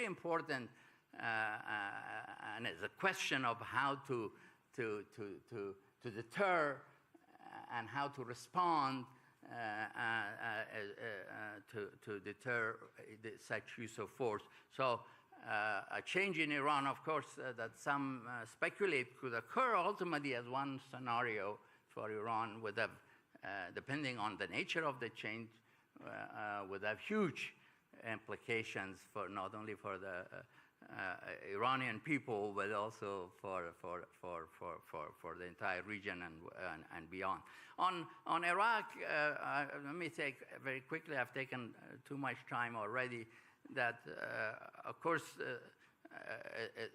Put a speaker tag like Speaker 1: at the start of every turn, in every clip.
Speaker 1: very important, and it's a question of how to deter and how to respond to deter such use of force. So a change in Iran, of course, that some speculate could occur ultimately as one scenario for Iran would have, depending on the nature of the change, would have huge implications for not only for the Iranian people, but also for the entire region and beyond. On Iraq, let me take very quickly, I've taken too much time already, that of course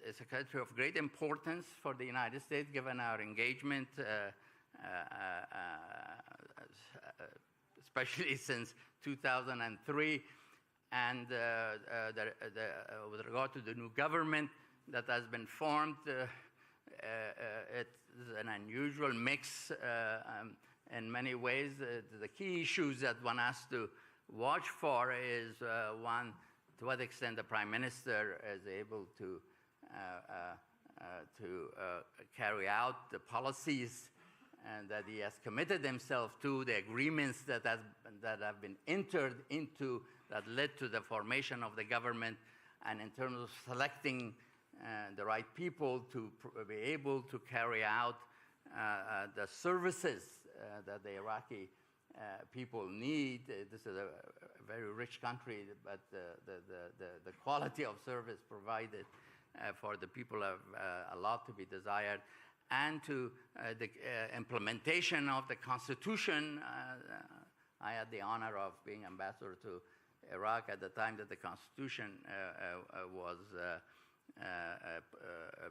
Speaker 1: it's a country of great importance for the United States given our engagement, especially since 2003. And with regard to the new government that has been formed, it's an unusual mix in many ways. The key issues that one has to watch for is, one, to what extent the Prime Minister is able to carry out the policies and that he has committed himself to, the agreements that have been entered into that led to the formation of the government, and in terms of selecting the right people to be able to carry out the services that the Iraqi people need. This is a very rich country, but the quality of service provided for the people have a lot to be desired. And to the implementation of the Constitution. I had the honor of being ambassador to Iraq at the time that the Constitution was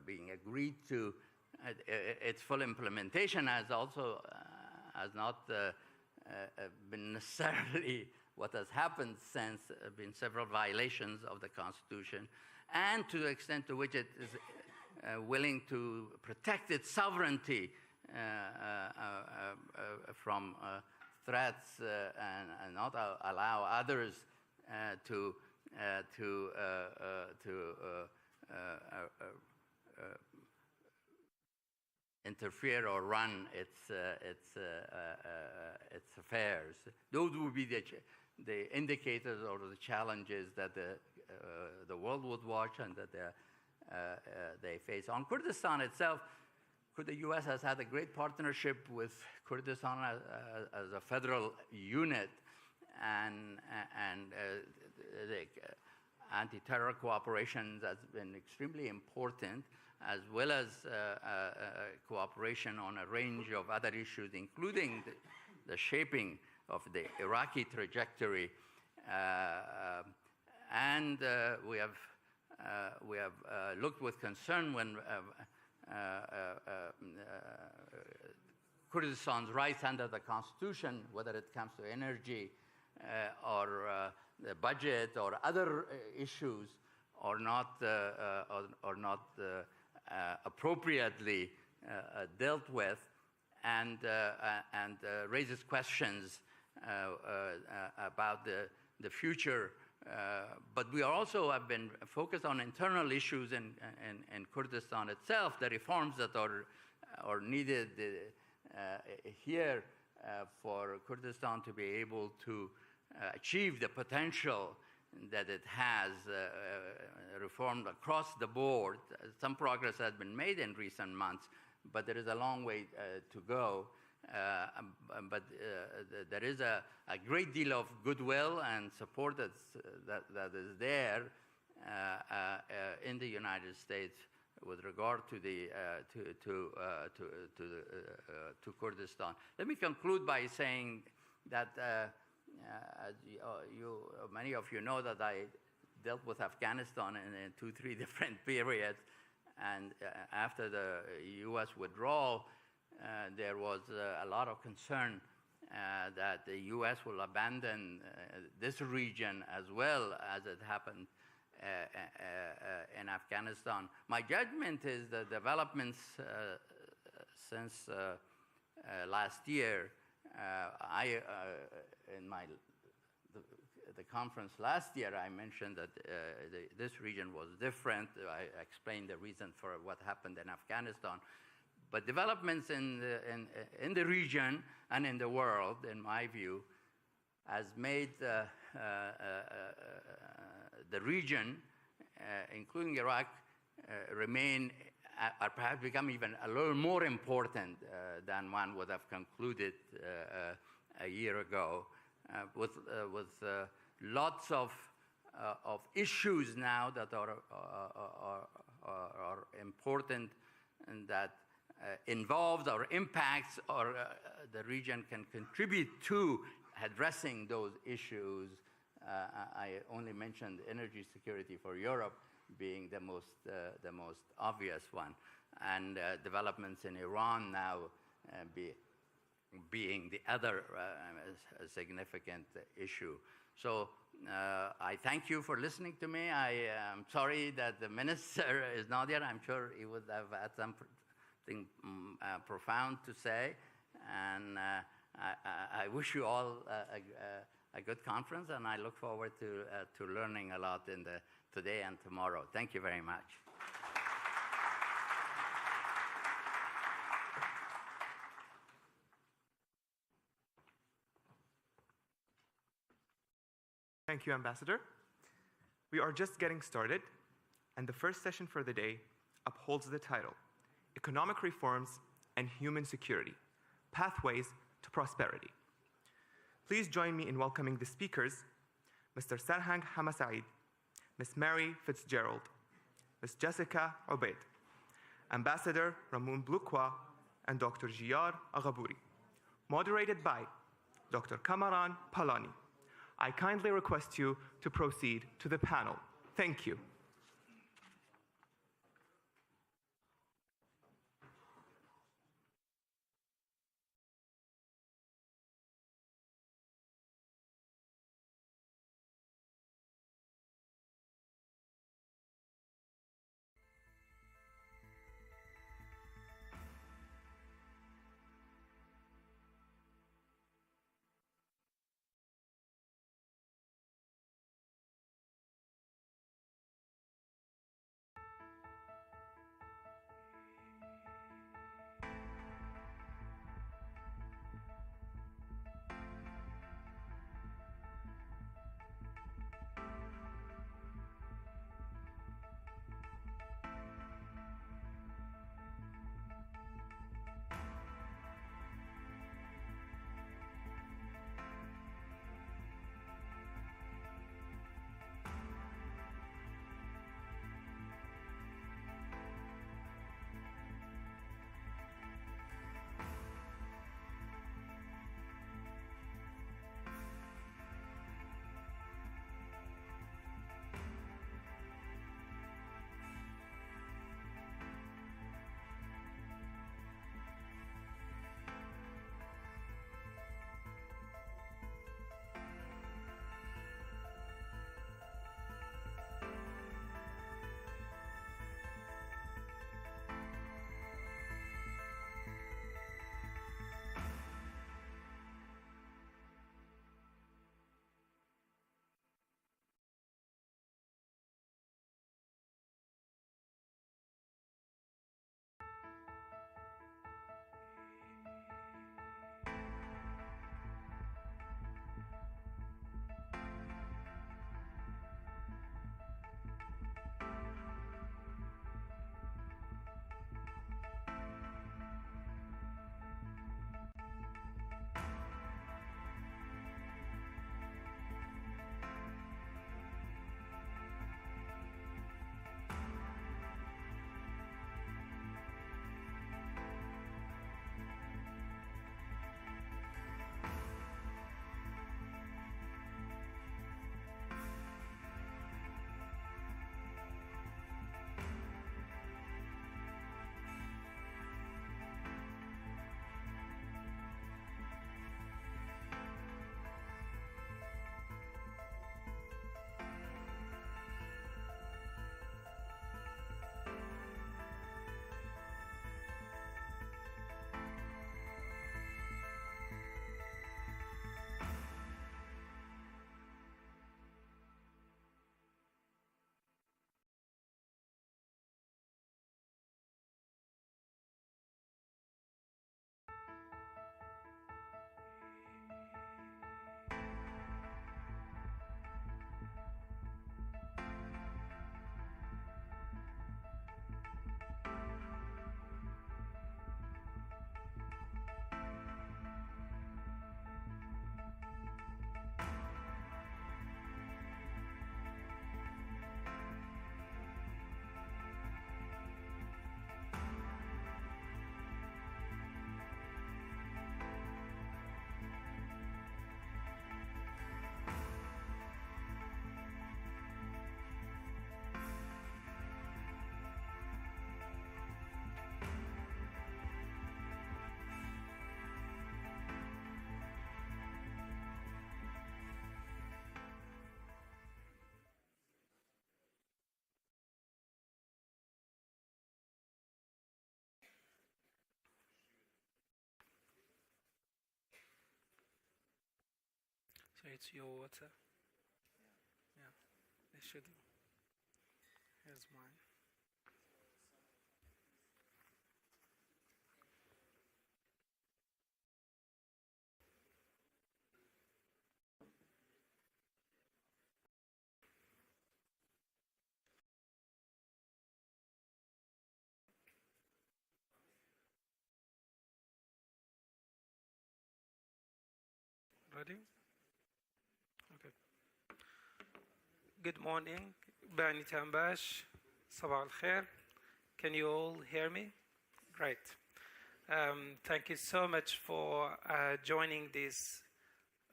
Speaker 1: being agreed to. Its full implementation has also has not been necessarily what has happened since. There have been several violations of the Constitution, and to the extent to which it is willing to protect its sovereignty from threats and not allow others to interfere or run its affairs. Those would be the indicators or the challenges that the world would watch and that they face. On Kurdistan itself, the U.S. has had a great partnership with Kurdistan as a federal unit, and the anti-terror cooperation has been extremely important, as well as cooperation on a range of other issues, including the shaping of the Iraqi trajectory. And we have looked with concern when Kurdistan's rights under the Constitution, whether it comes to energy or the budget or other issues, are not appropriately dealt with, and raises questions about the future. But we also have been focused on internal issues in Kurdistan itself, the reforms that are needed here for Kurdistan to be able to achieve the potential that it has, reformed across the board. Some progress has been made in recent months, but there is a long way to go. But there is a great deal of goodwill and support that is there in the United States with regard to Kurdistan. Let me conclude by saying that as many of you know, that I dealt with Afghanistan in 2-3 different periods, and after the U.S. withdrawal, there was a lot of concern that the U.S. will abandon this region as well as it happened in Afghanistan. My judgment is the developments since last year. In my the conference last year, I mentioned that this region was different. I explained the reason for what happened in Afghanistan. But developments in the region and in the world, in my view, has made the region, including Iraq, remain, or perhaps become even a little more important than one would have concluded a year ago, with lots of issues now that are important and that involves or impacts or the region can contribute to addressing those issues. I only mentioned energy security for Europe being the most obvious one, and developments in Iran now being the other significant issue. So I thank you for listening to me. I am sorry that the minister is not here. I'm sure he would have had something profound to say, and I wish you all a good conference, and I look forward to learning a lot in today and tomorrow. Thank you very much.
Speaker 2: Thank you, Ambassador. We are just getting started, and the first session for the day upholds the title, Economic Reforms and Human Security, Pathways to Prosperity. Please join me in welcoming the speakers, Mr. Sarhang Hamasaid, Ms. Mary Fitzgerald, Ms. Jessica Obeid, Ambassador Ramoun Blukwa, and Dr. Jiyar Aghaburi, moderated by Dr. Kamaran Palani. I kindly request you to proceed to the panel. Thank you.
Speaker 3: It's your water. Yeah, they should. Here's mine. Ready? Okay. Good morning. Bani Tambash. Sabah al-Khair. Can you all hear me? Great. Thank you so much for joining this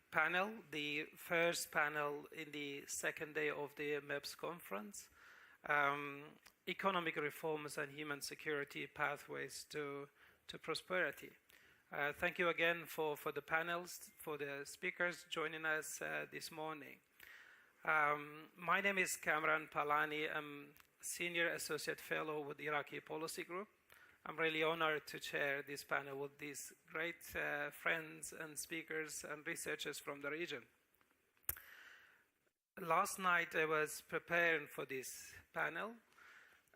Speaker 3: panel, the first panel in the second day of the MEPS conference, Economic Reforms and Human Security Pathways to Prosperity. Thank you again for the panels, for the speakers joining us this morning. My name is Kamran Palani. I'm Senior Associate Fellow with the Iraqi Policy Group. I'm really honored to chair this panel with these great friends and speakers and researchers from the region. Last night I was preparing for this panel.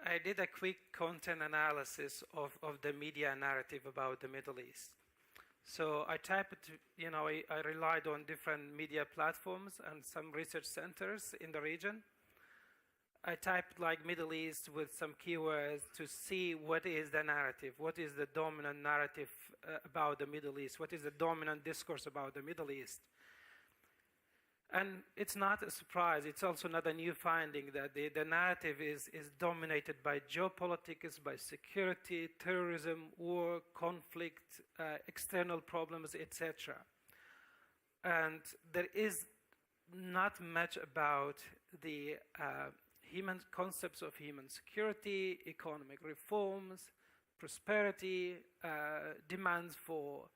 Speaker 3: I did a quick content analysis of the media narrative about the Middle East. So I typed, I relied on different media platforms and some research centers in the region. I typed like Middle East with some keywords to see what is the narrative, what is the dominant narrative about the Middle East, what is the dominant discourse about the Middle East. And it's not a surprise, it's also not a new finding that the narrative is dominated by geopolitics, by security, terrorism, war, conflict, external problems, etc. And there is not much about the human concepts of human security, economic reforms, prosperity, demands for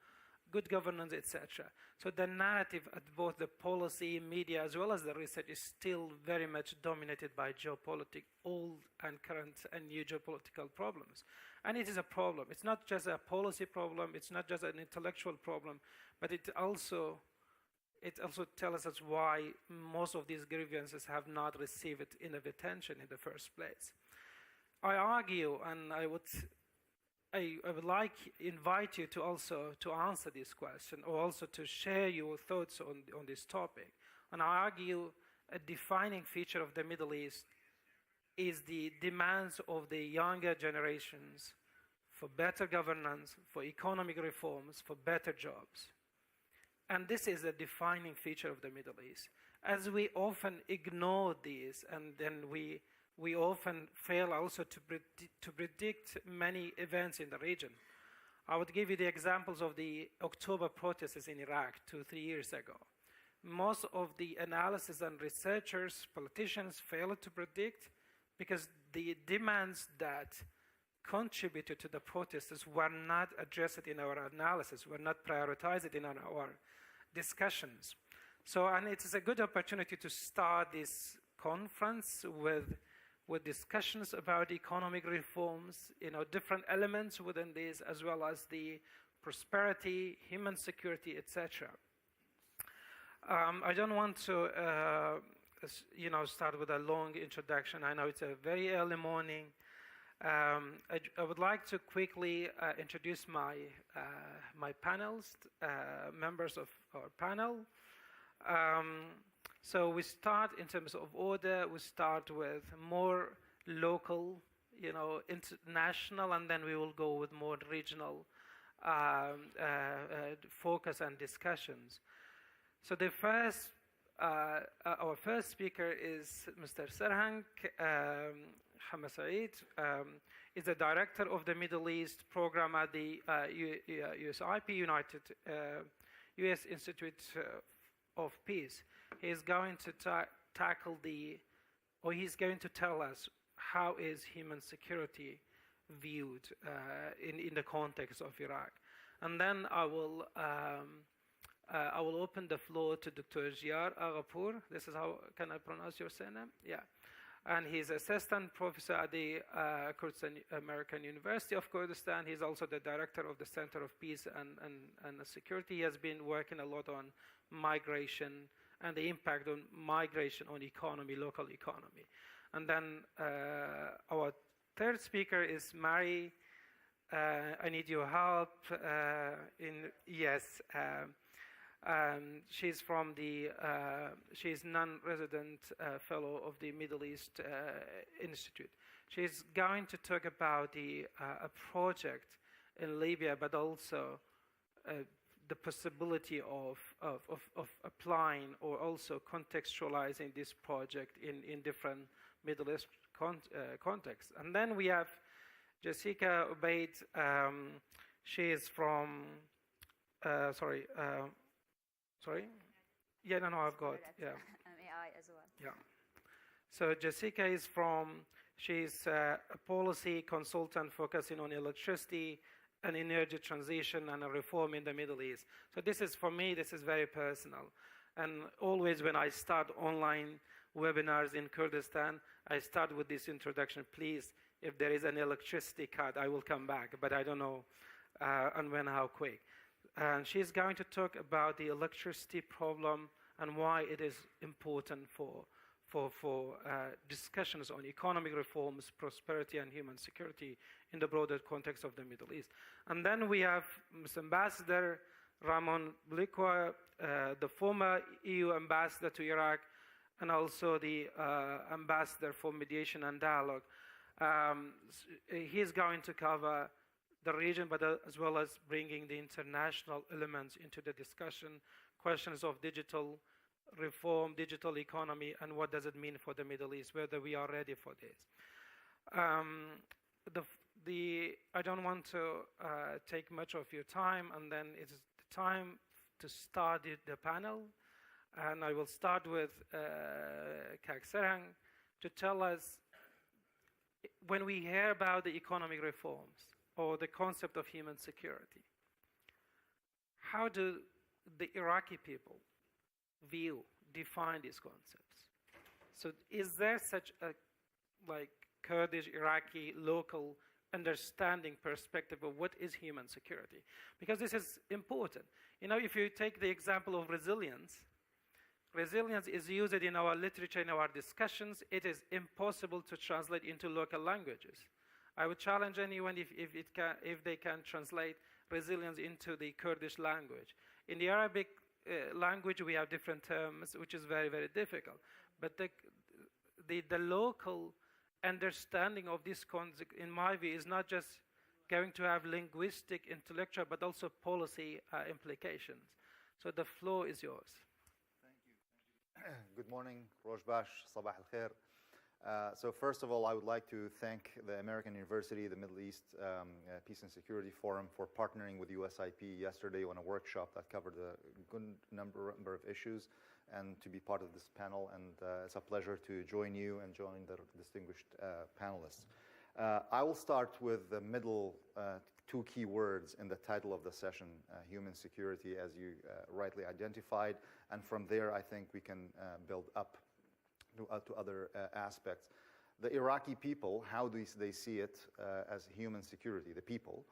Speaker 3: good governance, etc. So the narrative at both the policy, media, as well as the research is still very much dominated by geopolitics, old and current and new geopolitical problems. And it is a problem. It's not just a policy problem, it's not just an intellectual problem, but it also tells us why most of these grievances have not received enough attention in the first place. I argue, and I would like invite you to also to answer this question, or also to share your thoughts on this topic. And I argue a defining feature of the Middle East is the demands of the younger generations for better governance, for economic reforms, for better jobs. And this is a defining feature of the Middle East. As we often ignore these, and then we often fail also to predict many events in the region. I would give you the examples of the October protests in Iraq 2-3 years ago. Most of the analysis and researchers, politicians failed to predict because the demands that contributed to the protests were not addressed in our analysis, were not prioritized in our discussions. So, and it is a good opportunity to start this conference with discussions about economic reforms, different elements within this, as well as the prosperity, human security, etc. I don't want to, start with a long introduction. I know it's a very early morning. I would like to quickly introduce my panelists, members of our panel. So we start in terms of order. We start with more local, international, and then we will go with more regional focus and discussions. So the first, our first speaker is Mr. Serhang Hamasaid. Is the director of the Middle East program at the USIP, U.S. Institute of Peace. He is going to tackle he's going to tell us how is human security viewed in the context of Iraq. And then I will open the floor to Dr. Jiar Aghapour. This is how, can I pronounce your surname? Yeah. And he's assistant professor at the Kurdistan American University of Kurdistan. He's also the director of the Center of Peace and Security. He has been working a lot on migration and the impact on migration on economy, local economy. And then our third speaker is Mary. I need your help. She's from the she's non-resident fellow of the Middle East Institute. She's going to talk about a project in Libya, but also the possibility of applying or also contextualizing this project in different Middle East contexts. And then we have Jessica Obaid. She is from, sorry. Yeah, no, I've got, yeah.
Speaker 4: AI as well.
Speaker 3: Yeah. So Jessica is she's a policy consultant focusing on electricity and energy transition and a reform in the Middle East. So this is, for me, this is very personal. And always when I start online webinars in Kurdistan, I start with this introduction. Please, if there is an electricity cut, I will come back, but I don't know and when, how quick. And she's going to talk about the electricity problem and why it is important for discussions on economic reforms, prosperity, and human security in the broader context of the Middle East. And then we have Mr. Ambassador Ramon Blikwa, the former EU ambassador to Iraq, and also the ambassador for mediation and dialogue. He's going to cover the region, but as well as bringing the international elements into the discussion, questions of digital reform, digital economy, and what does it mean for the Middle East, whether we are ready for this. I don't want to take much of your time, and then it's the time to start the panel. And I will start with Kak Serhang to tell us, when we hear about the economic reforms or the concept of human security, how do the Iraqi people define these concepts? So is there such a Kurdish, Iraqi, local understanding perspective of what is human security? Because this is important. You know, if you take the example of resilience is used in our literature, in our discussions. It is impossible to translate into local languages. I would challenge anyone if they can translate resilience into the Kurdish language. In the Arabic language, we have different terms, which is very, very difficult. But the local understanding of this concept, in my view, is not just going to have linguistic, intellectual, but also policy implications. So the floor is yours.
Speaker 5: Thank you. Good morning, Rojbash, Sabah al-Khair. So first of all, I would like to thank the American University, the Middle East Peace and Security Forum for partnering with USIP yesterday on a workshop that covered a good number of issues, and to be part of this panel. And it's a pleasure to join you and join the distinguished panelists. I will start with the middle two key words in the title of the session, human security, as you rightly identified. And from there, I think we can build up to other aspects. The Iraqi people, how do they see it as human security, the people?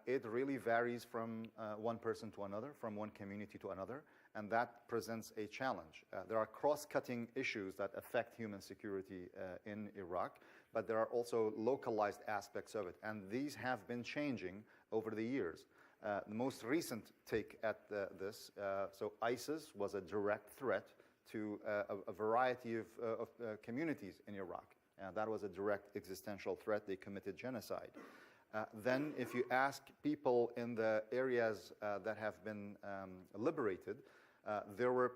Speaker 5: It really varies from one person to another, from one community to another, and that presents a challenge. There are cross-cutting issues that affect human security in Iraq, but there are also localized aspects of it, and these have been changing over the years. The most recent take at this, so ISIS was a direct threat to a variety of communities in Iraq. That was a direct existential threat. They committed genocide. Then if you ask people in the areas that have been liberated, there were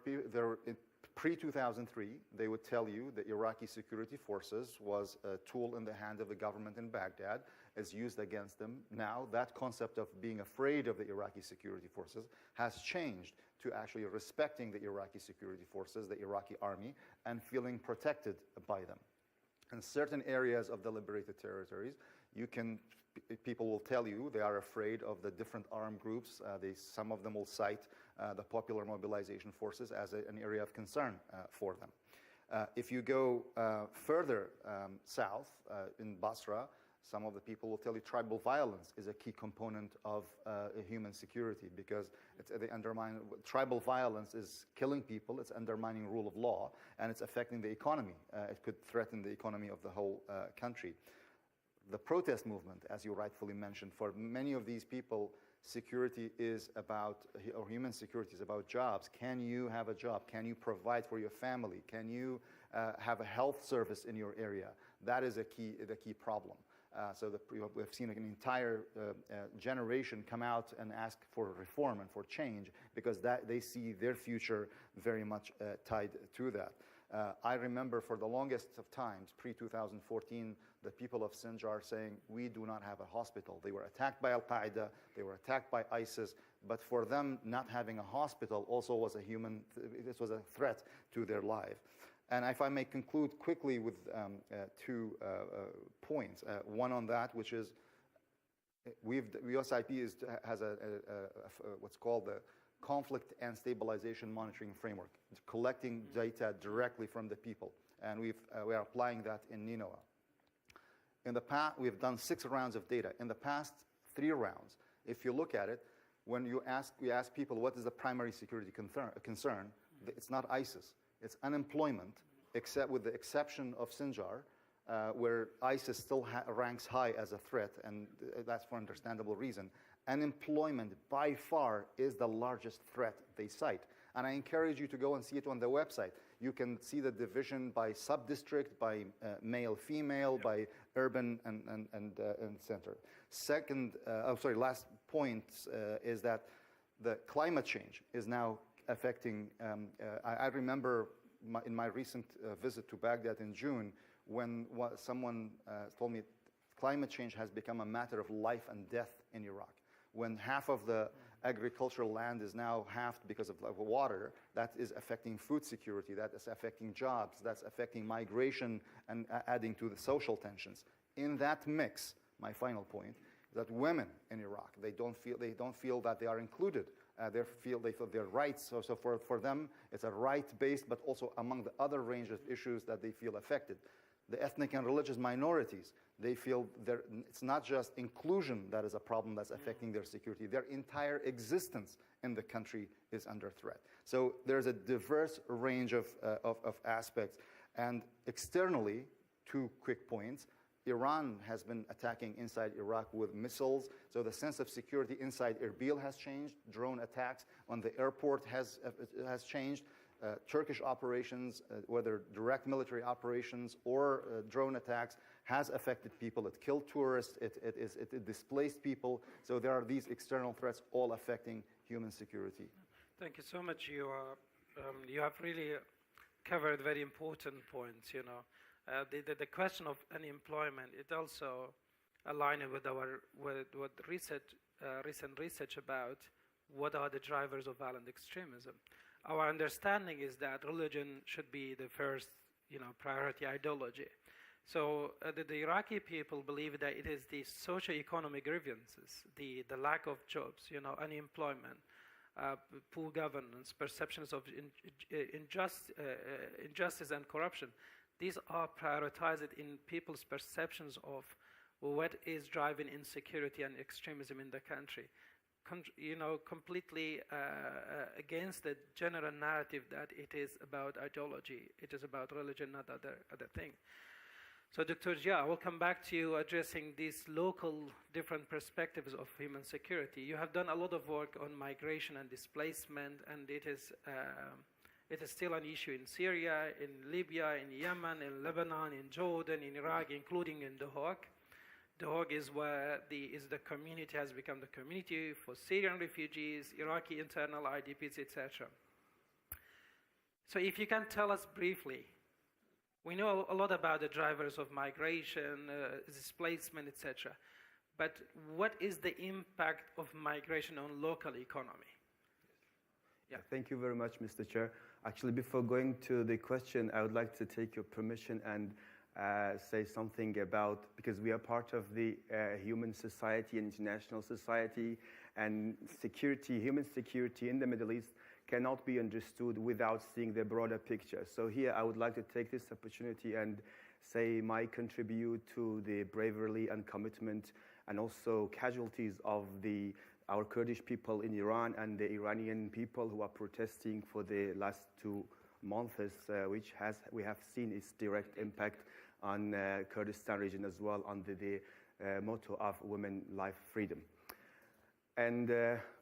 Speaker 5: pre-2003, they would tell you that Iraqi security forces was a tool in the hand of the government in Baghdad, is used against them. Now that concept of being afraid of the Iraqi security forces has changed to actually respecting the Iraqi security forces, the Iraqi army, and feeling protected by them. In certain areas of the liberated territories, people will tell you they are afraid of the different armed groups. Some of them will cite the Popular Mobilization Forces as an area of concern for them. If you go further south in Basra, Some of the people will tell you tribal violence is a key component of human security because they undermine. Tribal violence is killing people, it's undermining rule of law, and it's affecting the economy. It could threaten the economy of the whole country. The protest movement, as you rightfully mentioned, for many of these people, security is about, or human security is about jobs. Can you have a job? Can you provide for your family? Can you have a health service in your area? That is the key problem. So we've seen an entire generation come out and ask for reform and for change because they see their future very much tied to that. I remember for the longest of times, pre-2014, the people of Sinjar saying, we do not have a hospital. They were attacked by Al-Qaeda, they were attacked by ISIS, but for them, not having a hospital also was this was a threat to their life. And if I may conclude quickly with two points. One on that, which is USIP has what's called the Conflict and Stabilization Monitoring Framework, collecting data directly from the people. And we are applying that in Nineveh. In the past, we've done 6 rounds of data. In the past 3 rounds, if you look at it, when we ask people what is the primary security concern, it's not ISIS. It's unemployment, except with the exception of Sinjar, where ISIS still ranks high as a threat, and that's for understandable reason. Unemployment, by far, is the largest threat they cite. And I encourage you to go and see it on the website. You can see the division by sub-district, by male-female, by urban and center. Last point is that the climate change is now affecting, I remember in my recent visit to Baghdad in June when someone told me climate change has become a matter of life and death in Iraq. When half of the agricultural land is now halved because of water, that is affecting food security, that is affecting jobs, that's affecting migration and adding to the social tensions. In that mix, my final point, is that women in Iraq, they don't feel that they are included. They feel their rights. So for them, it's a right-based, but also among the other range of issues that they feel affected. The ethnic and religious minorities, they feel it's not just inclusion that is a problem that's affecting their security. Their entire existence in the country is under threat. So there's a diverse range of aspects. And externally, 2 quick points. Iran has been attacking inside Iraq with missiles, so the sense of security inside Erbil has changed. Drone attacks on the airport has changed. Turkish operations, whether direct military operations or drone attacks, has affected people. It killed tourists. It displaced people. So there are these external threats all affecting human security.
Speaker 3: Thank you so much. You have really covered very important points. The question of unemployment, it also aligned with what recent research about what are the drivers of violent extremism. Our understanding is that religion should be the first, priority ideology. So the Iraqi people believe that it is the socio-economic grievances, the lack of jobs, unemployment, poor governance, perceptions of injustice and corruption. These are prioritized in people's perceptions of what is driving insecurity and extremism in the country. Completely against the general narrative that it is about ideology, it is about religion, not other thing. So Dr. Jia, I will come back to you addressing these local different perspectives of human security. You have done a lot of work on migration and displacement, and it is still an issue in Syria, in Libya, in Yemen, in Lebanon, in Jordan, in Iraq, including in The Hague. The Hague is where the community has become the community for Syrian refugees, Iraqi internal IDPs, etc. So if you can tell us briefly, we know a lot about the drivers of migration, displacement, etc. But what is the impact of migration on local economy?
Speaker 4: Yeah. Thank you very much, Mr. Chair. Actually, before going to the question, I would like to take your permission and say something about, because we are part of the human society and international society, and human security in the Middle East cannot be understood without seeing the broader picture. So here I would like to take this opportunity and say, might contribute to the bravery and commitment and also casualties of our Kurdish people in Iran and the Iranian people who are protesting for the last 2 months, which we have seen its direct impact on Kurdistan region as well under the motto of women, life, freedom. And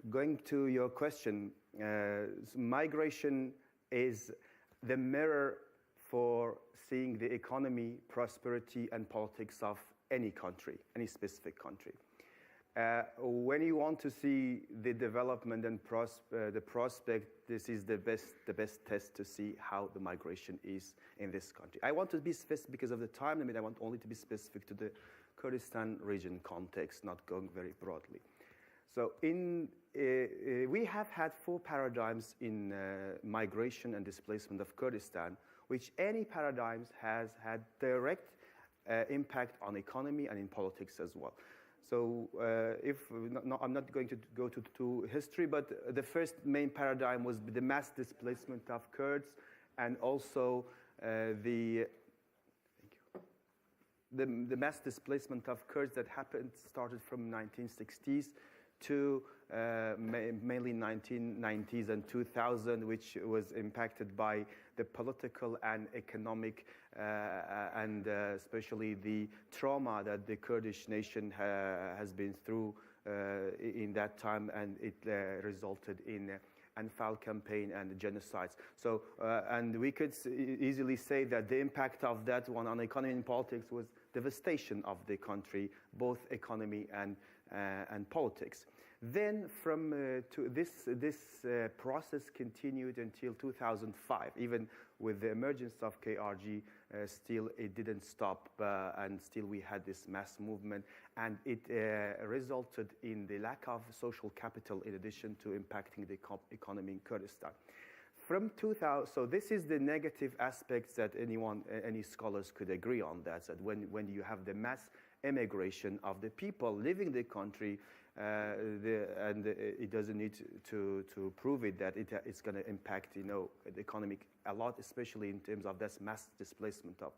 Speaker 4: going to your question, migration is the mirror for seeing the economy, prosperity, and politics of any country, any specific country. When you want to see the development and the prospect, this is the best test to see how the migration is in this country. I want to be specific because of the time limit. I want only to be specific to the Kurdistan region context, not going very broadly. So we have had 4 paradigms in migration and displacement of Kurdistan, which any paradigms has had direct impact on economy and in politics as well. So I'm not going to go to history, but the first main paradigm was the mass displacement of Kurds and also the mass displacement of Kurds that started from 1960s to mainly 1990s and 2000, which was impacted by the political and economic and especially the trauma that the Kurdish nation has been through in that time, and it resulted in Anfal campaign and genocides. So, and we could easily say that the impact of that one on economy and politics was devastation of the country, both economy and politics. Then this process continued until 2005. Even with the emergence of KRG, still it didn't stop, and still we had this mass movement, and it resulted in the lack of social capital in addition to impacting the economy in Kurdistan. From 2000, so this is the negative aspects that any scholars could agree on, that when you have the mass immigration of the people living the country, and it doesn't need to prove it that it's going to impact the economic a lot, especially in terms of this mass displacement of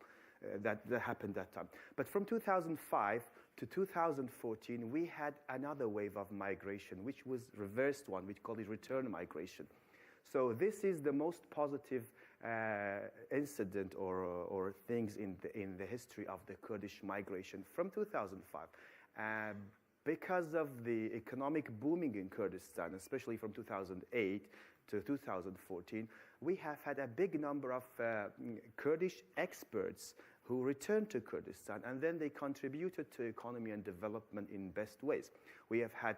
Speaker 4: that happened that time. But from 2005 to 2014, we had another wave of migration, which was reversed one, which called it return migration. So this is the most positive incident or things in the history of the Kurdish migration from 2005. Because of the economic booming in Kurdistan, especially from 2008 to 2014, we have had a big number of Kurdish experts who returned to Kurdistan, and then they contributed to economy and development in best ways. We have had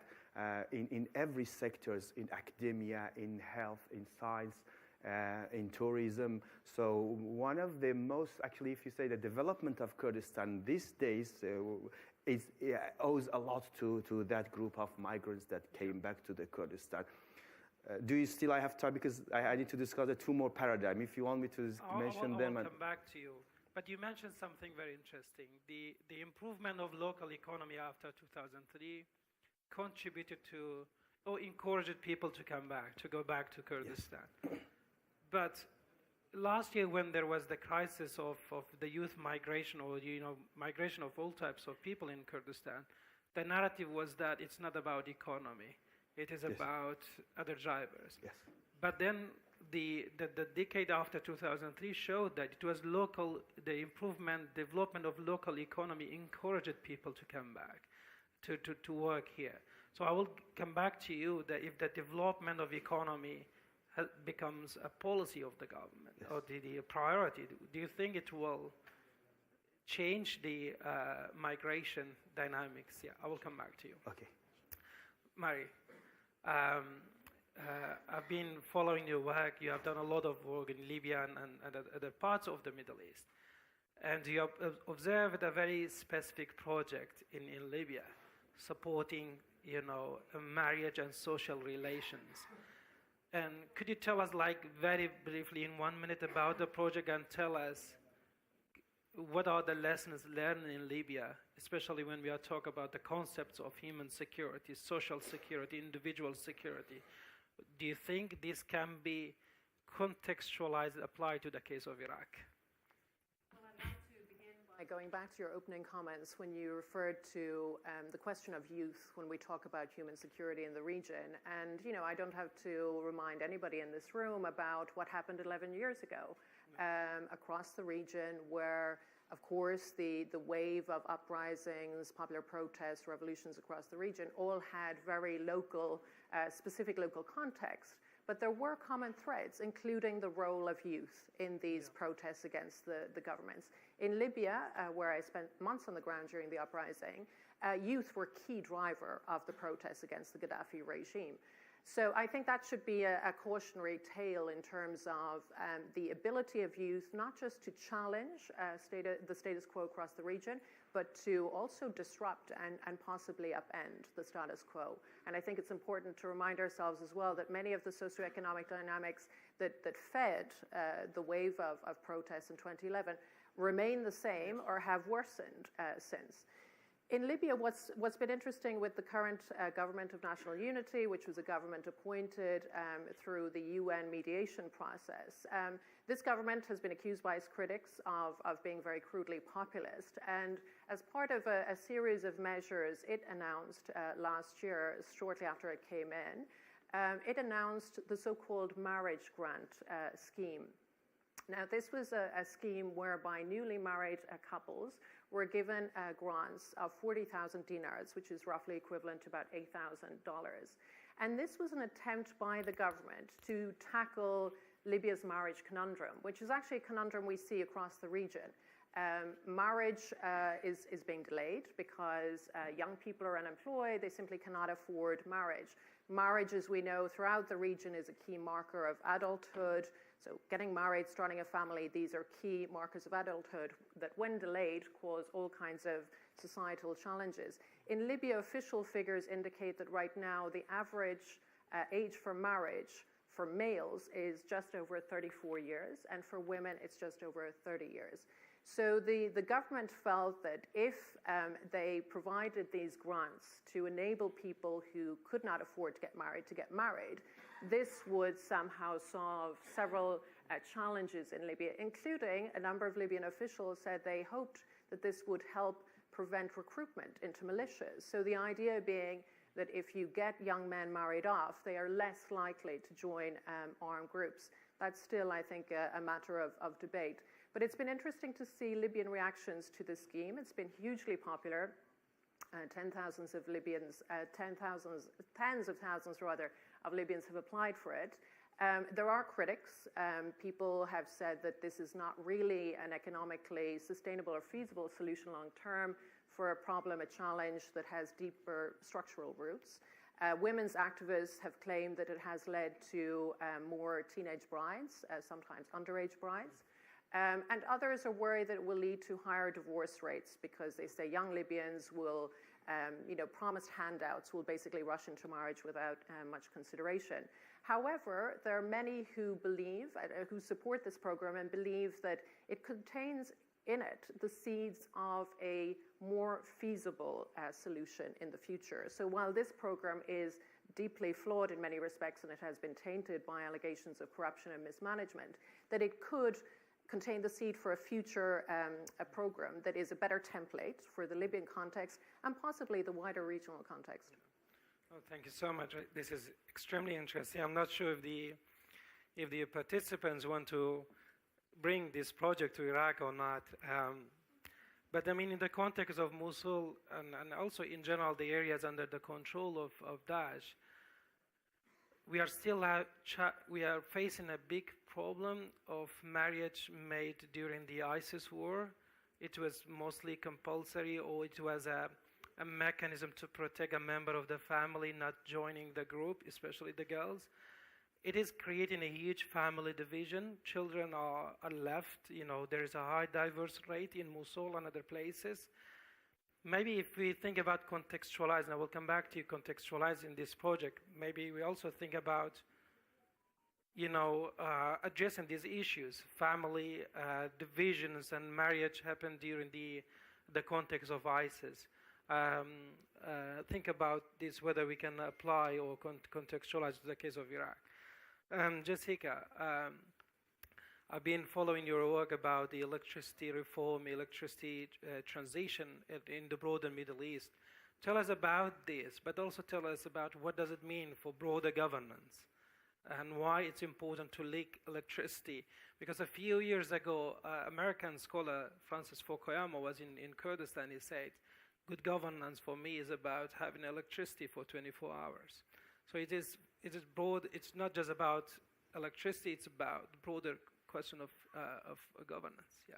Speaker 4: in every sectors, in academia, in health, in science, in tourism. So one of the most, actually, if you say the development of Kurdistan these days owes a lot to that group of migrants that came back to the Kurdistan. Do you still I have time? Because I need to discuss the 2 more paradigms. If you want me to mention them.
Speaker 3: I'll come back to you. But you mentioned something very interesting. The improvement of local economy after 2003 contributed to, or encouraged people to come back, to go back to Kurdistan. Yes. But last year, when there was the crisis of the youth migration, or migration of all types of people in Kurdistan, the narrative was that it's not about economy, it is about other drivers.
Speaker 4: Yes.
Speaker 3: But then the decade after 2003 showed that it was the development of local economy encouraged people to come back, to work here. So I will come back to you that if the development of economy becomes a policy of the government, yes, or the priority, do you think it will change the migration dynamics? Yeah, I will come back to you.
Speaker 4: Okay.
Speaker 3: Mary, I've been following your work. You have done a lot of work in Libya and other parts of the Middle East. And you have observed a very specific project in Libya, supporting, marriage and social relations. And could you tell us, very briefly in 1 minute about the project, and tell us what are the lessons learned in Libya, especially when we are talking about the concepts of human security, social security, individual security? Do you think this can be contextualized, applied to the case of Iraq?
Speaker 6: Well, I'd like to begin Going back to your opening comments, when you referred to the question of youth when we talk about human security in the region, and I don't have to remind anybody in this room about what happened 11 years ago across the region, where, of course, the wave of uprisings, popular protests, revolutions across the region all had very local, specific local context. But there were common threads, including the role of youth in these protests against the governments. In Libya, where I spent months on the ground during the uprising, youth were a key driver of the protests against the Gaddafi regime. So I think that should be a cautionary tale in terms of the ability of youth not just to challenge the status quo across the region, but to also disrupt and possibly upend the status quo. And I think it's important to remind ourselves as well that many of the socioeconomic dynamics that fed the wave of protests in 2011 remain the same or have worsened since. In Libya, what's been interesting with the current government of national unity, which was a government appointed through the UN mediation process, this government has been accused by its critics of being very crudely populist. And as part of a series of measures it announced last year, shortly after it came in, it announced the so-called marriage grant scheme. Now, this was a scheme whereby newly married couples were given grants of 40,000 dinars, which is roughly equivalent to about $8,000. And this was an attempt by the government to tackle Libya's marriage conundrum, which is actually a conundrum we see across the region. Marriage is being delayed because young people are unemployed. They simply cannot afford marriage. Marriage, as we know, throughout the region is a key marker of adulthood. So getting married, starting a family, these are key markers of adulthood that, when delayed, cause all kinds of societal challenges. In Libya, official figures indicate that right now the average age for marriage for males is just over 34 years, and for women it's just over 30 years. So the government felt that if they provided these grants to enable people who could not afford to get married, this would somehow solve several challenges in Libya, including a number of Libyan officials said they hoped that this would help prevent recruitment into militias. So the idea being that if you get young men married off, they are less likely to join armed groups. That's still, I think, a matter of debate. But it's been interesting to see Libyan reactions to this scheme. It's been hugely popular. Tens of thousands of Libyans have applied for it. There are critics. People have said that this is not really an economically sustainable or feasible solution long term for a problem, a challenge that has deeper structural roots. Women's activists have claimed that it has led to more teenage brides, sometimes underage brides. And others are worried that it will lead to higher divorce rates because they say young Libyans will, promised handouts will basically rush into marriage without much consideration. However, there are many who believe, who support this program and believe that it contains in it the seeds of a more feasible solution in the future. So while this program is deeply flawed in many respects and it has been tainted by allegations of corruption and mismanagement, that it could contain the seed for a future a program that is a better template for the Libyan context and possibly the wider regional context.
Speaker 3: Oh, thank you so much. This is extremely interesting. I'm not sure if the participants want to bring this project to Iraq or not. But I mean, in the context of Mosul and also in general the areas under the control of Daesh, we are facing a big problem of marriage made during the ISIS war. It was mostly compulsory, or it was a mechanism to protect a member of the family not joining the group, especially the girls. It is creating a huge family division. Children are left. There is a high divorce rate in Mosul and other places. Maybe if we think about contextualizing, and I will come back to contextualizing this project, maybe we also think about, addressing these issues. Family divisions and marriage happened during the context of ISIS. Think about this, whether we can apply or contextualize to the case of Iraq. Jessica, I've been following your work about the electricity reform, electricity transition in the broader Middle East. Tell us about this, but also tell us about what does it mean for broader governance and why it's important to link electricity. Because a few years ago, American scholar Francis Fukuyama was in Kurdistan. He said, good governance for me is about having electricity for 24 hours. So it is broad. It's not just about electricity, it's about the broader question of governance. Yeah.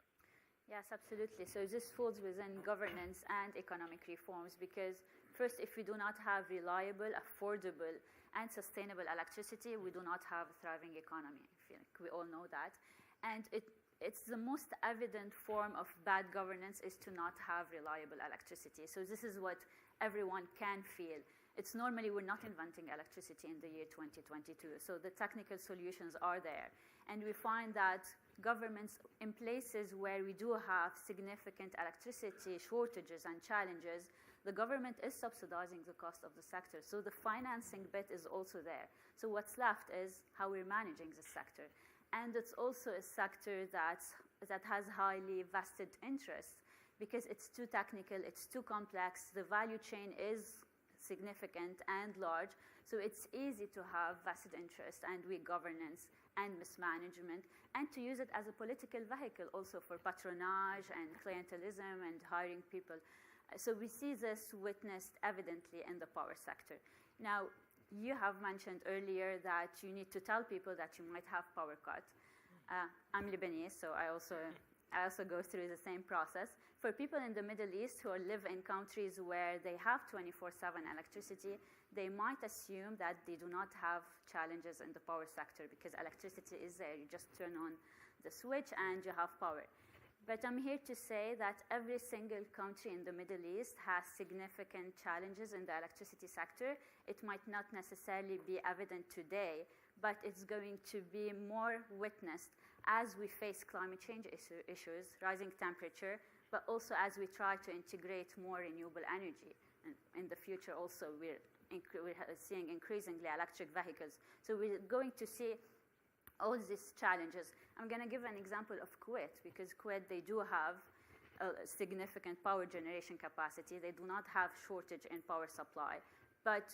Speaker 7: Yes, absolutely. So this falls within governance and economic reforms because first, if we do not have reliable, affordable, and sustainable electricity, we do not have a thriving economy. I feel like we all know that. And it's the most evident form of bad governance is to not have reliable electricity. So this is what everyone can feel. It's normally we're not inventing electricity in the year 2022. So the technical solutions are there. And we find that governments in places where we do have significant electricity shortages and challenges, the government is subsidizing the cost of the sector. So the financing bit is also there. So what's left is how we're managing the sector. And it's also a sector that has highly vested interests because it's too technical, it's too complex, the value chain is significant and large. So it's easy to have vested interest and weak governance and mismanagement, and to use it as a political vehicle also for patronage and clientelism and hiring people. So we see this witnessed evidently in the power sector. Now, you have mentioned earlier that you need to tell people that you might have power cut. I'm Lebanese, so I also go through the same process. For people in the Middle East who live in countries where they have 24/7 electricity, they might assume that they do not have challenges in the power sector because electricity is there. You just turn on the switch and you have power. But I'm here to say that every single country in the Middle East has significant challenges in the electricity sector. It might not necessarily be evident today, but it's going to be more witnessed as we face climate change issues, rising temperature, but also as we try to integrate more renewable energy. And in the future also, we're seeing increasingly electric vehicles. So we're going to see all these challenges. I'm going to give an example of Kuwait, because Kuwait, they do have a significant power generation capacity. They do not have shortage in power supply. But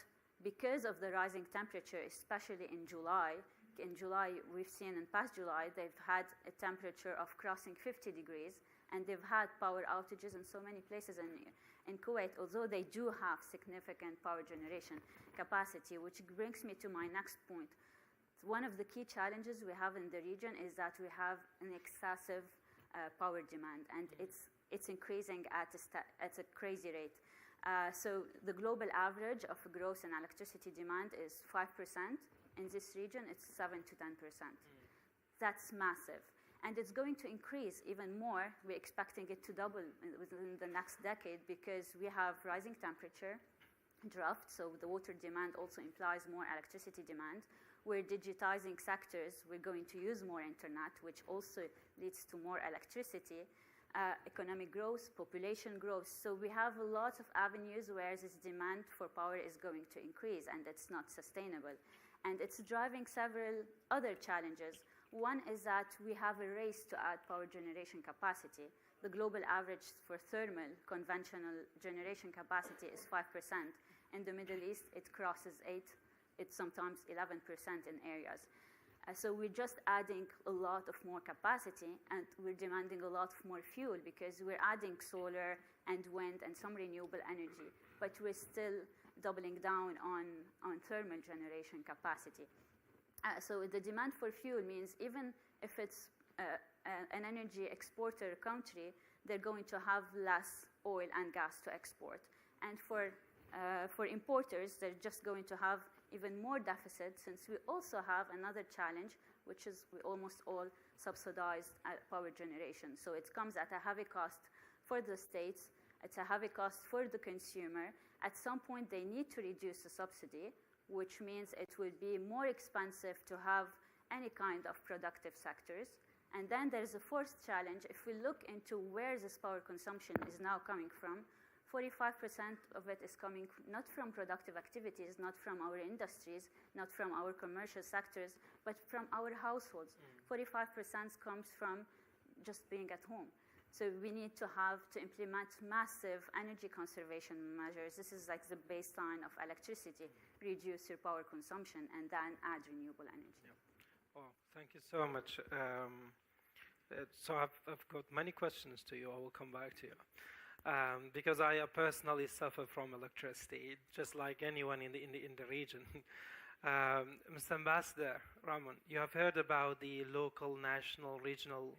Speaker 7: because of the rising temperature, especially in July, we've seen in past July, they've had a temperature of crossing 50 degrees, and they've had power outages in so many places in Kuwait, although they do have significant power generation capacity, which brings me to my next point. One of the key challenges we have in the region is that we have an excessive power demand, and it's increasing at a crazy rate. So the global average of growth in electricity demand is 5%. In this region, it's 7 to 10%. That's massive. And it's going to increase even more. We're expecting it to double within the next decade because we have rising temperature, drought, so the water demand also implies more electricity demand. We're digitizing sectors. We're going to use more internet, which also leads to more electricity, economic growth, population growth. So we have a lot of avenues where this demand for power is going to increase, and it's not sustainable. And it's driving several other challenges. One is that we have a race to add power generation capacity. The global average for thermal conventional generation capacity is 5%. In the Middle East, it crosses 8%. It's sometimes 11% in areas. So we're just adding a lot of more capacity, and we're demanding a lot more fuel because we're adding solar and wind and some renewable energy, but we're still doubling down on thermal generation capacity. So the demand for fuel means even if it's an energy exporter country, they're going to have less oil and gas to export. And for importers, they're just going to have even more deficit, since we also have another challenge, which is we almost all subsidized power generation. So it comes at a heavy cost for the states. It's a heavy cost for the consumer. At some point, they need to reduce the subsidy, which means it will be more expensive to have any kind of productive sectors. And then there's a fourth challenge. If we look into where this power consumption is now coming from 45% of it is coming not from productive activities, not from our industries, not from our commercial sectors, but from our households. 45% comes from just being at home. So we need to implement massive energy conservation measures. This is like the baseline of electricity. Reduce your power consumption and then add renewable energy.
Speaker 3: Yeah. Well, thank you so much. So I've got many questions to you. I will come back to you. Because I personally suffer from electricity, just like anyone in the region. Mr. Ambassador Ramon, you have heard about the local, national, regional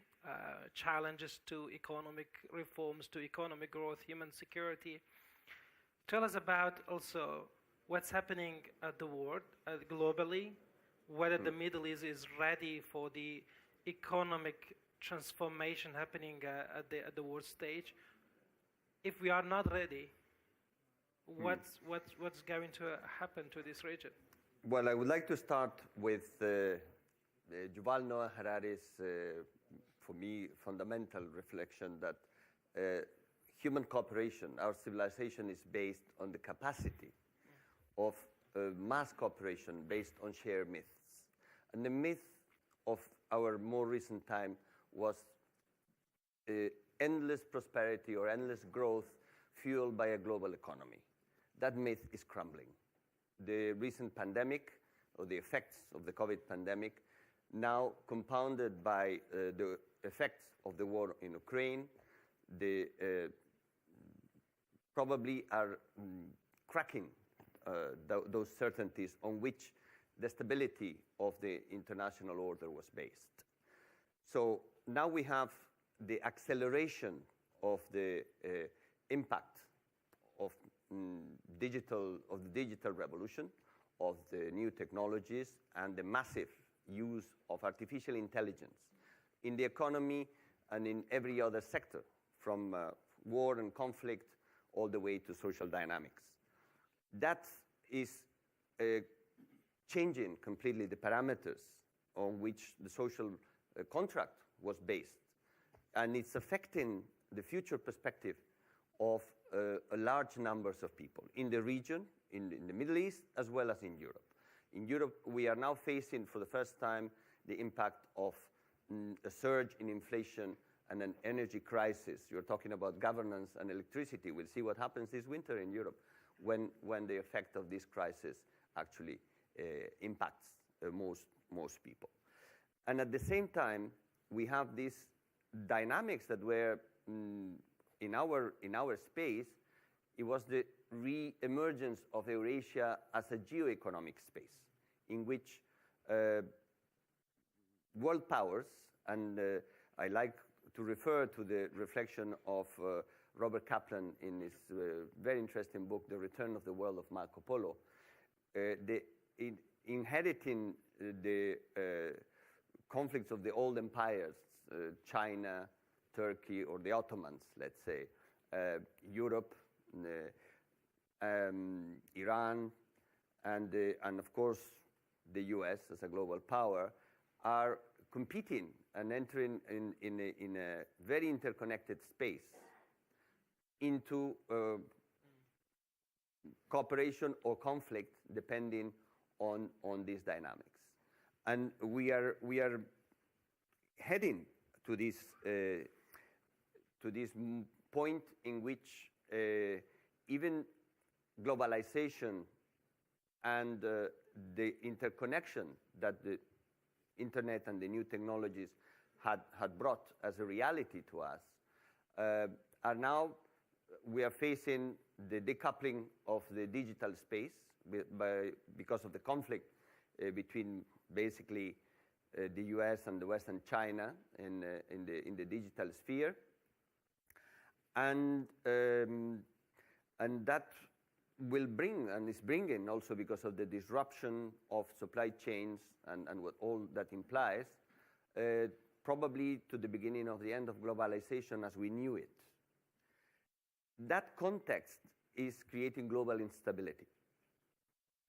Speaker 3: challenges to economic reforms, to economic growth, human security. Tell us about also what's happening at the world, globally, whether the Middle East is ready for the economic transformation happening at the world stage. If we are not ready, what's going to happen to this region?
Speaker 8: Well, I would like to start with Yuval Noah Harari's, for me, fundamental reflection that human cooperation, our civilization is based on the capacity of mass cooperation based on shared myths. And the myth of our more recent time was endless prosperity or endless growth fueled by a global economy. That myth is crumbling. The recent pandemic, or the effects of the COVID pandemic, now compounded by the effects of the war in Ukraine, probably are cracking those certainties on which the stability of the international order was based. So now we have the acceleration of the impact of the digital revolution, of the new technologies, and the massive use of artificial intelligence in the economy and in every other sector, from war and conflict all the way to social dynamics. That is changing completely the parameters on which the social contract was based. And it's affecting the future perspective of large numbers of people in the region, in the Middle East, as well as in Europe. In Europe, we are now facing for the first time the impact of a surge in inflation and an energy crisis. You're talking about governance and electricity. We'll see what happens this winter in Europe when the effect of this crisis actually impacts most people. And at the same time, we have these dynamics that were in our space. It was the re-emergence of Eurasia as a geo-economic space in which world powers, and I like to refer to the reflection of Robert Kaplan in his very interesting book, The Return of the World of Marco Polo, inheriting the conflicts of the old empires, China, Turkey, or the Ottomans, let's say, Europe, Iran, and of course the US as a global power, are competing and entering in a very interconnected space into cooperation or conflict depending on these dynamics. And we are heading to this point in which even globalization and the interconnection that the internet and the new technologies had brought as a reality to us are now, we are facing the decoupling of the digital space because of the conflict between basically the US and the West and China in the digital sphere. And that will bring, and is bringing also because of the disruption of supply chains and what all that implies, probably to the beginning of the end of globalization as we knew it. That context is creating global instability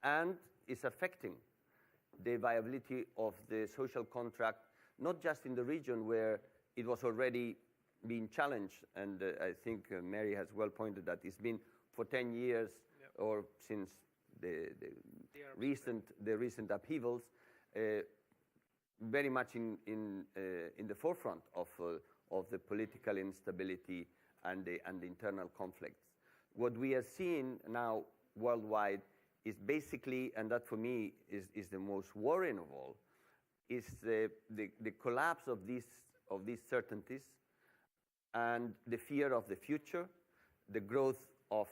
Speaker 8: and is affecting the viability of the social contract, not just in the region where it was already been challenged, and I think Mary has well pointed that it's been for 10 years or since the recent upheavals, very much in the forefront of the political instability and the internal conflicts. What we are seeing now worldwide is basically, and that for me is the most worrying of all, is the collapse of these certainties and the fear of the future, the growth of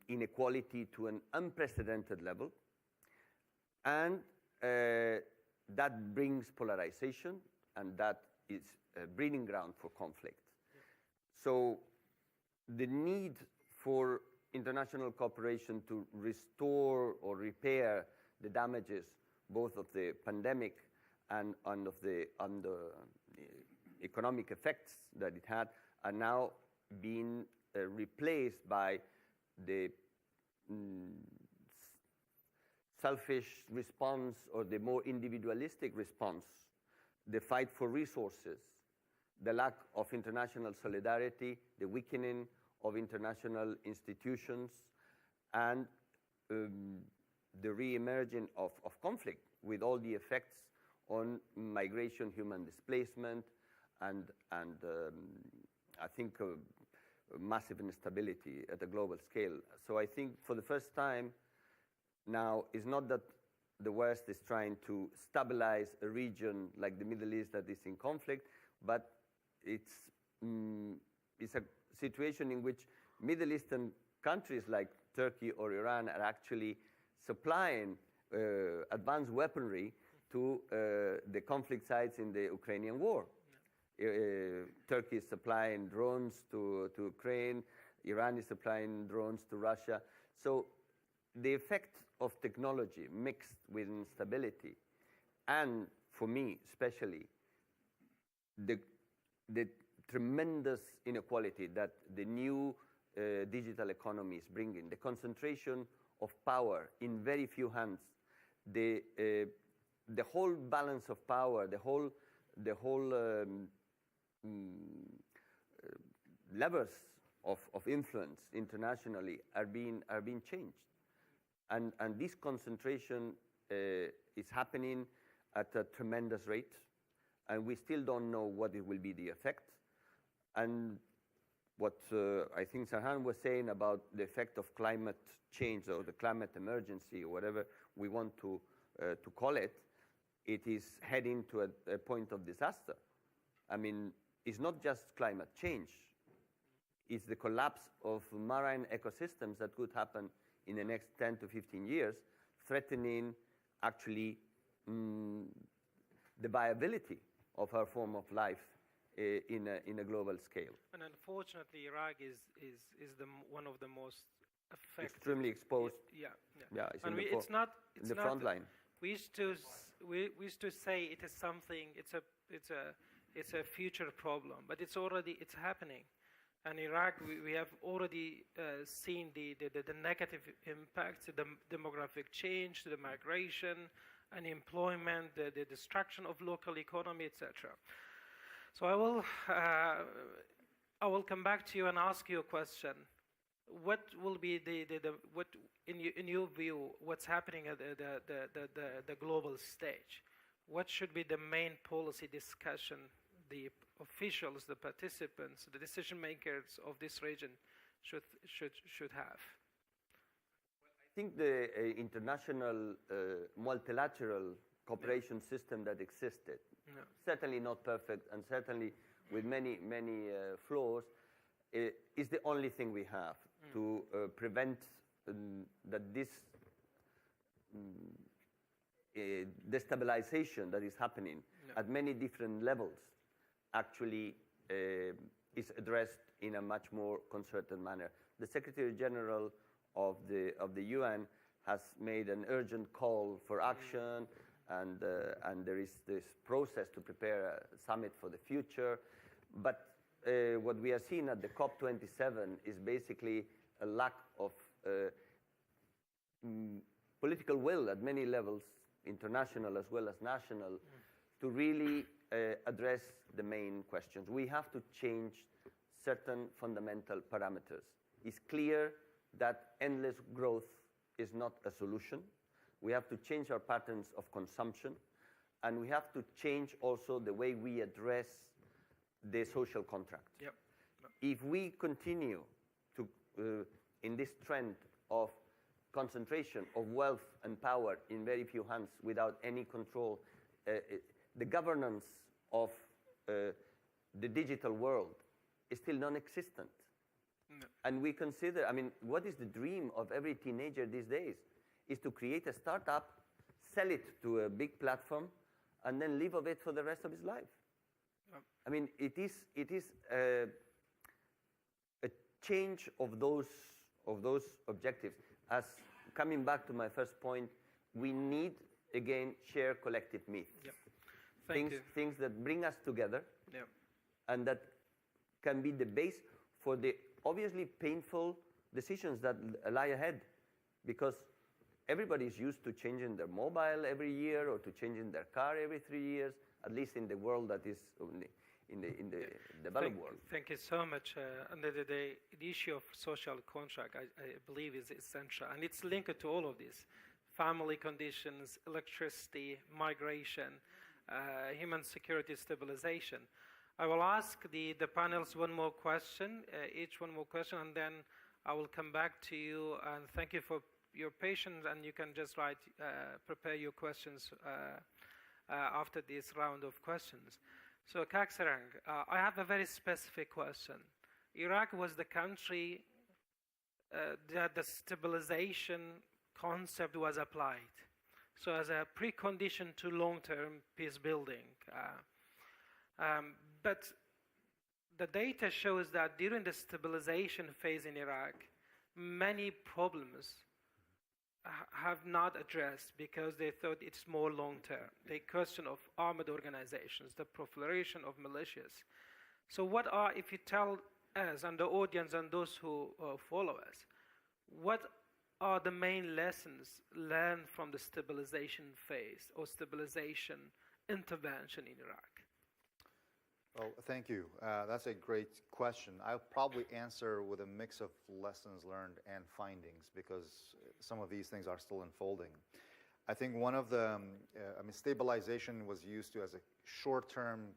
Speaker 8: inequality to an unprecedented level, and that brings polarization, and that is a breeding ground for conflict. So the need for international cooperation to restore or repair the damages both of the pandemic and of the economic effects that it had are now being replaced by the selfish response or the more individualistic response, the fight for resources, the lack of international solidarity, the weakening of international institutions, and the re-emerging of conflict with all the effects on migration, human displacement, and I think massive instability at a global scale. So I think for the first time now, it's not that the West is trying to stabilize a region like the Middle East that is in conflict, but it's a situation in which Middle Eastern countries like Turkey or Iran are actually supplying advanced weaponry to the conflict sites in the Ukrainian war. Turkey is supplying drones to Ukraine, Iran is supplying drones to Russia. So the effect of technology mixed with instability, and for me especially, the tremendous inequality that the new digital economy is bringing, the concentration of power in very few hands, the whole balance of power, the whole levers of influence internationally are being changed. And this concentration is happening at a tremendous rate, and we still don't know what it will be the effect. And what I think Sarhan was saying about the effect of climate change or the climate emergency or whatever we want to call it, it is heading to a point of disaster. I mean, it's not just climate change. It's the collapse of marine ecosystems that could happen in the next 10 to 15 years, threatening actually the viability of our form of life in a global scale.
Speaker 3: And unfortunately, Iraq is one of the most affected.
Speaker 8: Extremely exposed.
Speaker 3: Yeah.
Speaker 8: It's
Speaker 3: and
Speaker 8: in the front line.
Speaker 3: We used to say it is something. It's a future problem, but it's happening. And Iraq, we have already seen the negative impacts, the demographic change, the migration, unemployment, the destruction of local economy, etc. So I will come back to you and ask you a question. What will be what in your view what's happening at the global stage? What should be the main policy discussion the officials, the participants, the decision makers of this region should have?
Speaker 8: I think the international multilateral cooperation system that existed, certainly not perfect and certainly with many flaws, is the only thing we have to prevent that this destabilization that is happening at many different levels actually is addressed in a much more concerted manner. The Secretary General of the UN has made an urgent call for action, and there is this process to prepare a summit for the future. But what we are seeing at the COP27 is basically a lack of political will at many levels, international as well as national, to really address the main questions. We have to change certain fundamental parameters. It's clear that endless growth is not a solution. We have to change our patterns of consumption, and we have to change also the way we address the social contract.
Speaker 3: Yep.
Speaker 8: If we continue to in this trend of concentration of wealth and power in very few hands without any control, the governance of the digital world is still non-existent.
Speaker 3: No.
Speaker 8: And we consider, I mean, what is the dream of every teenager these days? Is to create a startup, sell it to a big platform, and then live of it for the rest of his life. I mean, it is a change of those objectives. As coming back to my first point, we need, again, share collective myth.
Speaker 3: Yep. Thank you.
Speaker 8: Things that bring us together,
Speaker 3: Yep.
Speaker 8: and that can be the base for the obviously painful decisions that lie ahead, because everybody is used to changing their mobile every year or to changing their car every 3 years, at least in the world that is in the developed world.
Speaker 3: Thank you so much. And the issue of social contract, I believe, is essential, and it's linked to all of this: family conditions, electricity, migration, human security, stabilization. I will ask the panels one more question, each one more question, and then I will come back to you. And thank you for your patience, and you can just prepare your questions after this round of questions. So, Kaksarang, I have a very specific question. Iraq was the country that the stabilization concept was applied. So, as a precondition to long-term peace building. But the data shows that during the stabilization phase in Iraq, many problems have not addressed because they thought it's more long-term. The question of armed organizations, the proliferation of militias. So what are, if you tell us and the audience and those who follow us, what are the main lessons learned from the stabilization phase or stabilization intervention in Iraq?
Speaker 5: Well, thank you. That's a great question. I'll probably answer with a mix of lessons learned and findings, because some of these things are still unfolding. I think one of the, stabilization was used to as a short-term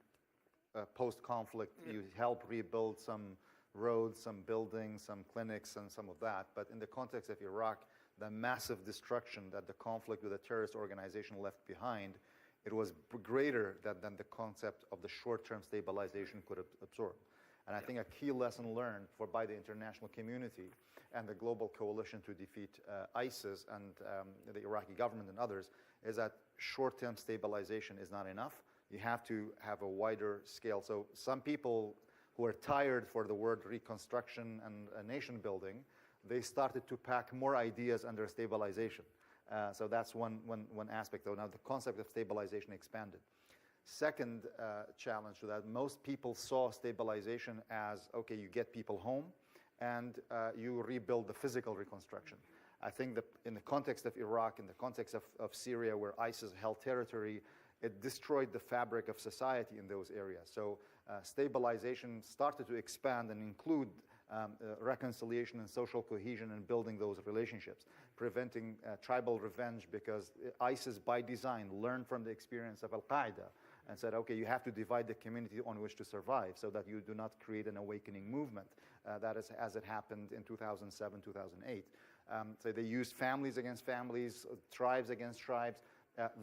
Speaker 5: post-conflict. You help rebuild some roads, some buildings, some clinics, and some of that. But in the context of Iraq, the massive destruction that the conflict with a terrorist organization left behind, it was greater than the concept of the short-term stabilization could absorb. And I think a key lesson learned by the international community and the global coalition to defeat ISIS and the Iraqi government and others is that short-term stabilization is not enough. You have to have a wider scale. So some people who are tired for the word reconstruction and nation building, they started to pack more ideas under stabilization. So that's one aspect, though. Now, the concept of stabilization expanded. Second challenge to that, most people saw stabilization as, okay, you get people home and you rebuild the physical reconstruction. I think that in the context of Iraq, in the context of Syria, where ISIS held territory, it destroyed the fabric of society in those areas. So stabilization started to expand and include reconciliation and social cohesion and building those relationships, preventing tribal revenge, because ISIS by design learned from the experience of Al-Qaeda and said, okay, you have to divide the community on which to survive so that you do not create an awakening movement. That is as it happened in 2007, 2008. So they used families against families, tribes against tribes.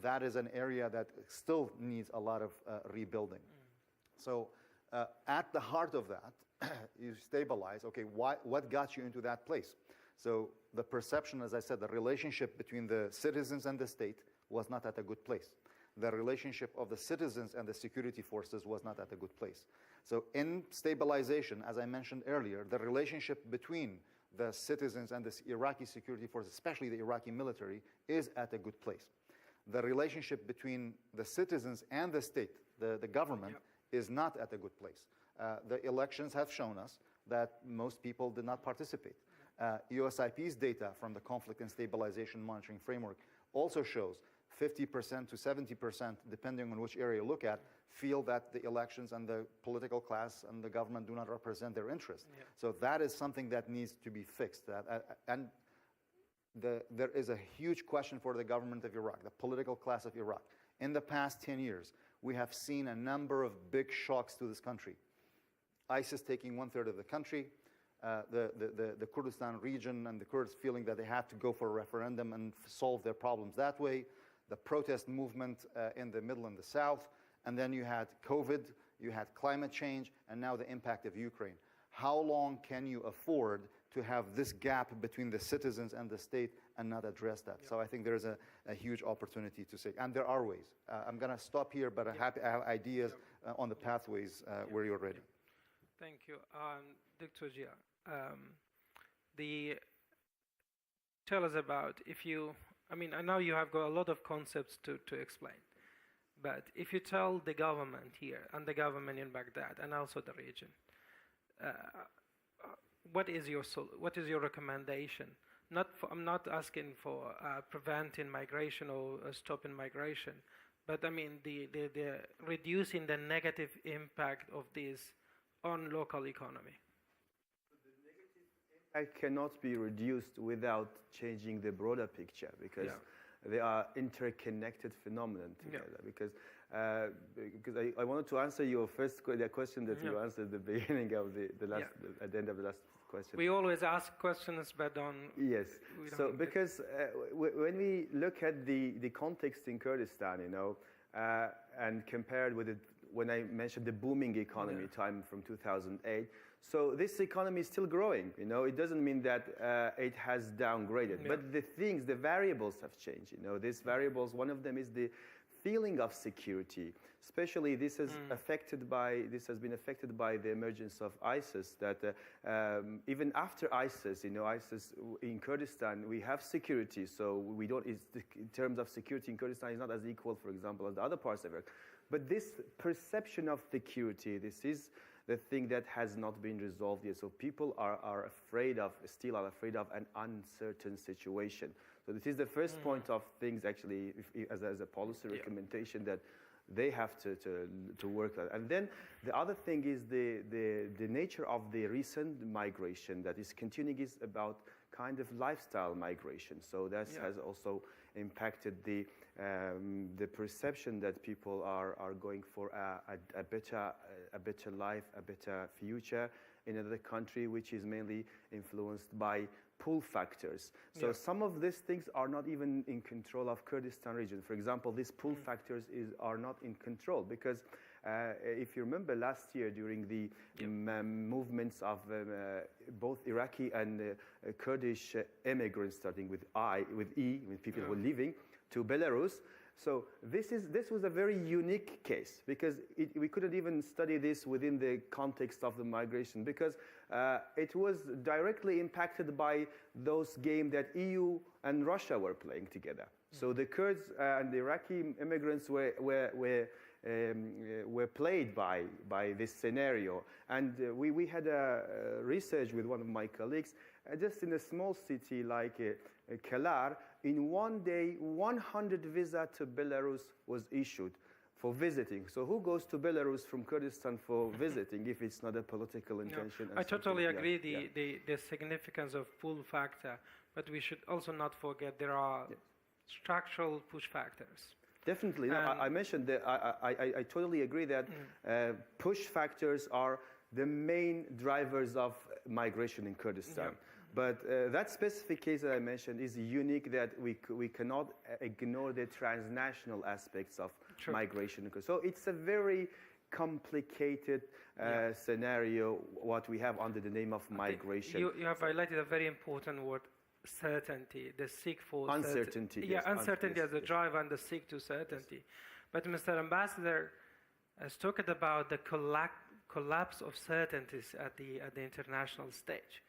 Speaker 5: That is an area that still needs a lot of rebuilding. So at the heart of that, you stabilize, okay, what got you into that place? So the perception, as I said, the relationship between the citizens and the state was not at a good place. The relationship of the citizens and the security forces was not at a good place. So in stabilization, as I mentioned earlier, the relationship between the citizens and the Iraqi security forces, especially the Iraqi military, is at a good place. The relationship between the citizens and the state, the government, is not at a good place. The elections have shown us that most people did not participate. USIP's data from the Conflict and Stabilization Monitoring Framework also shows 50% to 70%, depending on which area you look at, feel that the elections and the political class and the government do not represent their interests.
Speaker 3: Yeah.
Speaker 5: So that is something that needs to be fixed. There is a huge question for the government of Iraq, the political class of Iraq. In the past 10 years, we have seen a number of big shocks to this country. ISIS taking 1/3 of the country, the Kurdistan region and the Kurds feeling that they have to go for a referendum and solve their problems that way, the protest movement in the middle and the south, and then you had COVID, you had climate change, and now the impact of Ukraine. How long can you afford to have this gap between the citizens and the state and not address that? So I think there's a huge opportunity to say, and there are ways. I'm going to stop here, but I have ideas on the pathways where you're ready.
Speaker 3: Thank you. Dr. Jia, tell us about I know you have got a lot of concepts to explain, but if you tell the government here and the government in Baghdad and also the region, what is your recommendation? I'm not asking for preventing migration or stopping migration, but I mean the reducing the negative impact of this on local economy.
Speaker 4: The negative impact cannot be reduced without changing the broader picture, because they are interconnected phenomenon together. Because I wanted to answer your the question that you answered at the beginning of the last at the end of the last question.
Speaker 3: We always ask questions, but
Speaker 4: yes. So because when we look at the context in Kurdistan, and compared with when I mentioned the booming economy time from 2008, so this economy is still growing. It doesn't mean that it has downgraded, but the variables have changed. These variables, one of them is the feeling of security. Especially this has been affected by the emergence of ISIS. That even after ISIS, ISIS in Kurdistan, we have security. So we don't. In terms of security in Kurdistan, is not as equal, for example, as the other parts of Iraq. But this perception of security, this is the thing that has not been resolved yet. So people are still afraid of an uncertain situation. So this is the first point of things, actually, as a policy recommendation that they have to work on. And then the other thing is the nature of the recent migration that is continuing is about kind of lifestyle migration. So that has also impacted the perception that people are going for a better life, a better future in another country, which is mainly influenced by pull factors. So some of these things are not even in control of Kurdistan region. For example, these pull factors are not in control, because if you remember last year during the movements of both Iraqi and Kurdish immigrants, starting with people who were leaving to Belarus. So this was a very unique case, because we couldn't even study this within the context of the migration, because it was directly impacted by those games that EU and Russia were playing together. So the Kurds and the Iraqi immigrants were played by this scenario. And we had a research with one of my colleagues, just in a small city like Kalar. In one day, 100 visas to Belarus was issued for visiting. So who goes to Belarus from Kurdistan for visiting if it's not a political intention?
Speaker 3: I totally agree the significance of pull factor, but we should also not forget there are structural push factors.
Speaker 4: Definitely. No, I mentioned that I totally agree that push factors are the main drivers of migration in Kurdistan. But that specific case that I mentioned is unique, that we cannot ignore the transnational aspects of migration. So it's a very complicated scenario, what we have under the name of migration.
Speaker 3: You have highlighted a very important word, certainty, the seek for
Speaker 4: uncertainty.
Speaker 3: Yes, uncertainty as a driver and the seek to certainty. But Mr. Ambassador has talked about the collapse of certainties at the international stage.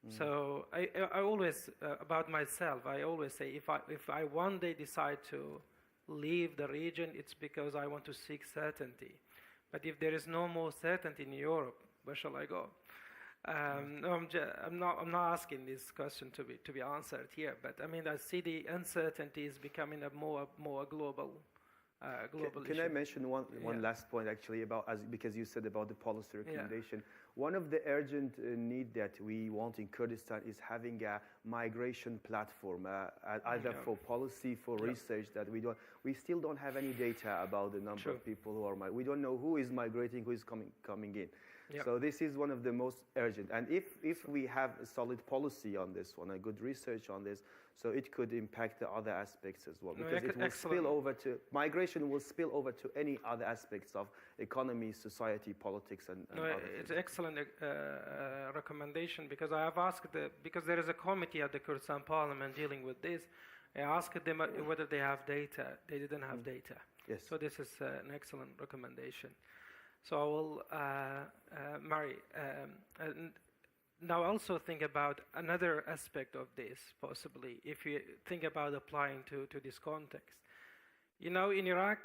Speaker 3: So I always, about myself, I always say if I one day decide to leave the region, it's because I want to seek certainty. But if there is no more certainty in Europe, where shall I go? No, I'm not asking this question to be answered here, but I mean, I see the uncertainty is becoming a more global issue.
Speaker 4: Can I mention one last point actually because you said about the policy recommendation. Yeah. One of the urgent need that we want in Kurdistan is having a migration platform, either for policy, for research that we still don't have any data about the number of people who are we don't know who is migrating, who is coming in. Yep. So this is one of the most urgent. And if we have a solid policy on this one, a good research on this, so it could impact the other aspects as well. Because it will spill over to, migration will spill over to any other aspects of economy, society, politics, and other things.
Speaker 3: It's an excellent recommendation, because I have asked, because there is a committee at the Kurdistan Parliament dealing with this, I asked them whether they have data. They didn't have data.
Speaker 4: Yes.
Speaker 3: So this is an excellent recommendation. So I will, Mary, now also think about another aspect of this, possibly, if you think about applying to this context. You know, in Iraq,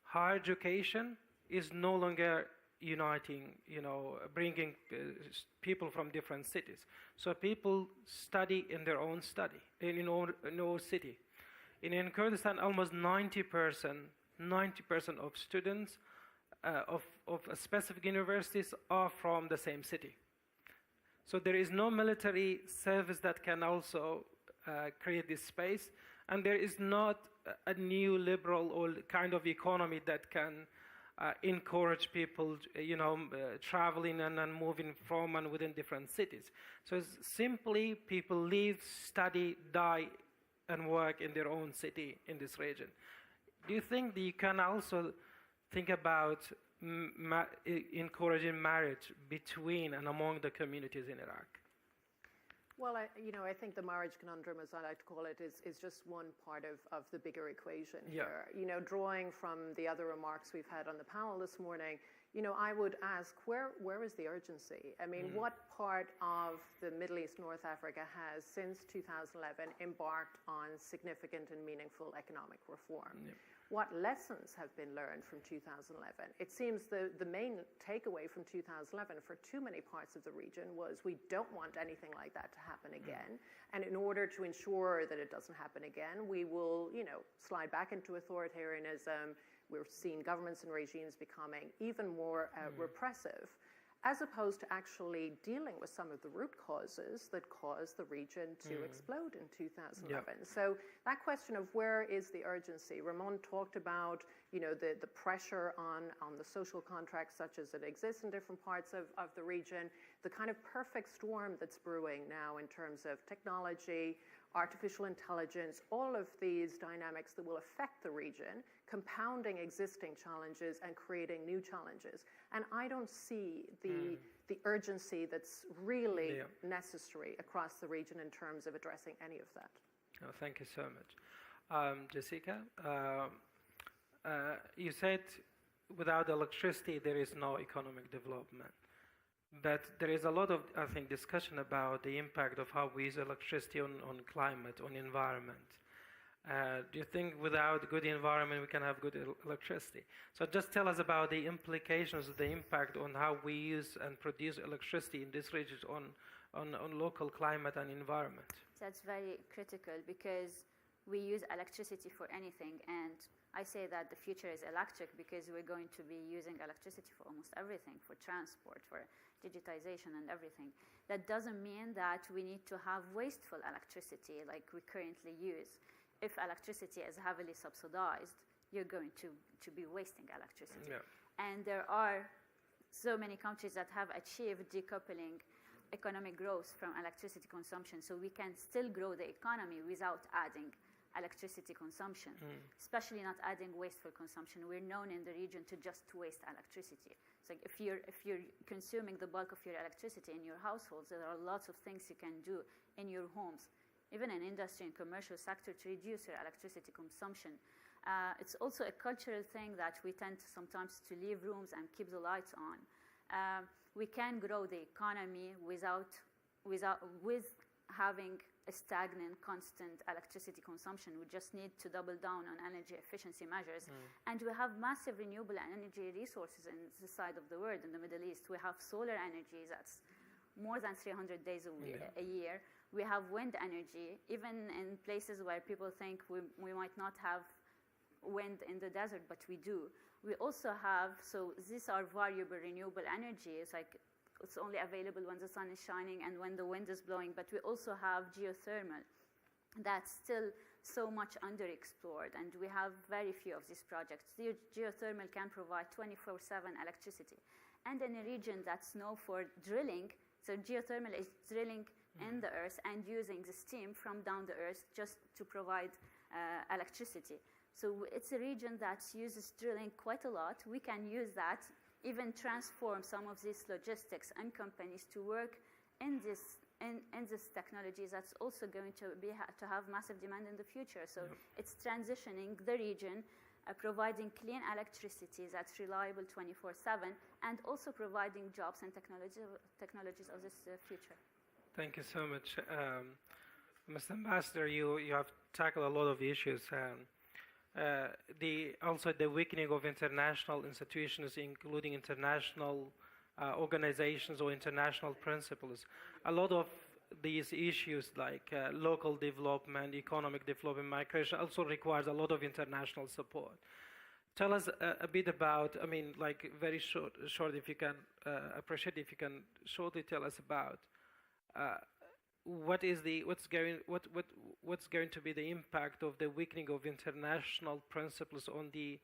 Speaker 3: higher education is no longer uniting, bringing people from different cities. So people study in their own in our city. In Kurdistan, almost 90% of students of specific universities are from the same city. So there is no military service that can also create this space, and there is not a new liberal or kind of economy that can encourage people, traveling and moving from and within different cities. So it's simply people live, study, die, and work in their own city in this region. Do you think that you can also think about encouraging marriage between and among the communities in Iraq?
Speaker 6: Well, I think the marriage conundrum, as I like to call it, is just one part of the bigger equation here. Drawing from the other remarks we've had on the panel this morning, I would ask, where is the urgency? I mean, what part of the Middle East, North Africa has, since 2011, embarked on significant and meaningful economic reform? What lessons have been learned from 2011? It seems the main takeaway from 2011 for too many parts of the region was we don't want anything like that to happen again. And in order to ensure that it doesn't happen again, we will, slide back into authoritarianism. We're seeing governments and regimes becoming even more repressive, as opposed to actually dealing with some of the root causes that caused the region to explode in 2011. So that question of where is the urgency, Ramon talked about, the pressure on the social contract such as it exists in different parts of the region, the kind of perfect storm that's brewing now in terms of technology, artificial intelligence, all of these dynamics that will affect the region, compounding existing challenges and creating new challenges. And I don't see the urgency that's really necessary across the region in terms of addressing any of that.
Speaker 3: Oh, thank you so much. Jessica, you said without electricity there is no economic development. But there is a lot of, I think, discussion about the impact of how we use electricity on climate, on environment. Do you think without good environment we can have good electricity? So just tell us about the implications of the impact on how we use and produce electricity in this region on local climate and environment.
Speaker 7: That's very critical because we use electricity for anything, and I say that the future is electric because we're going to be using electricity for almost everything, for transport, for digitization and everything. That doesn't mean that we need to have wasteful electricity like we currently use. If electricity is heavily subsidized, you're going to be wasting electricity. And there are so many countries that have achieved decoupling economic growth from electricity consumption, so we can still grow the economy without adding electricity consumption, especially not adding wasteful consumption. We're known in the region to just waste electricity. So if you're consuming the bulk of your electricity in your households, there are lots of things you can do in your homes, even in industry and commercial sector, to reduce your electricity consumption. It's also a cultural thing that we tend to sometimes to leave rooms and keep the lights on. We can grow the economy with having a stagnant, constant electricity consumption. We just need to double down on energy efficiency measures. And we have massive renewable energy resources in this side of the world, in the Middle East. We have solar energy that's more than 300 days a year. We have wind energy, even in places where people think we might not have wind in the desert, but we do. We also have, so these are variable renewable energy. It's like it's only available when the sun is shining and when the wind is blowing, but we also have geothermal. That's still so much underexplored, and we have very few of these projects. Geothermal can provide 24/7 electricity. And in a region that's known for drilling, so geothermal is drilling in the earth and using the steam from down the earth just to provide electricity. So it's a region that uses drilling quite a lot. We can use that, even transform some of these logistics and companies to work in this technology that's also going to have massive demand in the future. So it's transitioning the region, providing clean electricity that's reliable 24/7, and also providing jobs and technologies of this future.
Speaker 3: Thank you so much. Mr. Ambassador, you have tackled a lot of issues. Also the weakening of international institutions, including international organizations or international principles. A lot of these issues like local development, economic development, migration also requires a lot of international support. Tell us a bit about, I mean, like very short if you can, appreciate if you can shortly tell us about what's going to be the impact of the weakening of international principles on the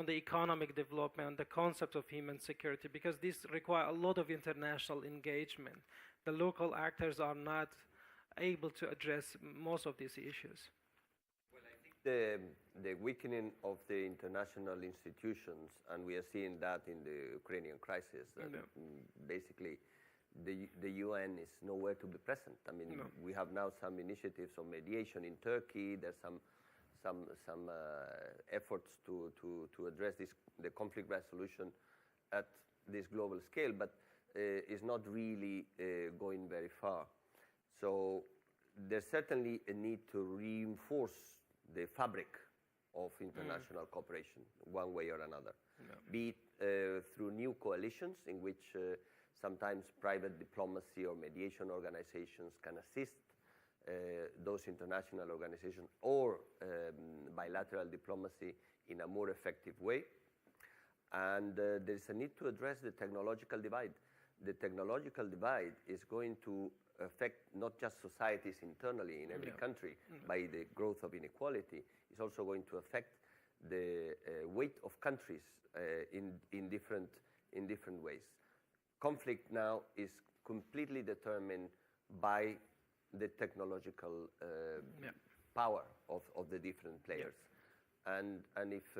Speaker 3: economic development, the concept of human security, because this requires a lot of international engagement. The local actors are not able to address most of these issues.
Speaker 8: Well, I think the weakening of the international institutions, and we are seeing that in the Ukrainian crisis, basically the UN is nowhere to be present. I mean, we have now some initiatives on mediation in Turkey. There's some efforts to address the conflict resolution at this global scale, but is not really going very far. So there's certainly a need to reinforce the fabric of international cooperation one way or another, be it through new coalitions in which sometimes private diplomacy or mediation organizations can assist those international organizations, or bilateral diplomacy in a more effective way. And there is a need to address the technological divide. The technological divide is going to affect not just societies internally in every country by the growth of inequality. It's also going to affect the weight of countries in different ways. Conflict now is completely determined by the technological power of the different players. And if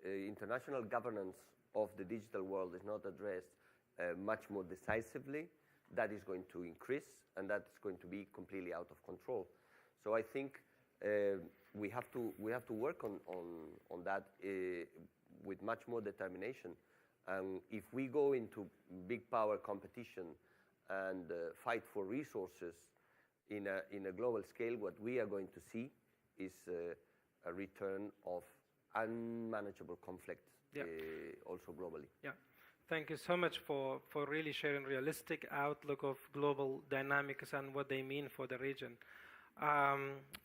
Speaker 8: international governance of the digital world is not addressed much more decisively, that is going to increase, and that's going to be completely out of control. So I think we have to work on that with much more determination. If we go into big power competition and fight for resources in a global scale, what we are going to see is a return of unmanageable conflict, also globally.
Speaker 3: Yeah. Thank you so much for really sharing realistic outlook of global dynamics and what they mean for the region.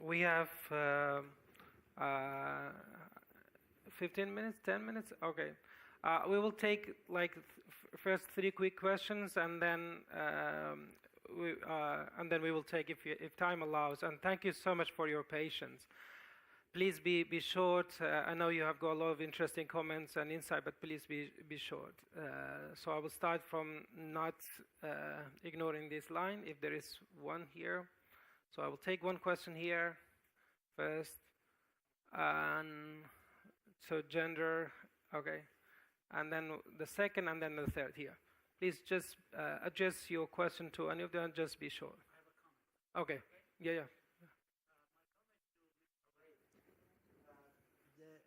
Speaker 3: We have 15 minutes, 10 minutes? Okay. We will take like first 3 quick questions, and then we will take if time allows. And thank you so much for your patience. Please be short. I know you have got a lot of interesting comments and insight, but please be short. So I will start from not ignoring this line, if there is one here. So I will take one question here first. And so gender, okay. And then the second, and then the third here. Please just address your question to any of them, just be short.
Speaker 9: I have a comment.
Speaker 3: Okay. Yeah.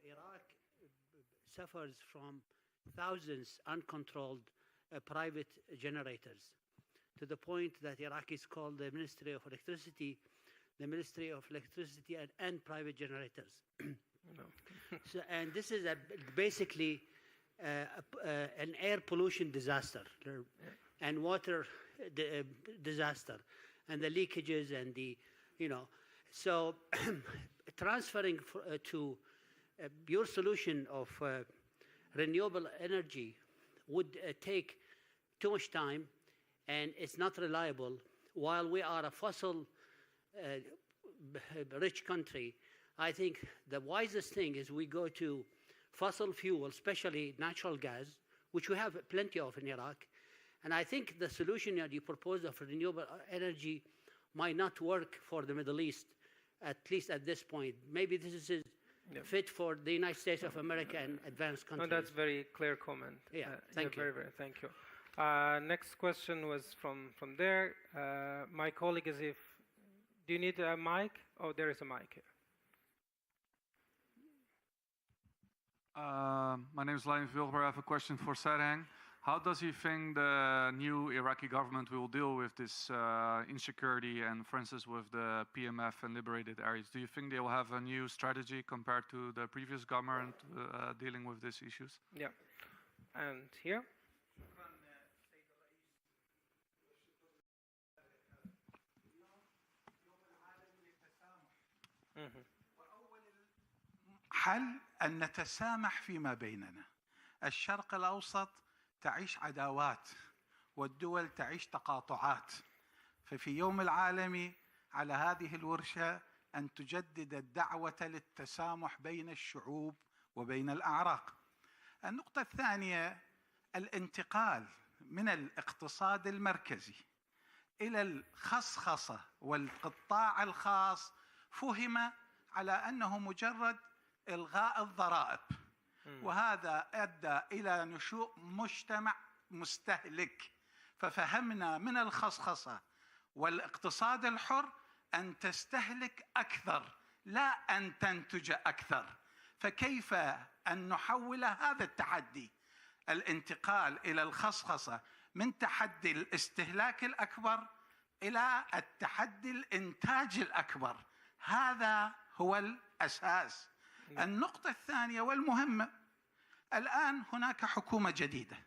Speaker 9: Iraq suffers from thousands uncontrolled private generators, to the point that Iraq is called the Ministry of Electricity and private generators. So, and this is basically an air pollution disaster and water disaster, and the leakages and the, so transferring to your solution of renewable energy would take too much time, and it's not reliable. While we are a fossil rich country, I think the wisest thing is we go to fossil fuel, especially natural gas, which we have plenty of in Iraq. And I think the solution that you propose of renewable energy might not work for the Middle East, at least at this point. Maybe this is fit for the United States of America and advanced countries.
Speaker 3: No, that's very clear comment.
Speaker 9: Yeah, thank you.
Speaker 3: Very, thank you. Next question was from there. My colleague is do you need a mic? Oh, there is a mic here.
Speaker 10: My name is Lion Vilber. I have a question for Sarhang. How does he think the new Iraqi government will deal with this insecurity and, for instance, with the PMF and liberated areas? Do you think they will have a new strategy compared to the previous government dealing with these issues?
Speaker 3: Yeah. And here?
Speaker 11: حل أن نتسامح فيما بيننا. الشرق الأوسط تعيش عداوات والدول تعيش تقاطعات، ففي يوم العالمي على هذه الورشة أن تجدد الدعوة للتسامح بين الشعوب وبين الأعراق. النقطة الثانية الانتقال من الاقتصاد المركزي إلى الخصخصة والقطاع الخاص فهم على أنه مجرد إلغاء الضرائب، وهذا أدى إلى نشوء مجتمع مستهلك. ففهمنا من الخصخصة والاقتصاد الحر أن تستهلك أكثر لا أن تنتج أكثر. فكيف أن نحول هذا التحدي الانتقال إلى الخصخصة من تحدي الاستهلاك الأكبر إلى التحدي الإنتاج الأكبر؟ هذا هو الأساس. النقطة الثانية والمهمة، الآن هناك حكومة جديدة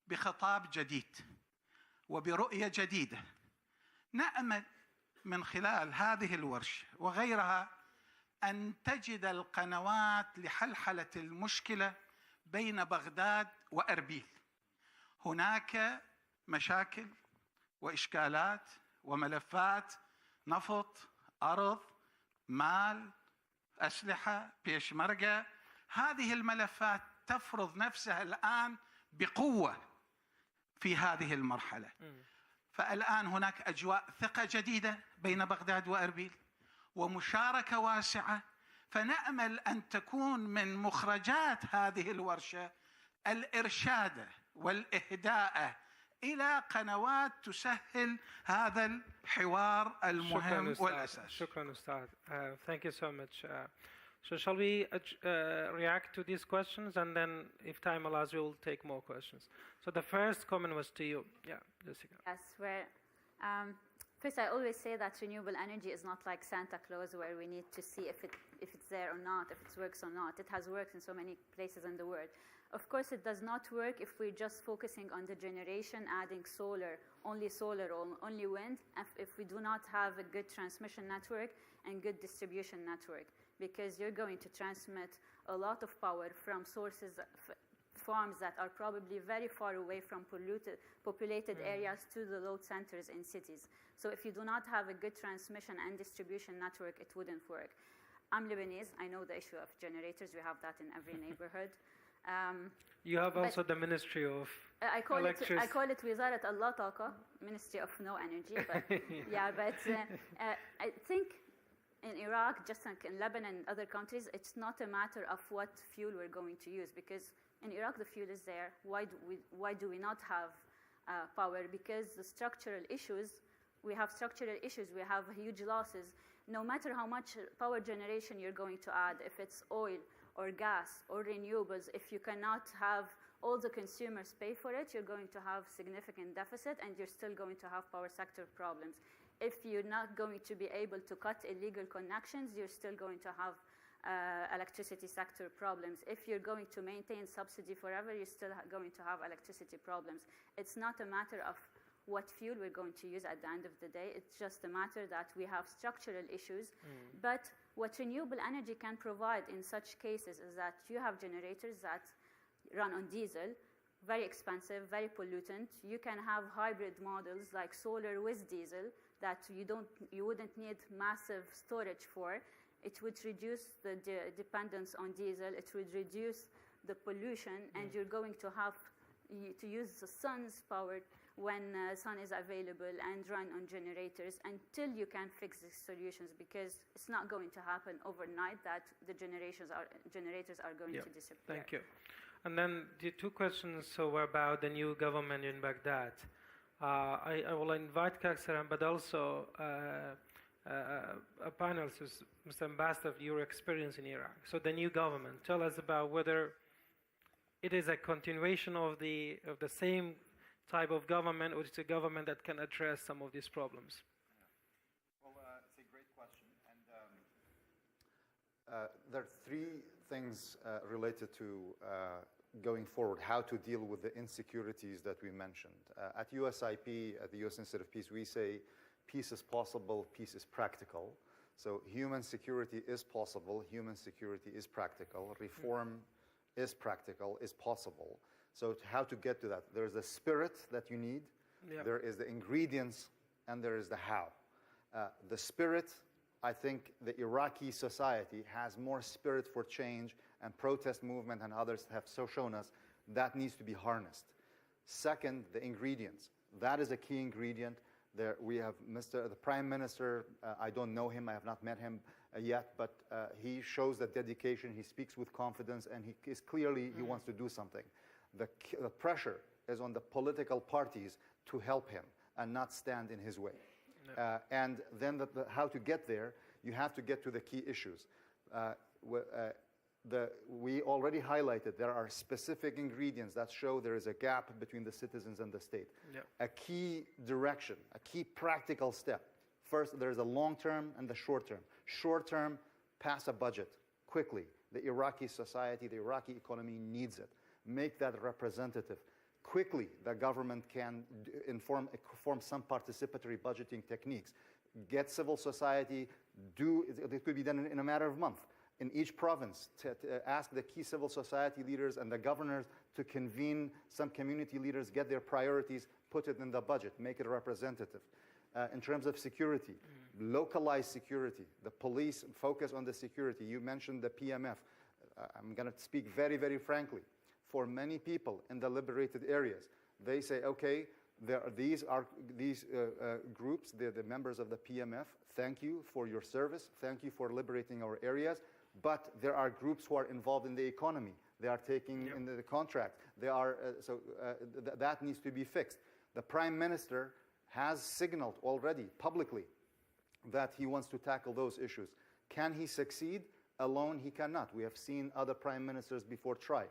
Speaker 11: بخطاب جديد وبرؤية جديدة. نأمل من خلال هذه الورشة وغيرها أن تجد القنوات لحلحلة المشكلة بين بغداد وأربيل. هناك مشاكل وإشكالات وملفات نفط، أرض، مال، أسلحة، بيشمركة. هذه الملفات تفرض نفسها الآن بقوة في هذه المرحلة. فالآن هناك أجواء ثقة جديدة بين بغداد وأربيل ومشاركة واسعة. فنأمل أن تكون من مخرجات هذه الورشة الإرشاد والإهداء إلى قنوات تسهل هذا الحوار المهم والأساس.
Speaker 3: شكرا أستاذ. Thank you so much. So shall we react to these questions, and then if time allows we will take more questions. So the first comment was to you. Yeah, Jessica.
Speaker 7: Yes, first I always say that renewable energy is not like Santa Claus, where we need to see if it's there or not, if it works or not. It has worked in so many places in the world. Of course, it does not work if we're just focusing on the generation, adding solar or only wind, if we do not have a good transmission network and good distribution network, because you're going to transmit a lot of power from sources, farms that are probably very far away from populated areas to the load centers in cities. So if you do not have a good transmission and distribution network, it wouldn't work. I'm Lebanese. I know the issue of generators. We have that in every neighborhood.
Speaker 3: You have also the Ministry of Electricity.
Speaker 7: I call it Wizarat Allah Taqa, Ministry of No Energy. But I think in Iraq, just like in Lebanon and other countries, it's not a matter of what fuel we're going to use, because in Iraq the fuel is there. Why do we not have power? Because the structural issues, we have structural issues. We have huge losses. No matter how much power generation you're going to add, if it's oil or gas or renewables, if you cannot have all the consumers pay for it, you're going to have significant deficit, and you're still going to have power sector problems. If you're not going to be able to cut illegal connections, you're still going to have electricity sector problems. If you're going to maintain subsidy forever, you're still going to have electricity problems. It's not a matter of what fuel we're going to use at the end of the day. It's just a matter that we have structural issues. But what renewable energy can provide in such cases is that you have generators that run on diesel, very expensive, very pollutant. You can have hybrid models like solar with diesel that you wouldn't need massive storage for. It would reduce the dependence on diesel. It would reduce the pollution, and you're going to have to use the sun's power when sun is available and run on generators until you can fix these solutions, because it's not going to happen overnight that the generators are going to disappear.
Speaker 3: Thank you. And then the two questions were about the new government in Baghdad. I will invite Kaksaran, but also a panel, Mr. Ambassador, your experience in Iraq. So the new government, tell us about whether it is a continuation of the same type of government, or it's a government that can address some of these problems.
Speaker 5: Well, it's a great question. And there are three things related to going forward, how to deal with the insecurities that we mentioned. At USIP, at the U.S. Institute of Peace, we say peace is possible, peace is practical. So human security is possible, human security is practical, reform is practical, is possible. So how to get to that? There's the spirit that you need, there is the ingredients, and there is the how. The spirit, I think the Iraqi society has more spirit for change, and protest movement and others have so shown us that needs to be harnessed. Second, the ingredients. That is a key ingredient. There we have the Prime Minister. I don't know him. I have not met him yet, but he shows the dedication. He speaks with confidence, and he is clearly he wants to do something. The pressure is on the political parties to help him and not stand in his way. And then how to get there, you have to get to the key issues. We already highlighted there are specific ingredients that show there is a gap between the citizens and the state. A key direction, a key practical step. First, there is a long-term and the short-term. Short-term, pass a budget quickly. The Iraqi society, the Iraqi economy needs it. Make that representative. Quickly, the government can form some participatory budgeting techniques. Get civil society, it could be done in a matter of months. In each province, to ask the key civil society leaders and the governors to convene some community leaders, get their priorities, put it in the budget, make it representative. In terms of security, localize security. The police focus on the security. You mentioned the PMF. I'm going to speak very, very frankly. For many people in the liberated areas, they say, okay, these groups, they're the members of the PMF. Thank you for your service. Thank you for liberating our areas. But there are groups who are involved in the economy. They are taking in the contract. They are that needs to be fixed. The Prime Minister has signaled already publicly that he wants to tackle those issues. Can he succeed? Alone, he cannot. We have seen other prime ministers before try.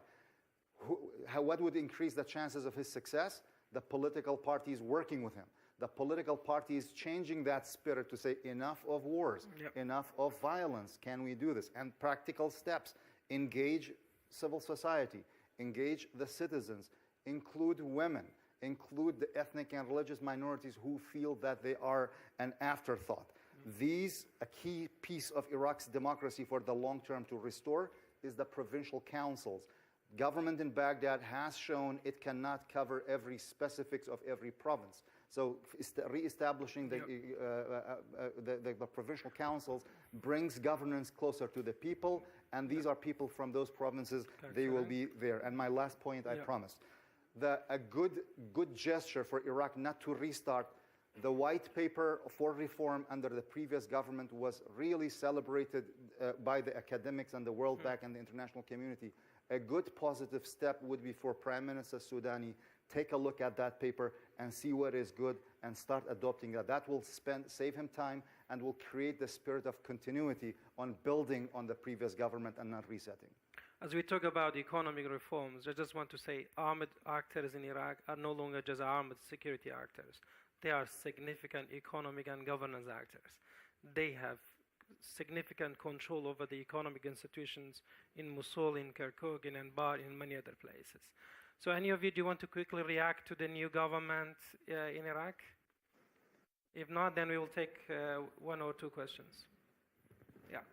Speaker 5: What would increase the chances of his success? The political parties working with him. The political parties changing that spirit to say enough of wars, enough of violence. Can we do this? And practical steps. Engage civil society. Engage the citizens. Include women. Include the ethnic and religious minorities who feel that they are an afterthought. A key piece of Iraq's democracy for the long term to restore is the provincial councils. Government in Baghdad has shown it cannot cover every specifics of every province. So re-establishing the provincial councils brings governance closer to the people, and these are people from those provinces. They will be there. And my last point, I promise. A good gesture for Iraq not to restart. The white paper for reform under the previous government was really celebrated by the academics and the World Bank and the international community. A good positive step would be for Prime Minister Soudani, take a look at that paper and see what is good and start adopting that. That will save him time and will create the spirit of continuity on building on the previous government and not resetting.
Speaker 3: As we talk about economic reforms, I just want to say armed actors in Iraq are no longer just armed security actors. They are significant economic and governance actors. They have significant control over the economic institutions in Mosul, in Kirkuk, in Anbar, in many other places. So any of you, do you want to quickly react to the new government in Iraq? If not, then we will take one or two questions. Yeah.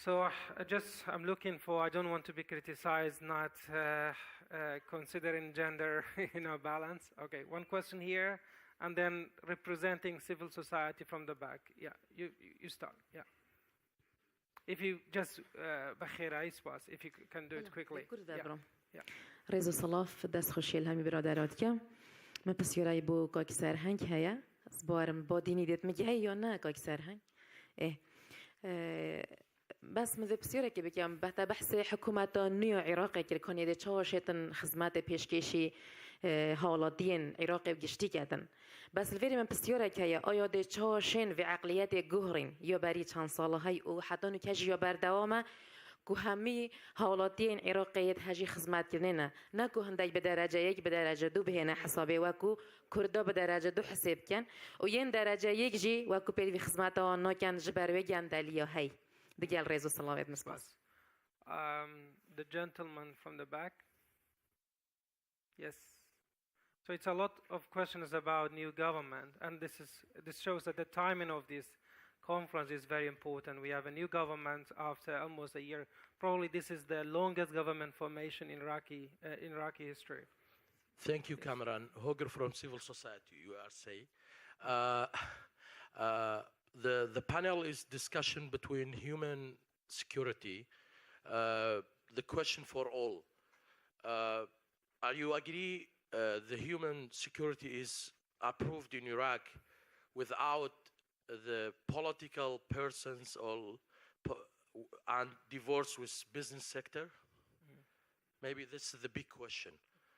Speaker 3: So I'm looking for, I don't want to be criticized not considering gender balance. Okay, one question here, and then representing civil society from the back. Yeah, you start, yeah. If you just, if you can do it quickly. Yeah.
Speaker 12: ريزو صلاف دست خوشیل همی برادرات که من پسیورای بو کاک سرهنگ هیا سبارم با دینی دیت میگه هی یا نه کاک سرهنگ بس مذ بسیاره که بگم بحث بحث حکومت نیو عراق که کنی ده چهارشتن خدمات پیشکشی حالاتین عراق بگشتی کردن بس الفيري من بسيورة كيا آیا ده چهارشن و عقلیت گهرین یا بری چند ساله های او حتی نکشی یا بردوامه که همی حالاتین عراقیت هجی خدمت کردنه نه که هندی به درجه یک به درجه دو بهنه حسابه و که کردا به درجه دو حساب کن و ین درجه یک جی و که پیری خدمت آن نکن جبروی گندلیا هی دیگه رئیس سلامت مسپاس.
Speaker 3: The gentleman from the back. Yes. So it's a lot of questions about new government, and this shows that the timing of this conference is very important. We have a new government after almost a year. Probably this is the longest government formation in Iraqi history.
Speaker 13: Thank you, Cameron. Hoger from civil society, USA. The panel is discussion between human security. The question for all. Are you agree the human security is approved in Iraq without the political persons and divorce with business sector? Maybe this is the big question,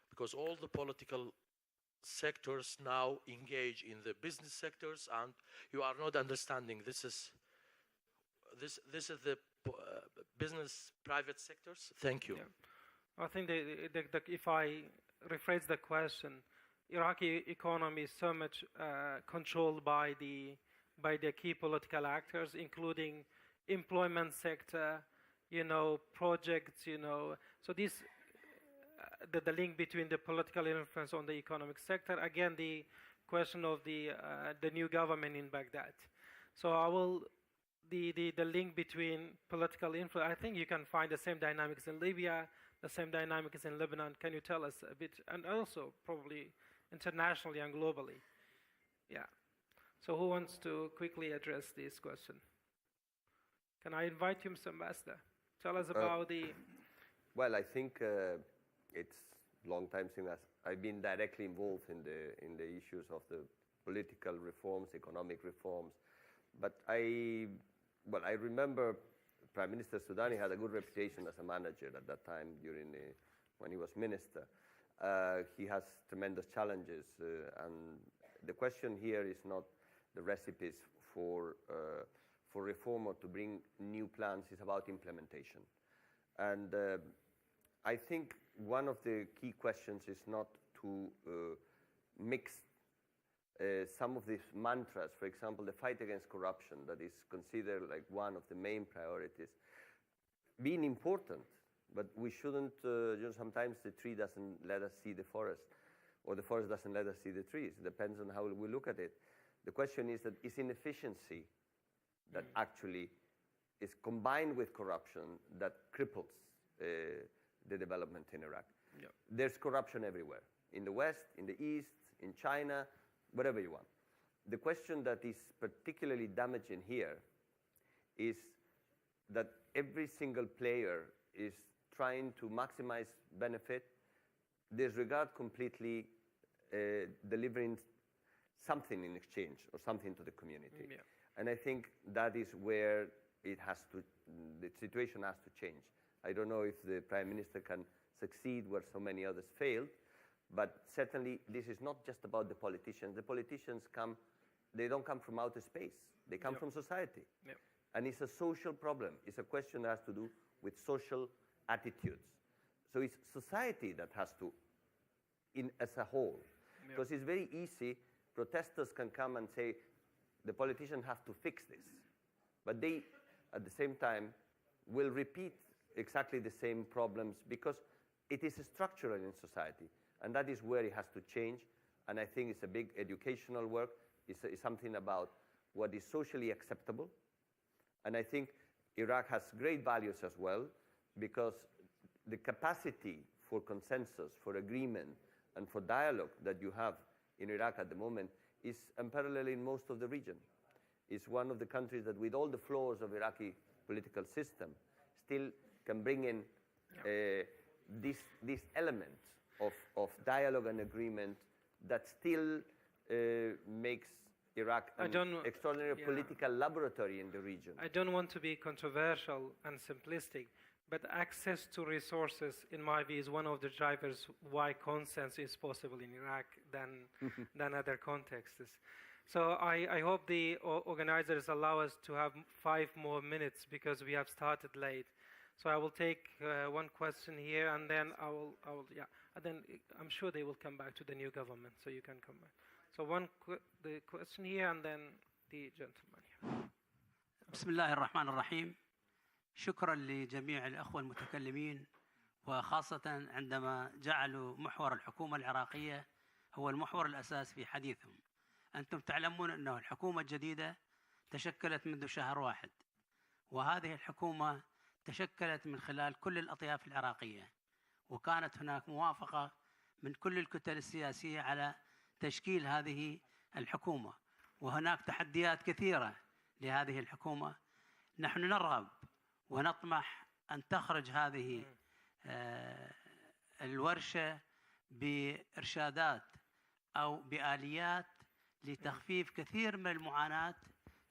Speaker 13: because all the political sectors now engage in the business sectors, and you are not understanding this is the business private sectors. Thank you.
Speaker 3: Yeah. I think if I rephrase the question, Iraqi economy is so much controlled by the key political actors, including employment sector, projects, So this, the link between the political influence on the economic sector. Again, the question of the new government in Baghdad. So the link between political influence. I think you can find the same dynamics in Libya, the same dynamics in Lebanon. Can you tell us a bit, and also probably internationally and globally? Yeah. So who wants to quickly address this question? Can I invite you, Mr. Ambassador? Tell us about the...
Speaker 8: Well, I think it's a long time since I've been directly involved in the issues of the political reforms, economic reforms. But I remember Prime Minister Soudani had a good reputation as a manager at that time when he was minister. He has tremendous challenges, and the question here is not the recipes for reform or to bring new plans. It's about implementation. And I think one of the key questions is not to mix some of these mantras. For example, the fight against corruption, that is considered like one of the main priorities, being important, but we shouldn't, sometimes the tree doesn't let us see the forest, or the forest doesn't let us see the trees. It depends on how we look at it. The question is that it's inefficiency that actually is combined with corruption that cripples the development in Iraq.
Speaker 3: Yep.
Speaker 8: There's corruption everywhere, in the West, in the East, in China, whatever you want. The question that is particularly damaging here is that every single player is trying to maximize benefit, disregard completely delivering something in exchange or something to the community.
Speaker 3: Yeah.
Speaker 8: And I think that is where the situation has to change. I don't know if the Prime Minister can succeed where so many others failed, but certainly this is not just about the politicians. The politicians they don't come from outer space. They come from society.
Speaker 3: Yep.
Speaker 8: And it's a social problem. It's a question that has to do with social attitudes. So it's society that has to, as a whole.
Speaker 3: Yep.
Speaker 8: Because it's very easy, protesters can come and say, the politicians have to fix this. But they, at the same time, will repeat exactly the same problems because it is structural in society, and that is where it has to change. And I think it's a big educational work. It's something about what is socially acceptable. And I think Iraq has great values as well, because the capacity for consensus, for agreement, and for dialogue that you have in Iraq at the moment is unparalleled in most of the region. It's one of the countries that, with all the flaws of Iraqi political system, still can bring in this element of dialogue and agreement that still makes Iraq an extraordinary political laboratory in the region.
Speaker 3: I don't want to be controversial and simplistic, but access to resources, in my view, is one of the drivers why consensus is possible in Iraq than other contexts. So I hope the organizers allow us to have 5 more minutes, because we have started late. So I will take one question here, and then and then I'm sure they will come back to the new government, so you can come back. So the question here, and then the gentleman here.
Speaker 14: بسم الله الرحمن الرحيم. شكرا لجميع الأخوة المتكلمين، وخاصة عندما جعلوا محور الحكومة العراقية هو المحور الأساس في حديثهم. أنتم تعلمون أن الحكومة الجديدة تشكلت منذ شهر واحد، وهذه الحكومة تشكلت من خلال كل الأطياف العراقية، وكانت هناك موافقة من كل الكتل السياسية على تشكيل هذه الحكومة، وهناك تحديات كثيرة لهذه الحكومة. نحن نرغب ونطمح أن تخرج هذه الورشة بإرشادات أو بآليات لتخفيف كثير من المعاناة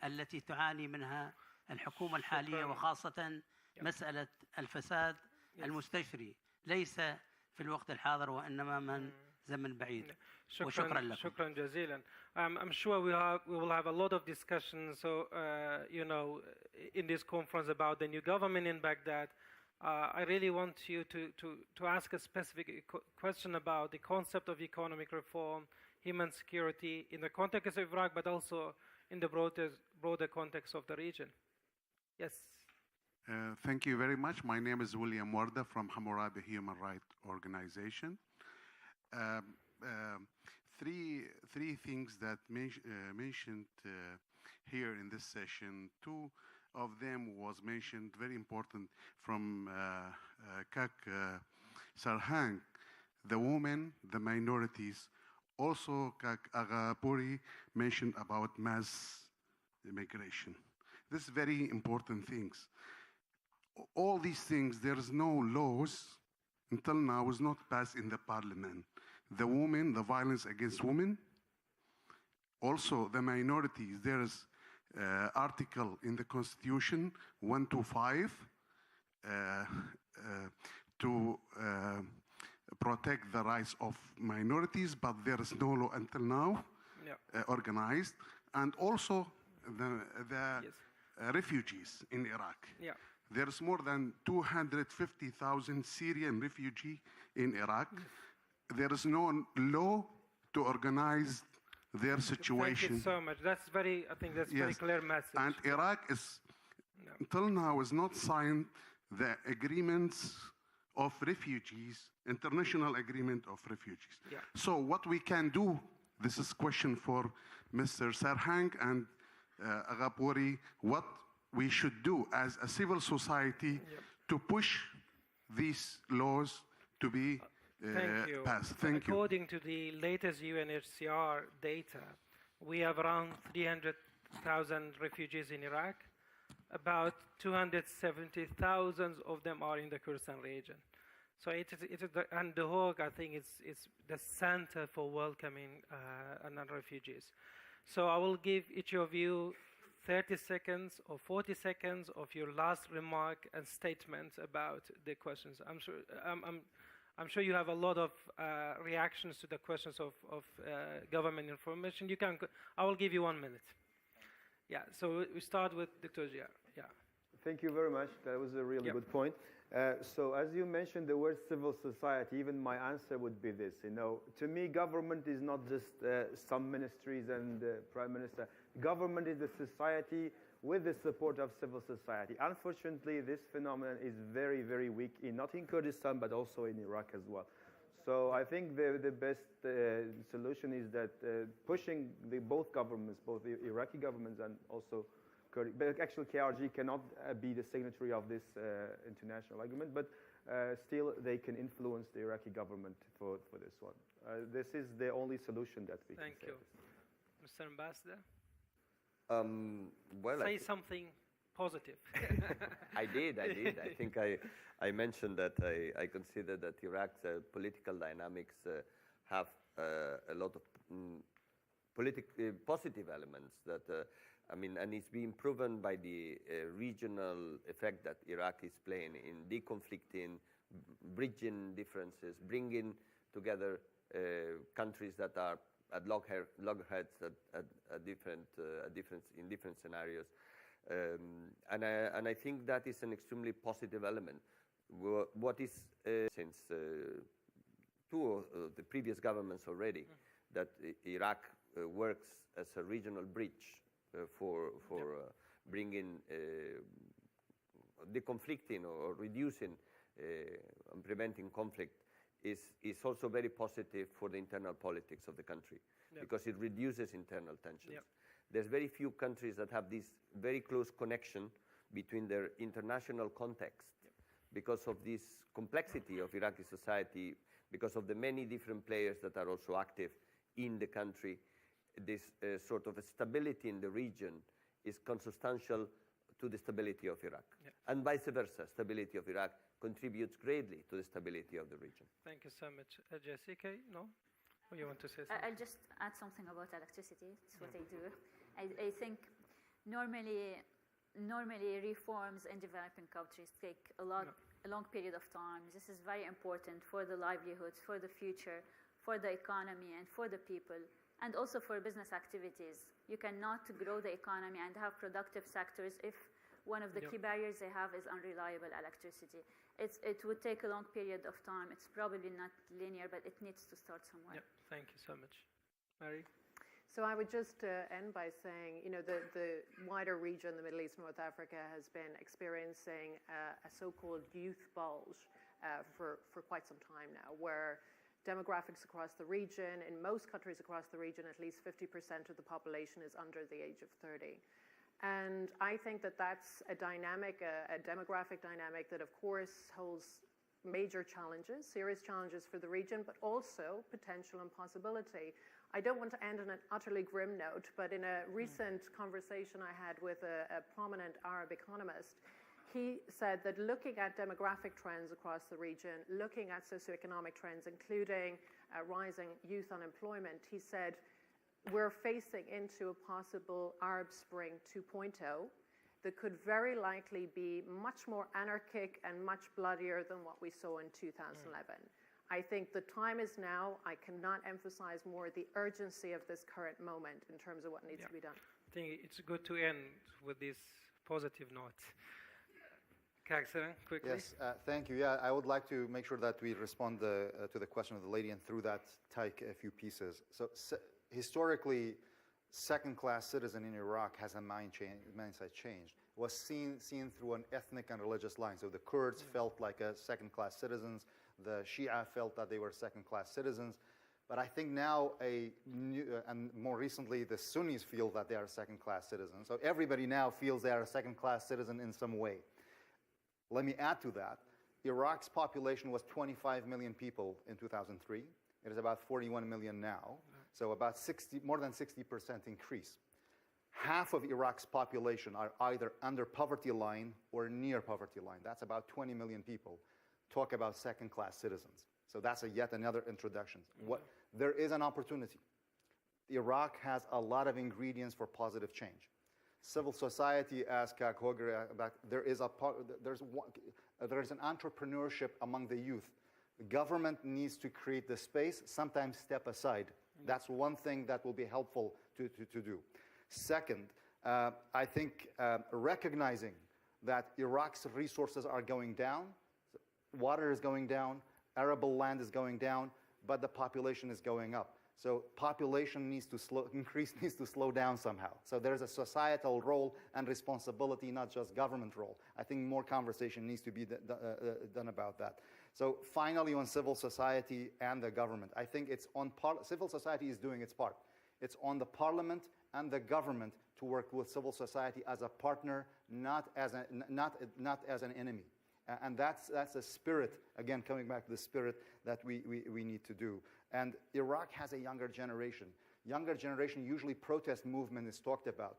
Speaker 14: التي تعاني منها الحكومة الحالية، وخاصة مسألة الفساد المستشري، ليس في الوقت الحاضر وإنما من زمن بعيد. وشكرا لكم.
Speaker 3: شكرا جزيلا. I'm sure we will have a lot of discussions, so in this conference about the new government in Baghdad. I really want you to ask a specific question about the concept of economic reform, human security in the context of Iraq, but also in the broader context of the region. Yes.
Speaker 15: Thank you very much. My name is William Warda from Hammurabi Human Rights Organization. Three things that mentioned here in this session. 2 of them was mentioned, very important, from Kak Sarhang, the women, the minorities. Also, Kak Agapuri mentioned about mass immigration. This is very important things. All these things, there is no laws until now was not passed in the parliament. The women, the violence against women, also the minorities. There is article in the Constitution 125 to protect the rights of minorities, but there is no law until now organized. And also the refugees in Iraq.
Speaker 3: Yeah.
Speaker 15: There's more than 250,000 Syrian refugees in Iraq. There is no law to organize their situation.
Speaker 3: Thank you so much. That's very clear message.
Speaker 15: And Iraq is, until now, is not signed the agreements of refugees, international agreement of refugees.
Speaker 3: Yeah.
Speaker 15: So what we can do, this is question for Mr. Sarhang and Agapuri, what we should do as a civil society to push these laws to be passed. Thank you.
Speaker 3: According to the latest UNHCR data, we have around 300,000 refugees in Iraq. About 270,000 of them are in the Kurdistan region. So and the Hague, I think, is the center for welcoming refugees. So I will give each of you 30 seconds or 40 seconds of your last remark and statements about the questions. I'm sure you have a lot of reactions to the questions of government information. I will give you 1 minute. Yeah, so we start with Dr. Jia. Yeah.
Speaker 4: Thank you very much. That was a really good point. So as you mentioned the word civil society, even my answer would be this. To me, government is not just some ministries and prime minister. government is a society with the support of civil society. Unfortunately, this phenomenon is very, very weak, not in Kurdistan, but also in Iraq as well. So I think the best solution is that pushing both governments, both the Iraqi governments and also Kurdish. But actually, KRG cannot be the signatory of this international agreement, but still they can influence the Iraqi government for this one. This is the only solution that we can say.
Speaker 3: Thank you. Mr. Ambassador?
Speaker 8: Well,
Speaker 3: say something positive.
Speaker 8: I did. I think I mentioned that I consider that Iraq's political dynamics have a lot of positive elements that, and it's being proven by the regional effect that Iraq is playing in deconflicting, bridging differences, bringing together countries that are at loggerheads in different scenarios. And I think that is an extremely positive element. What is since two of the previous governments already, that Iraq works as a regional bridge for bringing deconflicting or reducing and preventing conflict is also very positive for the internal politics of the country, because it reduces internal tensions. There's very few countries that have this very close connection between their international context because of this complexity of Iraqi society, because of the many different players that are also active in the country. This sort of stability in the region is consubstantial to the stability of Iraq. And vice versa, stability of Iraq contributes greatly to the stability of the region.
Speaker 3: Thank you so much. Jessica, no? Or you want to say something?
Speaker 7: I'll just add something about electricity. It's what I do. I think normally reforms in developing countries take a long period of time. This is very important for the livelihoods, for the future, for the economy, and for the people, and also for business activities. You cannot grow the economy and have productive sectors if one of the key barriers they have is unreliable electricity. It would take a long period of time. It's probably not linear, but it needs to start somewhere.
Speaker 3: Thank you so much. Mary?
Speaker 6: So I would just end by saying, the wider region, the Middle East, North Africa, has been experiencing a so-called youth bulge for quite some time now, where demographics across the region, in most countries across the region, at least 50% of the population is under the age of 30. And I think that that's a dynamic, a demographic dynamic that, of course, holds major challenges, serious challenges for the region, but also potential and possibility. I don't want to end on an utterly grim note, but in a recent conversation I had with a prominent Arab economist, he said that looking at demographic trends across the region, looking at socioeconomic trends, including rising youth unemployment, he said, we're facing into a possible Arab Spring 2.0 that could very likely be much more anarchic and much bloodier than what we saw in 2011. I think the time is now. I cannot emphasize more the urgency of this current moment in terms of what needs to be done.
Speaker 3: I think it's good to end with this positive note. Kagsan, quickly.
Speaker 5: Yes, thank you. Yeah, I would like to make sure that we respond to the question of the lady, and through that take a few pieces. So historically, second-class citizen in Iraq has a mindset change. It was seen through an ethnic and religious line. So the Kurds felt like second-class citizens. The Shia felt that they were second-class citizens. But I think now, and more recently, the Sunnis feel that they are second-class citizens. So everybody now feels they are a second-class citizen in some way. Let me add to that. Iraq's population was 25 million people in 2003. It is about 41 million now. So about more than 60% increase. Half of Iraq's population are either under poverty line or near poverty line. That's about 20 million people. Talk about second-class citizens. So that's yet another introduction. There is an opportunity. Iraq has a lot of ingredients for positive change. Civil society, as Kak Hoger, there is an entrepreneurship among the youth. The government needs to create the space, sometimes step aside. That's one thing that will be helpful to do. Second, I think recognizing that Iraq's resources are going down, water is going down, arable land is going down, but the population is going up. So population needs to increase needs to slow down somehow. So there's a societal role and responsibility, not just government role. I think more conversation needs to be done about that. So finally, on civil society and the government, I think it's on civil society is doing its part. It's on the parliament and the government to work with civil society as a partner, not as an enemy. And that's a spirit, again, coming back to the spirit that we need to do. And Iraq has a younger generation. Younger generation, usually protest movement is talked about.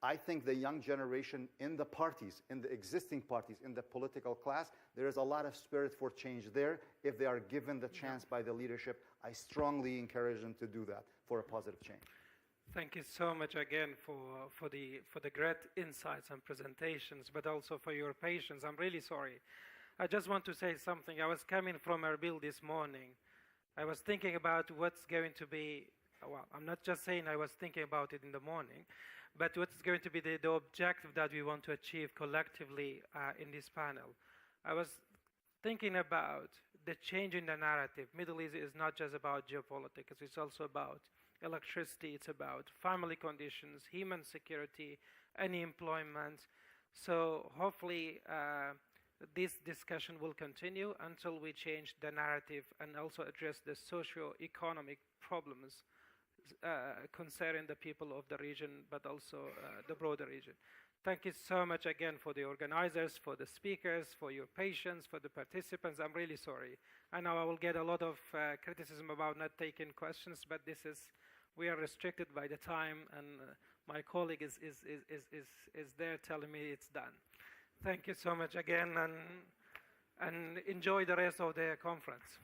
Speaker 5: I think the young generation in the parties, in the existing parties, in the political class, there is a lot of spirit for change there. If they are given the chance by the leadership, I strongly encourage them to do that for a positive change.
Speaker 3: Thank you so much again for the great insights and presentations, but also for your patience. I'm really sorry. I just want to say something. I was coming from Erbil this morning. I was thinking about what's going to be, well, I'm not just saying I was thinking about it in the morning, but what's going to be the objective that we want to achieve collectively in this panel. I was thinking about the change in the narrative. Middle East is not just about geopolitics, it's also about electricity, it's about family conditions, human security, employment. So hopefully this discussion will continue until we change the narrative and also address the socio-economic problems concerning the people of the region, but also the broader region. Thank you so much again for the organizers, for the speakers, for your patience, for the participants. I'm really sorry. I know I will get a lot of criticism about not taking questions, but we are restricted by the time, and my colleague is there telling me it's done. Thank you so much again, and enjoy the rest of the conference.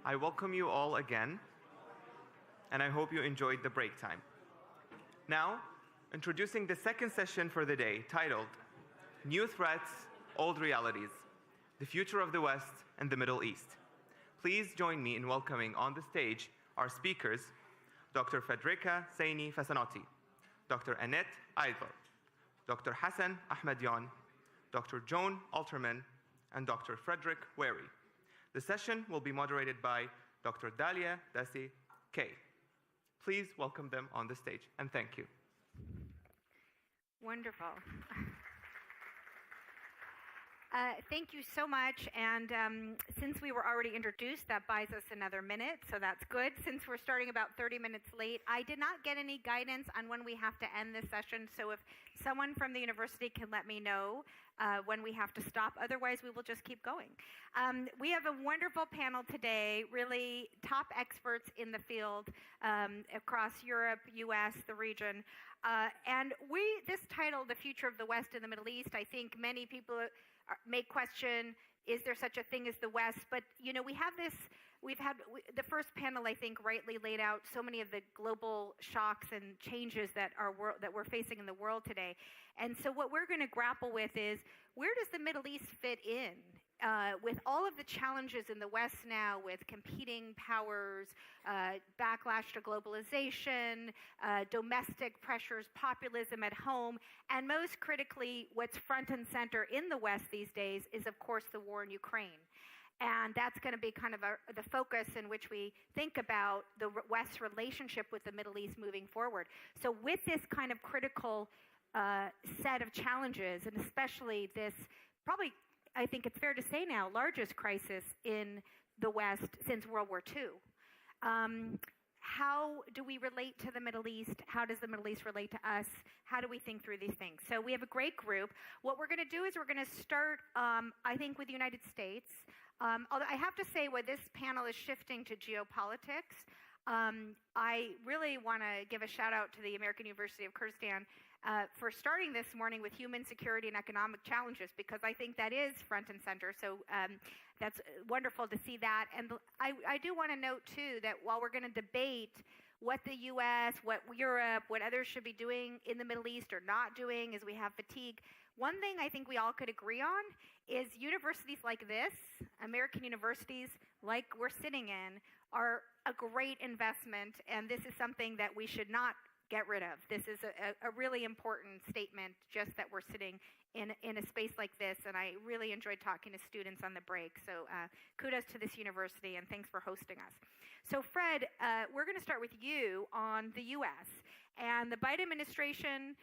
Speaker 2: I welcome you all again, and I hope you enjoyed the break time. Now, introducing the second session for the day, titled New Threats, Old Realities, the Future of the West and the Middle East. Please join me in welcoming on the stage our speakers, Dr. Federica Saini Fasanotti, Dr. Annette Eidler, Dr. Hassan Ahmadian, Dr. Joan Alterman, and Dr. Frederick Wary. The session will be moderated by Dr. Dalia Dasi Kay. Please welcome them on the stage, and thank you.
Speaker 16: Wonderful. Thank you so much. And since we were already introduced, that buys us another minute, so that's good. Since we're starting about 30 minutes late, I did not get any guidance on when we have to end this session, so if someone from the university can let me know when we have to stop. Otherwise, we will just keep going. We have a wonderful panel today, really top experts in the field across Europe, US, the region. And this title, The Future of the West and the Middle East, I think many people may question, is there such a thing as the West? But, you know, we've had the first panel, I think, rightly laid out so many of the global shocks and changes that we're facing in the world today. And so what we're going to grapple with is, where does the Middle East fit in? With all of the challenges in the West now, with competing powers, backlash to globalization, domestic pressures, populism at home, and most critically, what's front and center in the West these days is, of course, the war in Ukraine. And that's going to be kind of the focus in which we think about the West's relationship with the Middle East moving forward. So with this kind of critical set of challenges, and especially this probably, I think it's fair to say now, largest crisis in the West since World War II. How do we relate to the Middle East? How does the Middle East relate to us? How do we think through these things? So we have a great group. What we're going to do is we're going to start, I think, with the United States. Although I have to say, where this panel is shifting to geopolitics, I really want to give a shout out to the American University of Kurdistan for starting this morning with human security and economic challenges, because I think that is front and center. So that's wonderful to see that. And I do want to note, too, that while we're going to debate what the U.S., what Europe, what others should be doing in the Middle East or not doing as we have fatigue, one thing I think we all could agree on is universities like this, American universities like we're sitting in, are a great investment, and this is something that we should not get rid of. This is a really important statement, just that we're sitting in a space like this, and I really enjoyed talking to students on the break. So kudos to this university, and thanks for hosting us. So Fred, we're going to start with you on the U.S. And the Biden administration,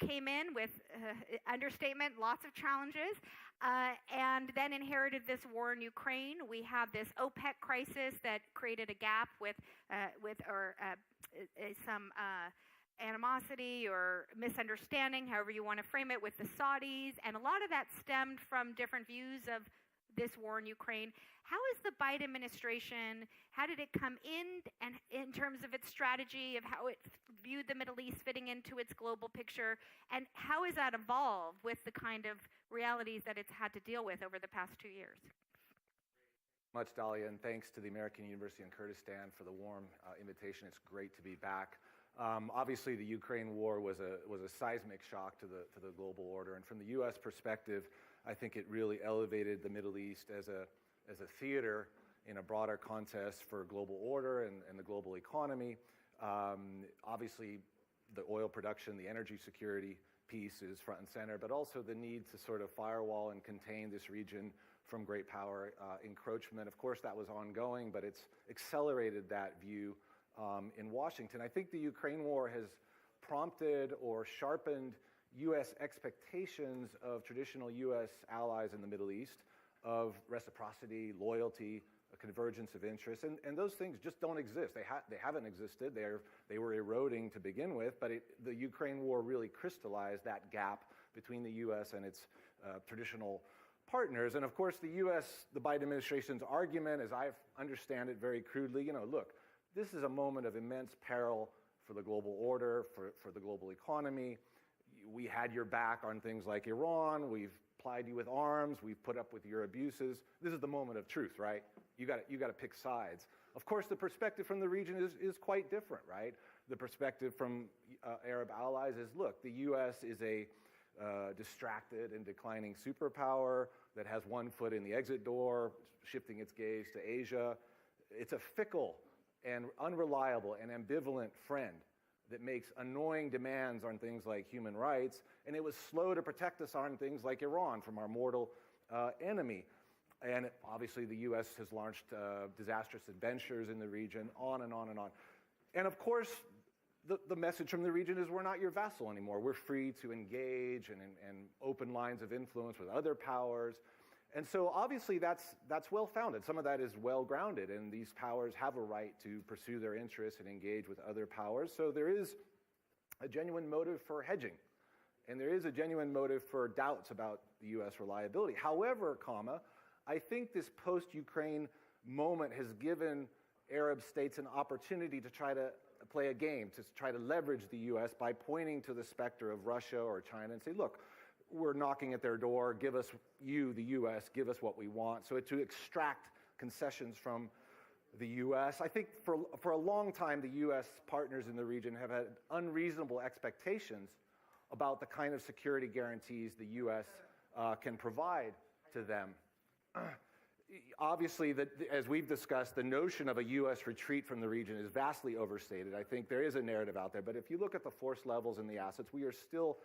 Speaker 16: came in with, understatement, lots of challenges, and then inherited this war in Ukraine. We have this OPEC crisis that created a gap with some animosity or misunderstanding, however you want to frame it, with the Saudis. And a lot of that stemmed from different views of this war in Ukraine. How is the Biden administration, how did it come in terms of its strategy, of how it viewed the Middle East fitting into its global picture, and how has that evolved with the kind of realities that it's had to deal with over the past 2 years?
Speaker 17: Much, Dalia, and thanks to the American University in Kurdistan for the warm invitation. It's great to be back. Obviously, the Ukraine war was a seismic shock to the global order, and from the U.S. perspective, I think it really elevated the Middle East as a theater in a broader contest for global order and the global economy. Obviously, the oil production, the energy security piece is front and center, but also the need to sort of firewall and contain this region from great power encroachment. Of course, that was ongoing, but it's accelerated that view in Washington. I think the Ukraine war has prompted or sharpened U.S. expectations of traditional U.S. allies in the Middle East of reciprocity, loyalty, a convergence of interests, and those things just don't exist. They haven't existed. They were eroding to begin with, but the Ukraine war really crystallized that gap between the U.S. and its traditional partners. And of course, the Biden administration's argument, as I understand it very crudely, look, this is a moment of immense peril for the global order, for the global economy. We had your back on things like Iran. We've plied you with arms. We've put up with your abuses. This is the moment of truth, right? You got to pick sides. Of course, the perspective from the region is quite different, right? The perspective from Arab allies is, look, the U.S. is a distracted and declining superpower that has one foot in the exit door, shifting its gaze to Asia. It's a fickle and unreliable and ambivalent friend that makes annoying demands on things like human rights, and it was slow to protect us on things like Iran from our mortal enemy. And obviously the U.S. has launched disastrous adventures in the region, on and on and on. And of course, the message from the region is we're not your vassal anymore. We're free to engage and open lines of influence with other powers. And so obviously that's well-founded. Some of that is well-grounded, and these powers have a right to pursue their interests and engage with other powers. So there is a genuine motive for hedging, and there is a genuine motive for doubts about the U.S. reliability. However, I think this post-Ukraine moment has given Arab states an opportunity to try to play a game, to try to leverage the U.S. by pointing to the specter of Russia or China and say, look, we're knocking at their door, give us, the U.S., give us what we want. So to extract concessions from the U.S. I think for a long time, the U.S. partners in the region have had unreasonable expectations about the kind of security guarantees the U.S. Can provide to them. Obviously, as we've discussed, the notion of a U.S. retreat from the region is vastly overstated. I think there is a narrative out there, but if you look at the force levels and the assets, we are still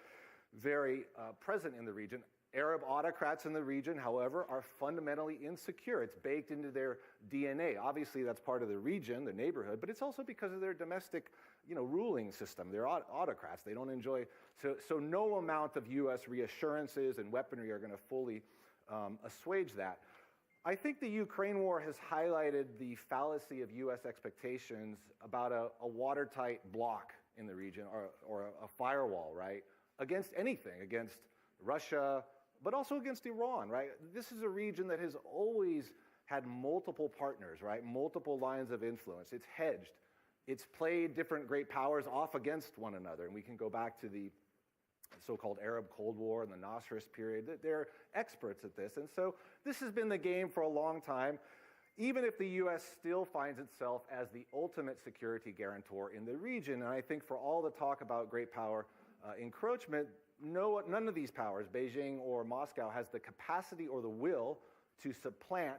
Speaker 17: very present in the region. Arab autocrats in the region, however, are fundamentally insecure. It's baked into their DNA. Obviously, that's part of the region, the neighborhood, but it's also because of their domestic, ruling system. They're autocrats. They don't enjoy. So no amount of U.S. reassurances and weaponry are going to fully assuage that. I think the Ukraine war has highlighted the fallacy of U.S. expectations about a watertight block in the region or a firewall, right? Against anything, against Russia, but also against Iran, right? This is a region that has always had multiple partners, right? Multiple lines of influence. It's hedged. It's played different great powers off against one another. And we can go back to the so-called Arab Cold War and the Nasserist period. They're experts at this. And so this has been the game for a long time, even if the U.S. still finds itself as the ultimate security guarantor in the region. And I think for all the talk about great power encroachment, none of these powers, Beijing or Moscow, has the capacity or the will to supplant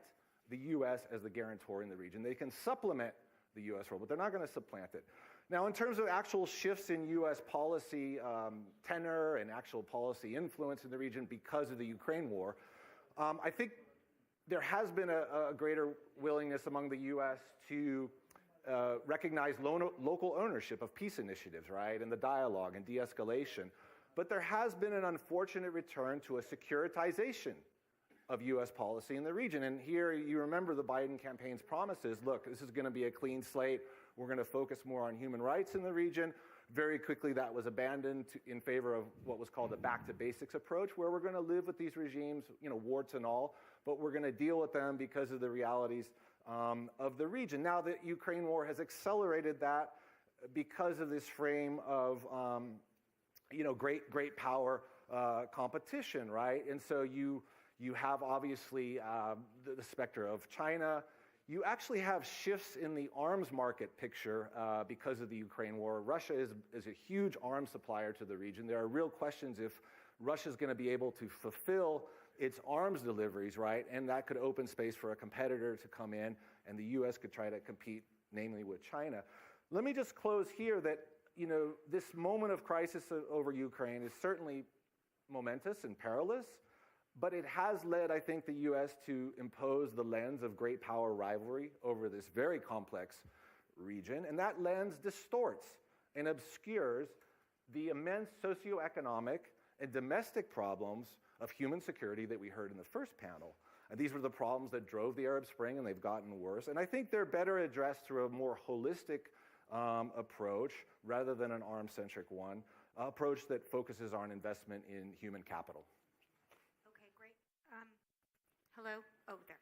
Speaker 17: the U.S. as the guarantor in the region. They can supplement the U.S. role, but they're not going to supplant it. Now, in terms of actual shifts in U.S. policy tenor and actual policy influence in the region because of the Ukraine war, I think there has been a greater willingness among the U.S. to recognize local ownership of peace initiatives, right, and the dialogue and de-escalation. But there has been an unfortunate return to a securitization of U.S. policy in the region. And here you remember the Biden campaign's promises. Look, this is going to be a clean slate. We're going to focus more on human rights in the region. Very quickly, that was abandoned in favor of what was called a back-to-basics approach, where we're going to live with these regimes, warts and all, but we're going to deal with them because of the realities of the region. Now, the Ukraine war has accelerated that because of this frame of, great power competition, right? And so you have, obviously, the specter of China. You actually have shifts in the arms market picture because of the Ukraine war. Russia is a huge arms supplier to the region. There are real questions if Russia's going to be able to fulfill its arms deliveries, right? And that could open space for a competitor to come in, and the U.S. could try to compete, namely with China. Let me just close here that, this moment of crisis over Ukraine is certainly momentous and perilous, but it has led, I think, the U.S. to impose the lens of great power rivalry over this very complex region, and that lens distorts and obscures the immense socioeconomic and domestic problems of human security that we heard in the first panel. And these were the problems that drove the Arab Spring, and they've gotten worse. And I think they're better addressed through a more holistic approach rather than an arms-centric one, approach that focuses on investment in human capital.
Speaker 16: Okay, great. Hello? Oh, there.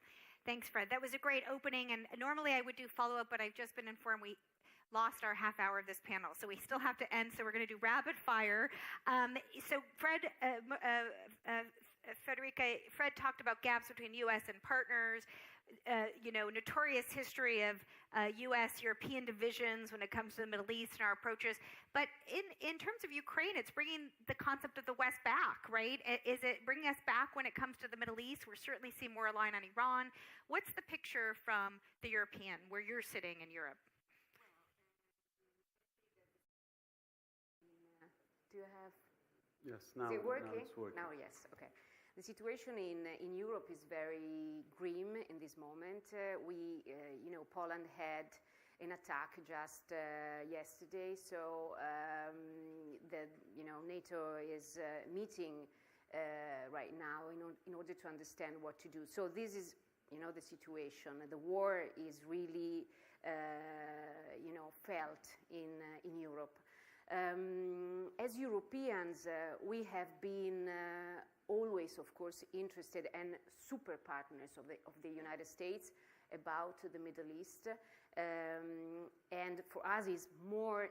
Speaker 16: Thanks, Fred. That was a great opening, and normally I would do follow-up, but I've just been informed we lost our half hour of this panel, so we still have to end, so we're going to do rapid fire. So Fred, Federica, Fred talked about gaps between U.S. and partners. notorious history of U.S.-European divisions when it comes to the Middle East and our approaches. But in terms of Ukraine, it's bringing the concept of the West back, right? Is it bringing us back when it comes to the Middle East? We're certainly seeing more aligned on Iran. What's the picture from the European, where you're sitting in Europe?
Speaker 18: Do you have?
Speaker 4: Yes, now,
Speaker 18: Is it working?
Speaker 4: now it's working.
Speaker 18: Now, yes, okay. The situation in Europe is very grim in this moment. Poland had an attack just yesterday, so NATO is meeting right now in order to understand what to do. So this is, the situation. The war is really, felt in Europe. As Europeans, we have been always, of course, interested and super partners of the United States about the Middle East. And for us, is more,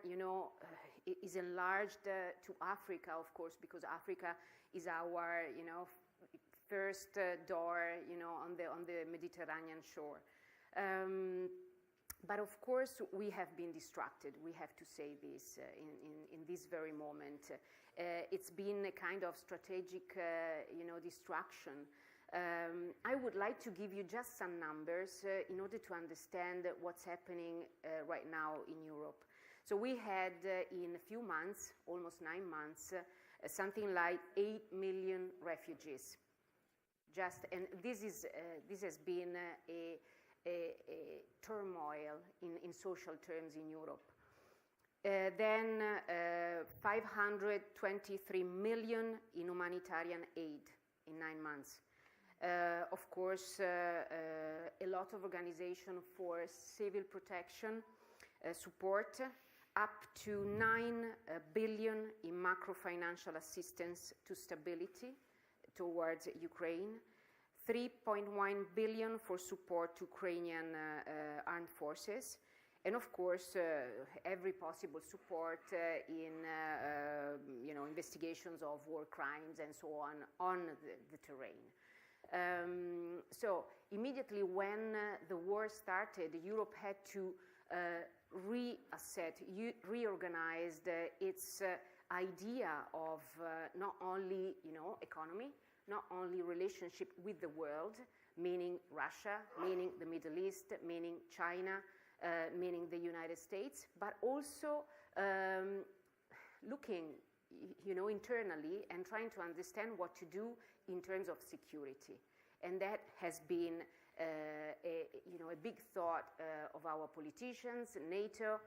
Speaker 18: is enlarged to Africa, of course, because Africa is our, first door, on the Mediterranean shore. But of course, we have been distracted. We have to say this in this very moment. It's been a kind of strategic, distraction. I would like to give you just some numbers in order to understand what's happening right now in Europe. So we had in a few months, almost 9 months, something like 8 million refugees. And this has been a turmoil in social terms in Europe. Then 523 million in humanitarian aid in 9 months. Of course, a lot of organization for civil protection support, up to 9 billion in macro-financial assistance to stability towards Ukraine, 3.1 billion for support to Ukrainian armed forces, and of course, every possible support in investigations of war crimes and so on the terrain. So immediately when the war started, Europe had to reorganize its idea of not only economy, not only relationship with the world, meaning Russia, meaning the Middle East, meaning China, meaning the United States, but also looking, internally and trying to understand what to do in terms of security. And that has been a big thought of our politicians, NATO.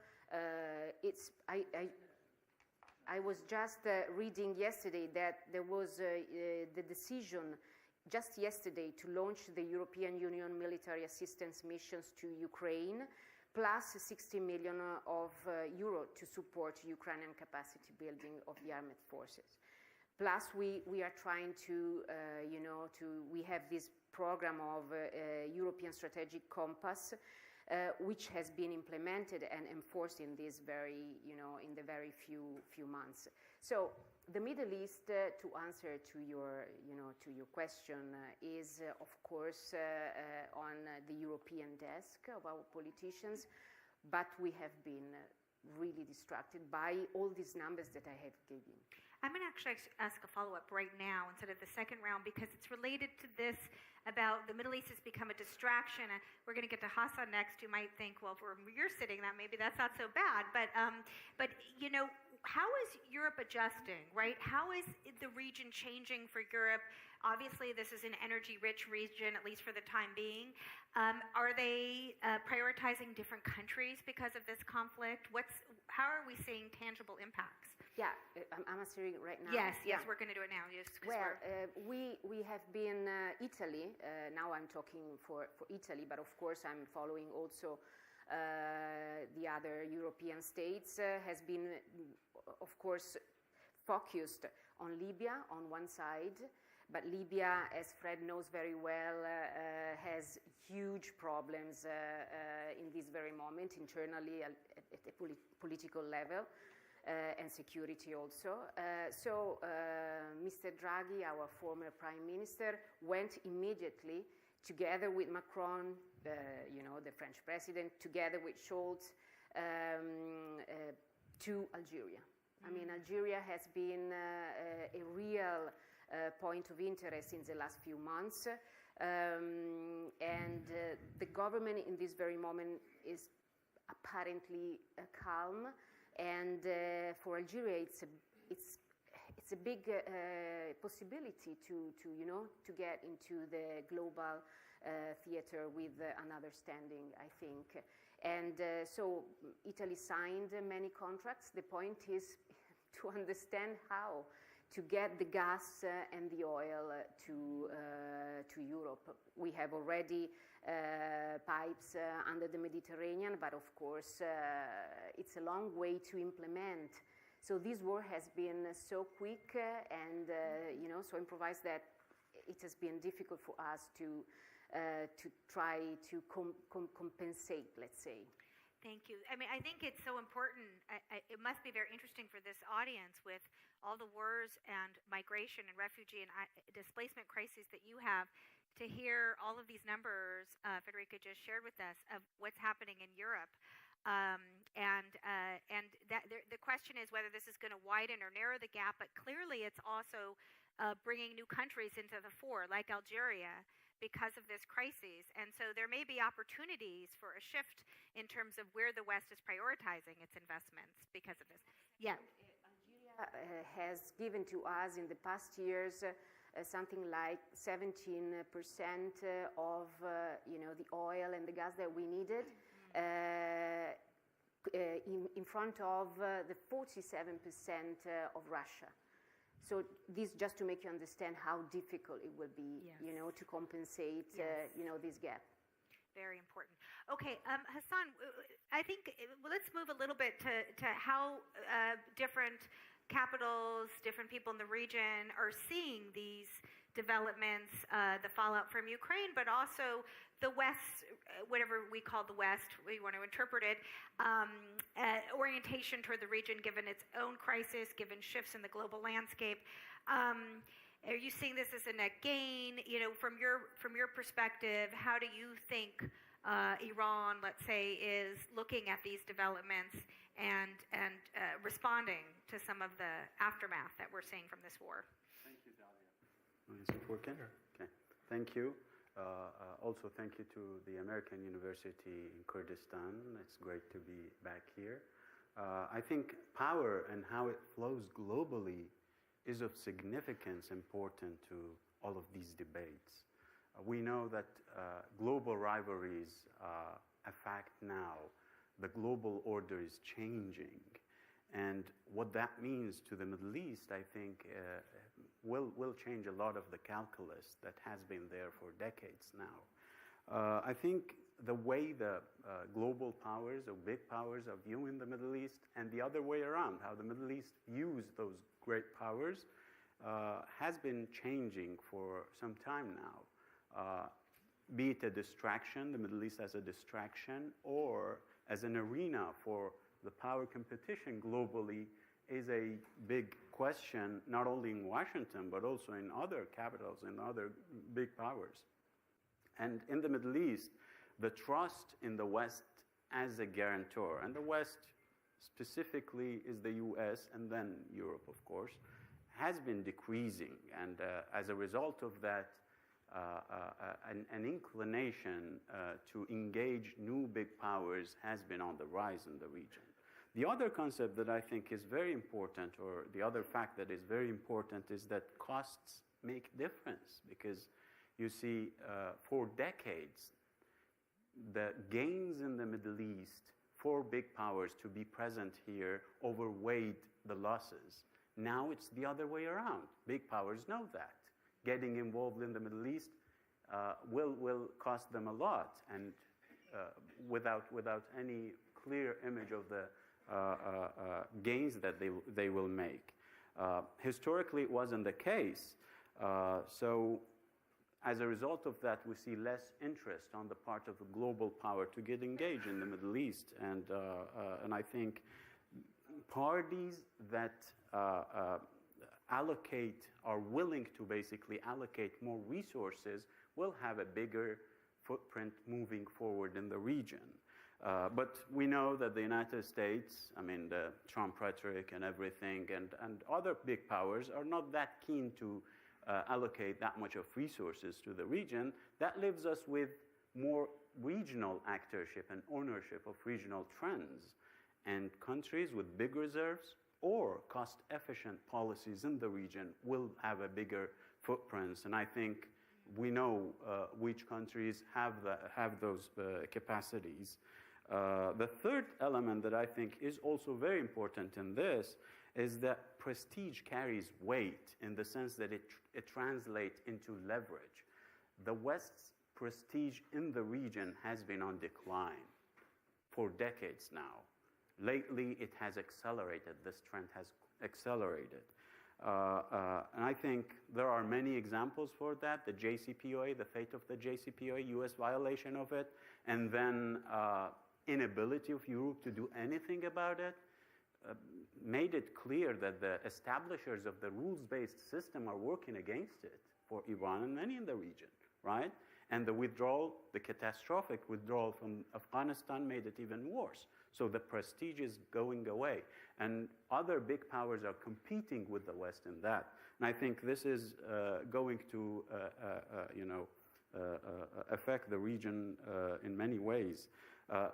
Speaker 18: I was just reading yesterday that there was the decision just yesterday to launch the European Union military assistance missions to Ukraine, plus 60 million of euro to support Ukrainian capacity building of the armed forces. Plus, we are trying to, we have this program of European Strategic Compass, which has been implemented and enforced in this very, in the very few months. So the Middle East, to answer to your, to your question, is of course on the European desk of our politicians, but we have been really distracted by all these numbers that I have given.
Speaker 16: I'm going to actually ask a follow-up right now instead of the second round, because it's related to this about the Middle East has become a distraction. And we're going to get to Hassan next. You might think, well, where you're sitting, that maybe that's not so bad. But how is Europe adjusting, right? How is the region changing for Europe? Obviously, this is an energy-rich region, at least for the time being. Are they prioritizing different countries because of this conflict? How are we seeing tangible impacts?
Speaker 18: Yeah, I'm answering right now.
Speaker 16: Yes, we're going to do it now. Yes,
Speaker 18: well, we have been Italy. Now I'm talking for Italy, but of course I'm following also the other European states. Has been, of course, focused on Libya on one side, but Libya, as Fred knows very well, has huge problems in this very moment internally at a political level. And security also. So Mr. Draghi, our former prime minister, went immediately together with Macron, the French president, together with Scholz, to Algeria. I mean, Algeria has been a real point of interest in the last few months. And the government in this very moment is apparently calm. And for Algeria, it's a big possibility to get into the global theater with an understanding, I think. And so Italy signed many contracts. The point is to understand how to get the gas and the oil to Europe. We have already pipes under the Mediterranean, but of course it's a long way to implement. So this war has been so quick and so improvised that it has been difficult for us to try to compensate, let's say.
Speaker 16: Thank you. I mean, I think it's so important. It must be very interesting for this audience with all the wars and migration and refugee and displacement crises that you have to hear all of these numbers Federica just shared with us of what's happening in Europe. And the question is whether this is going to widen or narrow the gap, but clearly it's also bringing new countries into the fore, like Algeria, because of this crisis. And so there may be opportunities for a shift in terms of where the West is prioritizing its investments because of this. Yeah.
Speaker 18: Algeria has given to us in the past years something like 17% of the oil and the gas that we needed in front of the 47% of Russia. So this just to make you understand how difficult it will be, to compensate, this gap.
Speaker 16: Very important. Okay, Hassan, I think let's move a little bit to how different capitals, different people in the region are seeing these developments, the fallout from Ukraine, but also the West, whatever we call the West, we want to interpret it, orientation toward the region given its own crisis, given shifts in the global landscape. Are you seeing this as a net gain? From your perspective, how do you think Iran, let's say, is looking at these developments and responding to some of the aftermath that we're seeing from this war?
Speaker 19: Thank you, Dalia. Is it working? Sure. Okay. Thank you. Also, thank you to the American University in Kurdistan. It's great to be back here. I think power and how it flows globally is of significance important to all of these debates. We know that global rivalries are a fact now. The global order is changing. And what that means to the Middle East, I think, will change a lot of the calculus that has been there for decades now. I think the way the global powers or big powers are viewing the Middle East and the other way around, how the Middle East views those great powers, has been changing for some time now. Be it a distraction, the Middle East as a distraction, or as an arena for the power competition globally is a big question, not only in Washington, but also in other capitals, in other big powers. And in the Middle East, the trust in the West as a guarantor, and the West specifically is the US and then Europe, of course, has been decreasing. And as a result of that, an inclination to engage new big powers has been on the rise in the region. The other concept that I think is very important, or the other fact that is very important, is that costs make difference, because you see, for decades, the gains in the Middle East for big powers to be present here overweighed the losses. Now it's the other way around. Big powers know that. Getting involved in the Middle East will cost them a lot, and without any clear image of the gains that they will make. Historically, it wasn't the case. So as a result of that, we see less interest on the part of a global power to get engaged in the Middle East. And I think parties that are willing to basically allocate more resources will have a bigger footprint moving forward in the region. But we know that the United States, I mean, the Trump rhetoric and everything, and other big powers are not that keen to allocate that much of resources to the region. That leaves us with more regional actorship and ownership of regional trends. And countries with big reserves or cost-efficient policies in the region will have a bigger footprint. And I think we know which countries have those capacities. The third element that I think is also very important in this is that prestige carries weight in the sense that it translates into leverage. The West's prestige in the region has been on decline for decades now. Lately, it has accelerated. This trend has accelerated. And I think there are many examples for that. The JCPOA, the fate of the JCPOA, US violation of it, and then inability of Europe to do anything about it, made it clear that the establishers of the rules-based system are working against it for Iran and many in the region, right? And the withdrawal, the catastrophic withdrawal from Afghanistan made it even worse. So the prestige is going away. And other big powers are competing with the West in that. And I think this is going to, affect the region in many ways.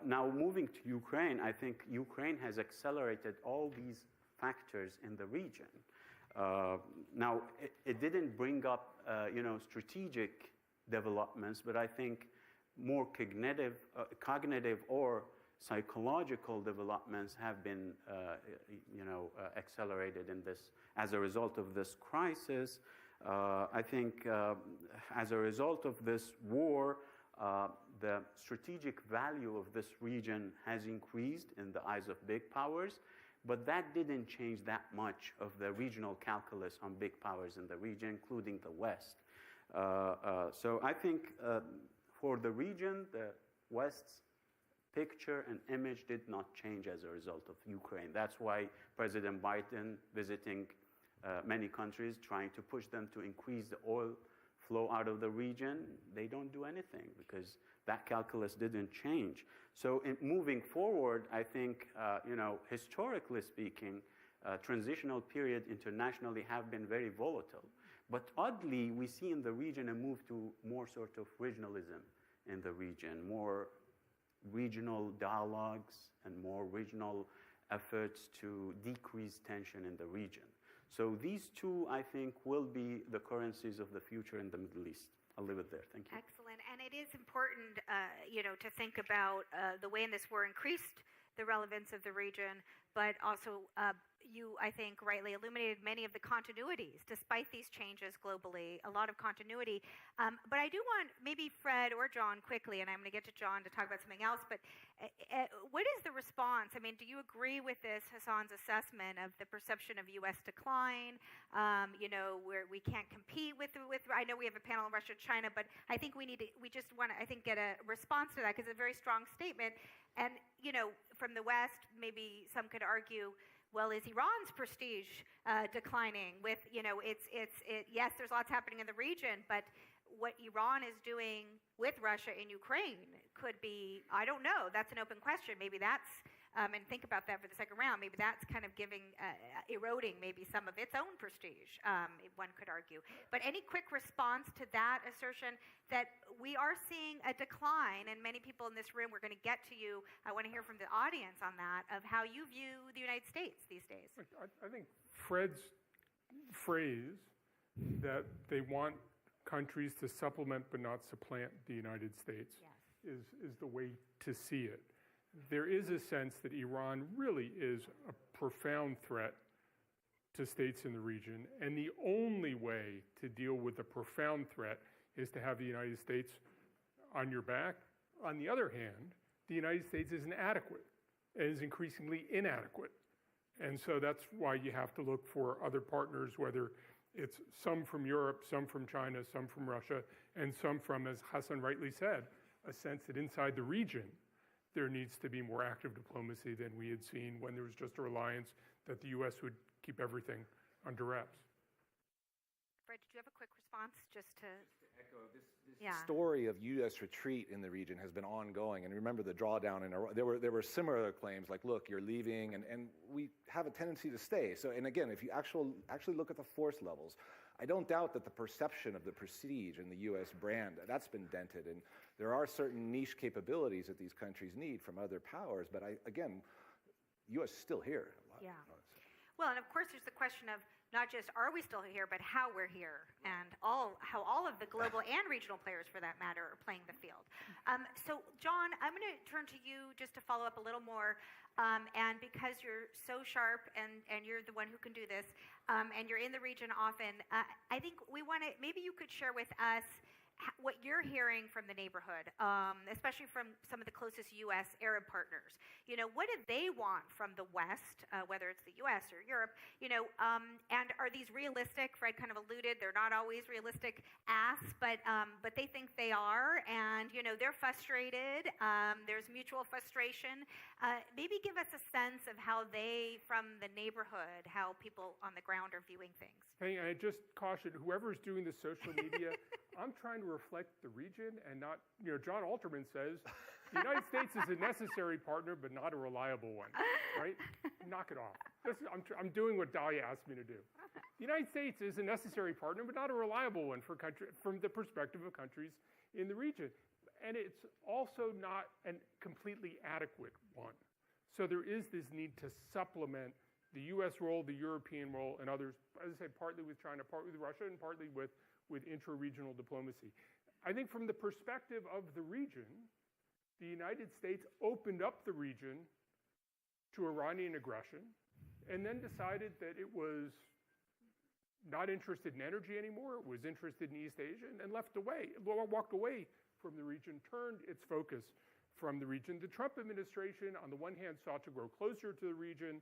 Speaker 19: Now, moving to Ukraine, I think Ukraine has accelerated all these factors in the region. Now, it didn't bring up, strategic developments, but I think more cognitive or psychological developments have been, accelerated in this as a result of this crisis. I think as a result of this war, the strategic value of this region has increased in the eyes of big powers, but that didn't change that much of the regional calculus on big powers in the region, including the West. So I think for the region, the West's picture and image did not change as a result of Ukraine. That's why President Biden visiting many countries, trying to push them to increase the oil flow out of the region, they don't do anything because that calculus didn't change. So moving forward, I think, historically speaking, transitional period internationally have been very volatile. But oddly, we see in the region a move to more sort of regionalism in the region, more regional dialogues and more regional efforts to decrease tension in the region. So these two, I think, will be the currencies of the future in the Middle East. I'll leave it there. Thank you.
Speaker 16: Excellent. And it is important, to think about the way in this war increased the relevance of the region, but also you, I think, rightly illuminated many of the continuities, despite these changes globally, a lot of continuity. But I do want maybe Fred or John quickly, and I'm going to get to John to talk about something else, but what is the response? I mean, do you agree with this, Hassan's assessment of the perception of U.S. decline, where we can't compete with, I know we have a panel on Russia and China, but I think we just want to, I think, get a response to that, because it's a very strong statement. And, from the West, maybe some could argue, well, is Iran's prestige declining with, yes, there's lots happening in the region, but what Iran is doing with Russia in Ukraine could be, I don't know, that's an open question. Maybe that's, and think about that for the second round, maybe that's kind of eroding maybe some of its own prestige, one could argue. But any quick response to that assertion that we are seeing a decline, and many people in this room, we're going to get to you, I want to hear from the audience on that, of how you view the United States these days.
Speaker 20: I think Fred's phrase that they want countries to supplement but not supplant the United States is the way to see it. There is a sense that Iran really is a profound threat to states in the region, and the only way to deal with the profound threat is to have the United States on your back. On the other hand, the United States is inadequate and is increasingly inadequate. And so that's why you have to look for other partners, whether it's some from Europe, some from China, some from Russia, and some from, as Hassan rightly said, a sense that inside the region, there needs to be more active diplomacy than we had seen when there was just a reliance that the U.S. would keep everything under wraps.
Speaker 16: Fred, did you have a quick response just to
Speaker 21: echo? This
Speaker 19: story of U.S. retreat in the region has been ongoing. And remember the drawdown in Iraq, there were similar claims like, look, you're leaving, and we have a tendency to stay. So, and again, if you actually look at the force levels, I don't doubt that the perception of the prestige and the U.S. brand, that's been dented. And there are certain niche capabilities that these countries need from other powers. But again, U.S. is still here.
Speaker 16: Yeah. Well, and of course, there's the question of not just are we still here, but how we're here, and how all of the global and regional players, for that matter, are playing the field. So, John, I'm going to turn to you just to follow up a little more, and because you're so sharp and you're the one who can do this, and you're in the region often, I think we want to, maybe you could share with us what you're hearing from the neighborhood, especially from some of the closest U.S. Arab partners. You know, what do they want from the West, whether it's the U.S. or Europe? You know, and are these realistic? Fred kind of alluded, they're not always realistic asks, but they think they are, and you know, they're frustrated. There's mutual frustration. Maybe give us a sense of how they, from the neighborhood, how people on the ground are viewing things.
Speaker 20: Hey, I just caution whoever's doing the social media. I'm trying to reflect the region and not, you know, John Alterman says, the United States is a necessary partner, but not a reliable one, right? Knock it off. I'm doing what Dahlia asked me to do. The United States is a necessary partner, but not a reliable one for from the perspective of countries in the region. And it's also not a completely adequate one. So there is this need to supplement the U.S. role, the European role, and others, as I said, partly with China, partly with Russia, and partly with intra-regional diplomacy. I think from the perspective of the region, the United States opened up the region to Iranian aggression and then decided that it was not interested in energy anymore, it was interested in East Asia, and walked away from the region, turned its focus from the region. The Trump administration, on the one hand, sought to grow closer to the region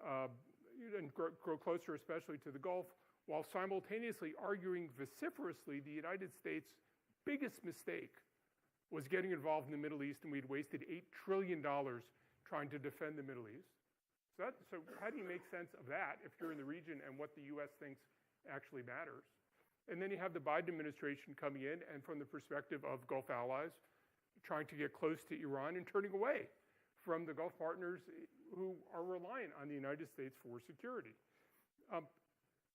Speaker 20: and grow closer especially to the Gulf, while simultaneously arguing vociferously the United States' biggest mistake was getting involved in the Middle East, and we'd wasted $8 trillion trying to defend the Middle East. So how do you make sense of that if you're in the region and what the U.S. thinks actually matters? And then you have the Biden administration coming in, and from the perspective of Gulf allies, trying to get close to Iran and turning away from the Gulf partners who are reliant on the United States for security. I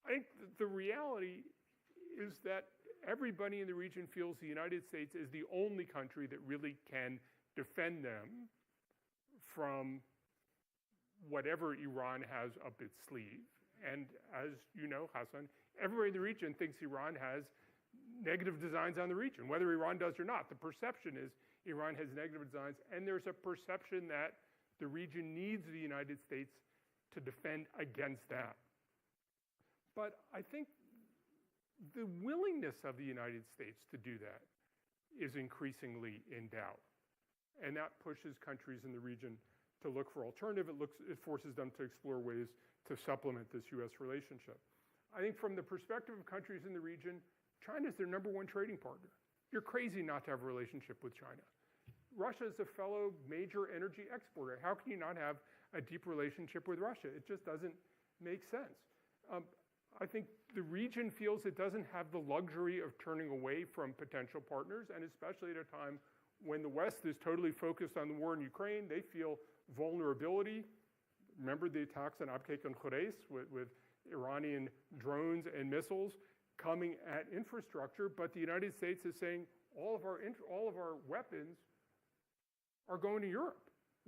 Speaker 20: think the reality is that everybody in the region feels the United States is the only country that really can defend them from whatever Iran has up its sleeve. And as you know, Hassan, everybody in the region thinks Iran has negative designs on the region, whether Iran does or not. The perception is Iran has negative designs, and there's a perception that the region needs the United States to defend against that. But I think the willingness of the United States to do that is increasingly in doubt. And that pushes countries in the region to look for alternative. It forces them to explore ways to supplement this U.S. relationship. I think from the perspective of countries in the region, China is their number one trading partner. You're crazy not to have a relationship with China. Russia is a fellow major energy exporter. How can you not have a deep relationship with Russia? It just doesn't make sense. I think the region feels it doesn't have the luxury of turning away from potential partners, and especially at a time when the West is totally focused on the war in Ukraine, they feel vulnerability. Remember the attacks on Abqaiq and Khurais with Iranian drones and missiles coming at infrastructure, but the United States is saying all of our weapons are going to Europe.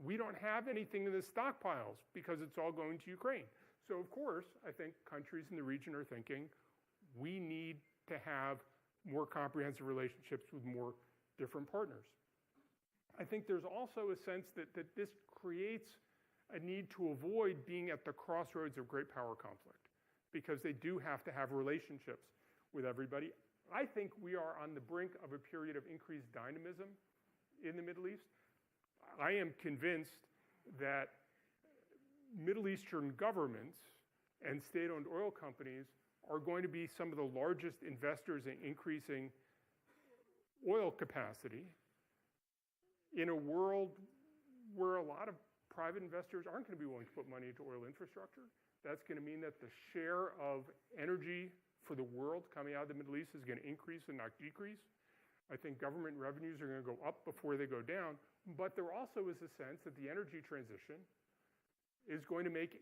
Speaker 20: We don't have anything in the stockpiles because it's all going to Ukraine. So, of course, I think countries in the region are thinking we need to have more comprehensive relationships with more different partners. I think there's also a sense that this creates a need to avoid being at the crossroads of great power conflict because they do have to have relationships with everybody. I think we are on the brink of a period of increased dynamism in the Middle East. I am convinced that Middle Eastern governments and state-owned oil companies are going to be some of the largest investors in increasing oil capacity in a world where a lot of private investors aren't going to be willing to put money into oil infrastructure. That's going to mean that the share of energy for the world coming out of the Middle East is going to increase and not decrease. I think government revenues are going to go up before they go down, but there also is a sense that the energy transition is going to make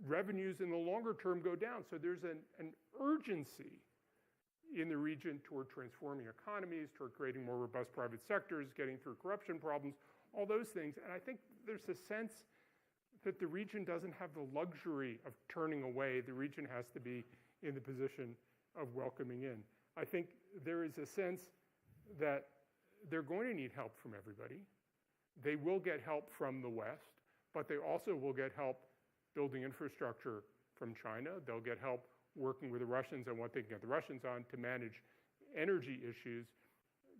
Speaker 20: revenues in the longer term go down. So there's an urgency in the region toward transforming economies, toward creating more robust private sectors, getting through corruption problems, all those things. And I think there's a sense that the region doesn't have the luxury of turning away. The region has to be in the position of welcoming in. I think there is a sense that they're going to need help from everybody. They will get help from the West, but they also will get help building infrastructure from China. They'll get help working with the Russians on what they can get the Russians on to manage energy issues.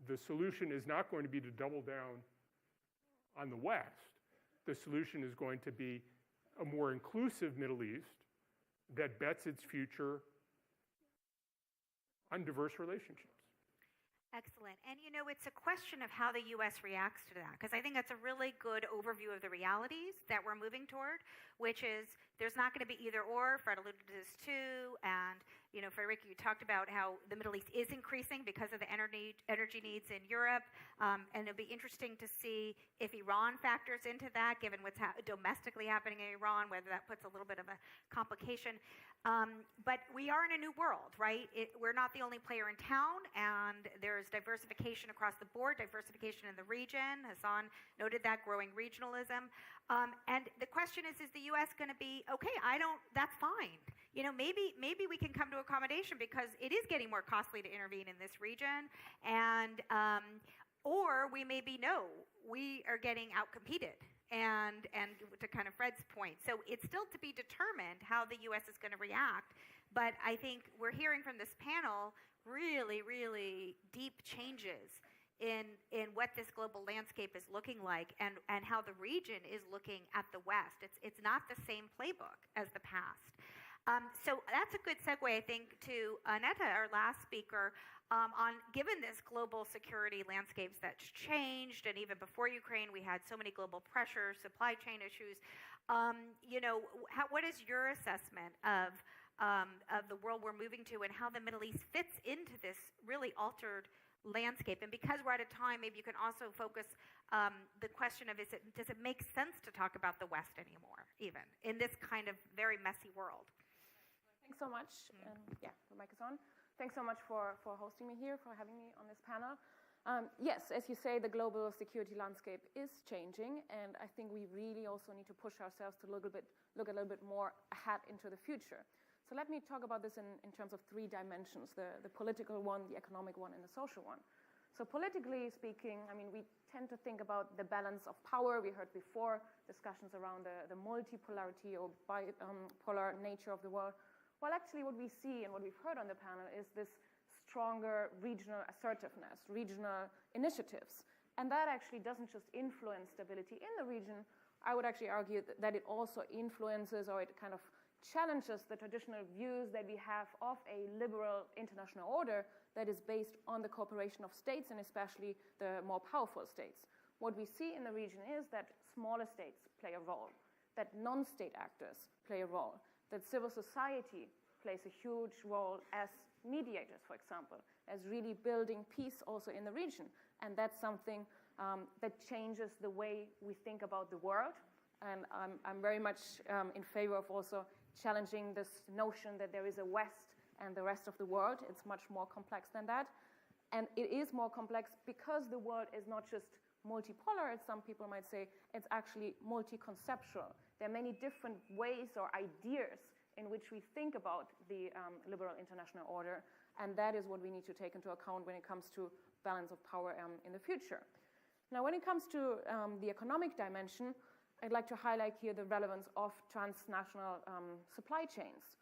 Speaker 20: The solution is not going to be to double down on the West. The solution is going to be a more inclusive Middle East that bets its future on diverse relationships.
Speaker 16: Excellent. And you know, it's a question of how the U.S. reacts to that, because I think that's a really good overview of the realities that we're moving toward, which is there's not going to be either or. Fred alluded to this too. And, you know, Frederica, you talked about how the Middle East is increasing because of the energy needs in Europe. And it'll be interesting to see if Iran factors into that, given what's domestically happening in Iran, whether that puts a little bit of a complication. But we are in a new world, right? We're not the only player in town, and there's diversification across the board, diversification in the region. Hassan noted that, growing regionalism. And the question is the U.S. going to be, okay, that's fine. You know, maybe we can come to accommodation because it is getting more costly to intervene in this region. And, or we may be, no, we are getting outcompeted. And to kind of Fred's point. So it's still to be determined how the U.S. is going to react. But I think we're hearing from this panel really, really deep changes in what this global landscape is looking like and how the region is looking at the West. It's not the same playbook as the past. So that's a good segue, I think, to Aneta, our last speaker, on given this global security landscapes that's changed, and even before Ukraine, we had so many global pressures, supply chain issues. You know, what is your assessment of the world we're moving to and how the Middle East fits into this really altered landscape? And because we're at a time, maybe you can also focus the question of does it make sense to talk about the West anymore, even in this kind of very messy world?
Speaker 21: Thanks so much. Yeah, the mic is on. Thanks so much for hosting me here, for having me on this panel. Yes, as you say, the global security landscape is changing, and I think we really also need to push ourselves to look a little bit more ahead into the future. So let me talk about this in terms of three dimensions, the political one, the economic one, and the social one. So politically speaking, I mean, we tend to think about the balance of power. We heard before discussions around the multipolarity or bipolar nature of the world. Well, actually what we see and what we've heard on the panel is this stronger regional assertiveness, regional initiatives. And that actually doesn't just influence stability in the region. I would actually argue that it also influences, or it kind of challenges, the traditional views that we have of a liberal international order that is based on the cooperation of states, and especially the more powerful states. What we see in the region is that smaller states play a role, that non-state actors play a role, that civil society plays a huge role as mediators, for example, as really building peace also in the region. And that's something that changes the way we think about the world. And I'm very much in favor of also challenging this notion that there is a West and the rest of the world. It's much more complex than that. And it is more complex because the world is not just multipolar, as some people might say, it's actually multi-conceptual. There are many different ways or ideas in which we think about the liberal international order, and that is what we need to take into account when it comes to balance of power in the future. Now, when it comes to the economic dimension, I'd like to highlight here the relevance of transnational supply chains.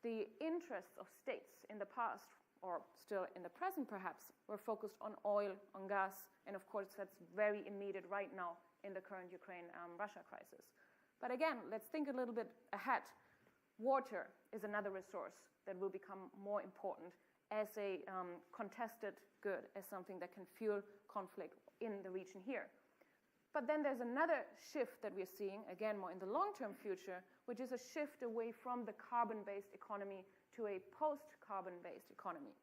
Speaker 21: The interests of states in the past, or still in the present perhaps, were focused on oil, on gas, and of course that's very immediate right now in the current Ukraine-Russia crisis. But again, let's think a little bit ahead. Water is another resource that will become more important as a contested good, as something that can fuel conflict in the region here. But then there's another shift that we're seeing, again, more in the long-term future, which is a shift away from the carbon-based economy to a post-carbon-based economy.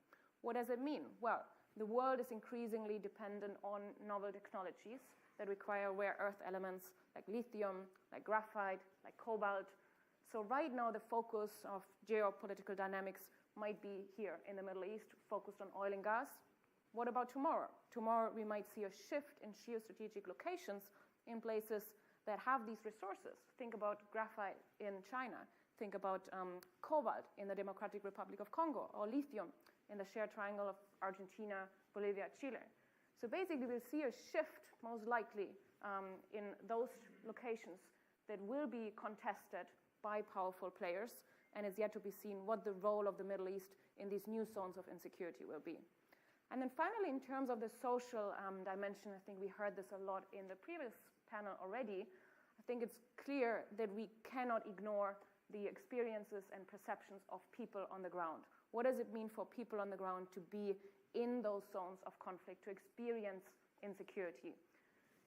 Speaker 21: What does it mean? Well, the world is increasingly dependent on novel technologies that require rare earth elements like lithium, like graphite, like cobalt. So right now the focus of geopolitical dynamics might be here in the Middle East, focused on oil and gas. What about tomorrow? Tomorrow we might see a shift in geostrategic locations in places that have these resources. Think about graphite in China. Think about cobalt in the Democratic Republic of Congo, or lithium in the shared triangle of Argentina, Bolivia, Chile. So basically we'll see a shift, most likely, in those locations that will be contested by powerful players, and it's yet to be seen what the role of the Middle East in these new zones of insecurity will be. And then finally, in terms of the social dimension, I think we heard this a lot in the previous panel already. I think it's clear that we cannot ignore the experiences and perceptions of people on the ground. What does it mean for people on the ground to be in those zones of conflict, to experience insecurity?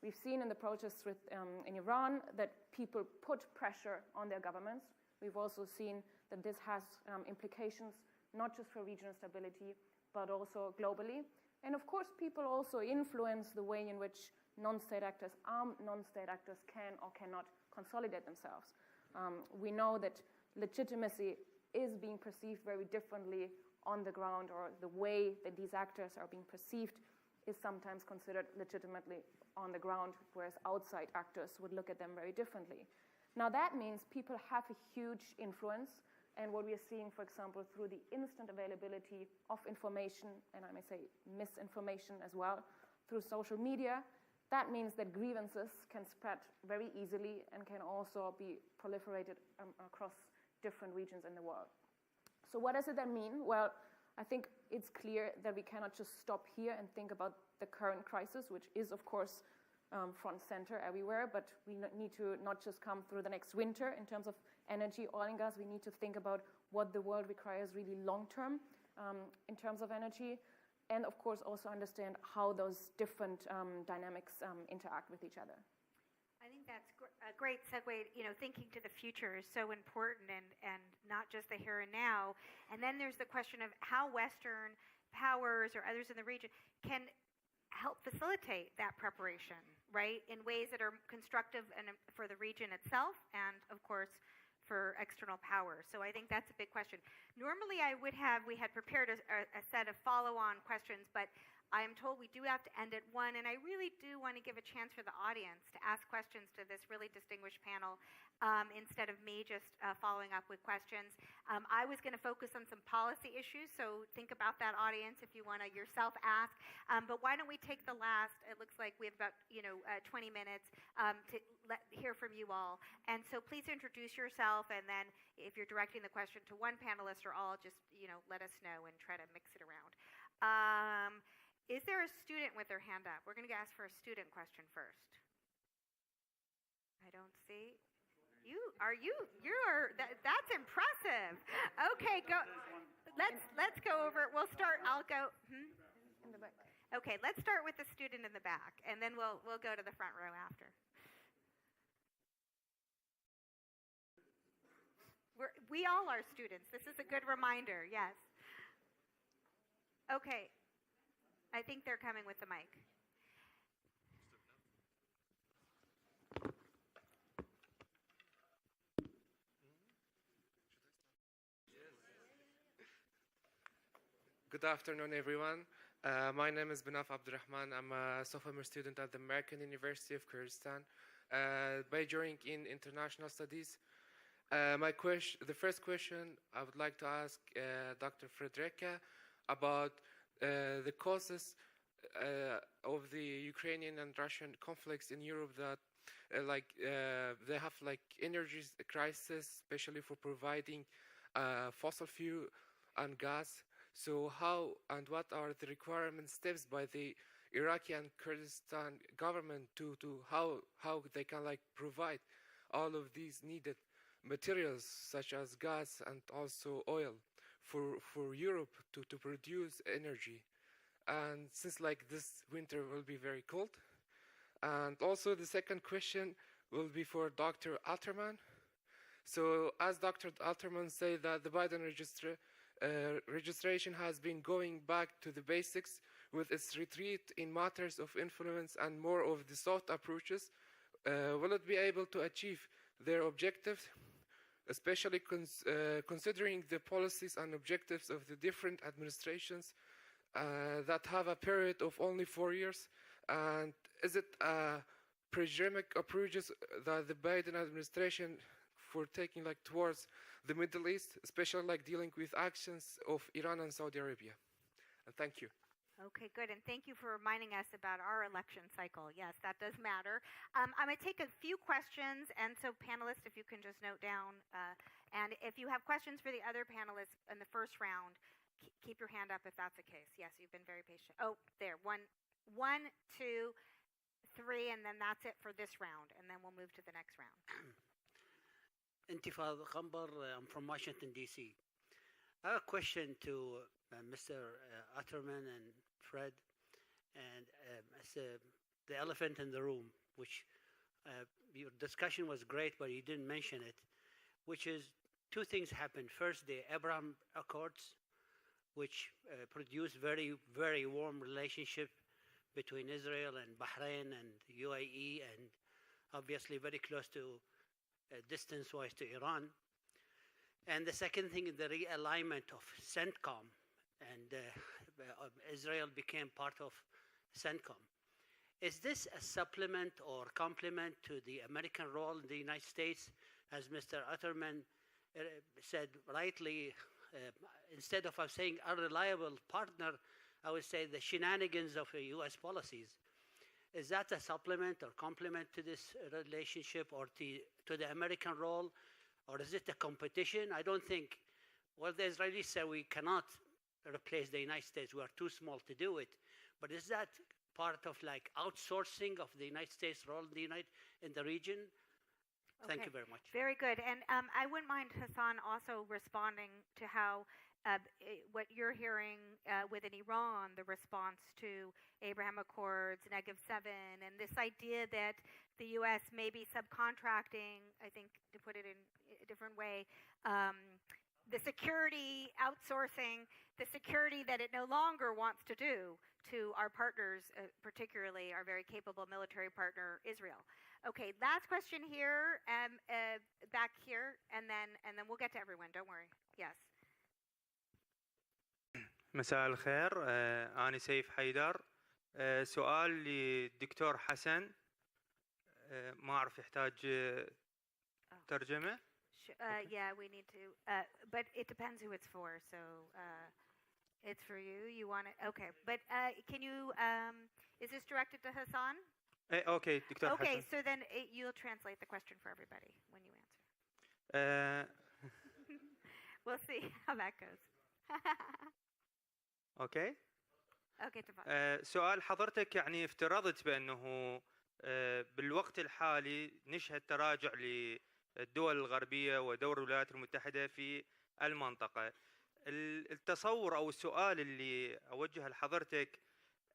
Speaker 21: We've seen in the protests in Iran that people put pressure on their governments. We've also seen that this has implications not just for regional stability, but also globally. And of course, people also influence the way in which non-state actors, armed non-state actors, can or cannot consolidate themselves. We know that legitimacy is being perceived very differently on the ground, or the way that these actors are being perceived is sometimes considered legitimately on the ground, whereas outside actors would look at them very differently. Now that means people have a huge influence, and what we are seeing, for example, through the instant availability of information, and I may say misinformation as well, through social media, that means that grievances can spread very easily and can also be proliferated across different regions in the world. So what does it then mean? Well, I think it's clear that we cannot just stop here and think about the current crisis, which is, of course, front center everywhere, but we need to not just come through the next winter in terms of energy, oil and gas. We need to think about what the world requires really long-term in terms of energy, and of course also understand how those different dynamics interact with each other.
Speaker 16: I think that's a great segue. Thinking to the future is so important, and not just the here and now. And then there's the question of how Western powers or others in the region can help facilitate that preparation, right, in ways that are constructive for the region itself and, of course, for external powers. So I think that's a big question. Normally we had prepared a set of follow-on questions, but I am told we do have to end at 1, and I really do want to give a chance for the audience to ask questions to this really distinguished panel instead of me just following up with questions. I was going to focus on some policy issues, so think about that, audience, if you want to yourself ask. But why don't we take the last, it looks like we have about 20 minutes to hear from you all. And so please introduce yourself, and then if you're directing the question to one panelist or all, just let us know and try to mix it around. Is there a student with their hand up? We're going to ask for a student question first. I don't see. That's impressive. Okay, go. Let's go over. We'll start. I'll go.
Speaker 21: In the back.
Speaker 16: Okay, let's start with the student in the back, and then we'll go to the front row after. We all are students. This is a good reminder. Yes. Okay. I think they're coming with the mic.
Speaker 1: Good afternoon, everyone. My name is Binaf Abdurrahman. I'm a sophomore student at the American University of Kurdistan, majoring in international studies. The first question I would like to ask Dr. Fredrika about the causes of the Ukrainian and Russian conflicts in Europe that they have energy crisis, especially for providing fossil fuel and gas. So how and what are the requirement steps by the Iraqi and Kurdistan government to how they can provide all of these needed materials such as gas and also oil for Europe to produce energy? And since this winter will be very cold. And also the second question will be for Dr. Alterman. So as Dr. Alterman said that the Biden registration has been going back to the basics with its retreat in matters of influence and more of the soft approaches, will it be able to achieve their objectives, especially considering the policies and objectives of the different administrations that have a period of only 4 years? And is it pragmatic approaches that the Biden administration for taking like towards the Middle East, especially like dealing with actions of Iran and Saudi Arabia? And thank you.
Speaker 16: Okay, good. And thank you for reminding us about our election cycle. Yes, that does matter. I'm going to take a few questions. And so panelists, if you can just note down. And if you have questions for the other panelists in the first round, keep your hand up if that's the case. Yes, you've been very patient. Oh, there. One, two, three, and then that's it for this round. And then we'll move to the next round.
Speaker 14: Intifad Khambar, I'm from Washington, D.C. I have a question to Mr. Utterman and Fred, and as the elephant in the room, which your discussion was great, but you didn't mention it, which is two things happened. First, the Abraham Accords, which produced very, very warm relationship between Israel and Bahrain and UAE, and obviously very close to distance-wise to Iran. And the second thing is the realignment of CENTCOM, and Israel became part of CENTCOM. Is this a supplement or complement to the American role in the United States? As Mr. Utterman said rightly, instead of us saying unreliable partner, I would say the shenanigans of U.S. policies. Is that a supplement or complement to this relationship or to the American role? Or is it a competition? I don't think, well, the Israelis say we cannot replace the United States. We are too small to do it. But is that part of like outsourcing of the United States role in the region? Thank you very much.
Speaker 16: Very good. And I wouldn't mind Hassan also responding to how what you're hearing within Iran, the response to Abraham Accords, Negev 7, and this idea that the U.S. may be subcontracting, I think to put it in a different way, the security outsourcing, the security that it no longer wants to do to our partners, particularly our very capable military partner, Israel. Okay, last question here, back here, and then we'll get to everyone. Don't worry. Yes.
Speaker 2: مساء الخير أنا سيف حيدر سؤال للدكتور حسن ما أعرف يحتاج ترجمة
Speaker 16: Yeah, we need to, but it depends who it's for. So it's for you. You want it? Okay, but can you? Is this directed to Hassan?
Speaker 2: Okay, دكتور
Speaker 16: Okay,
Speaker 2: حسن.
Speaker 16: so then you'll translate the question for everybody when you answer. We'll see how that goes.
Speaker 2: اوكي
Speaker 16: اوكي تفضل.
Speaker 2: سؤال حضرتك يعني افترضت بانه بالوقت الحالي نشهد تراجع للدول الغربيه ودور الولايات المتحده في المنطقه. التصور او السؤال اللي اوجهه لحضرتك،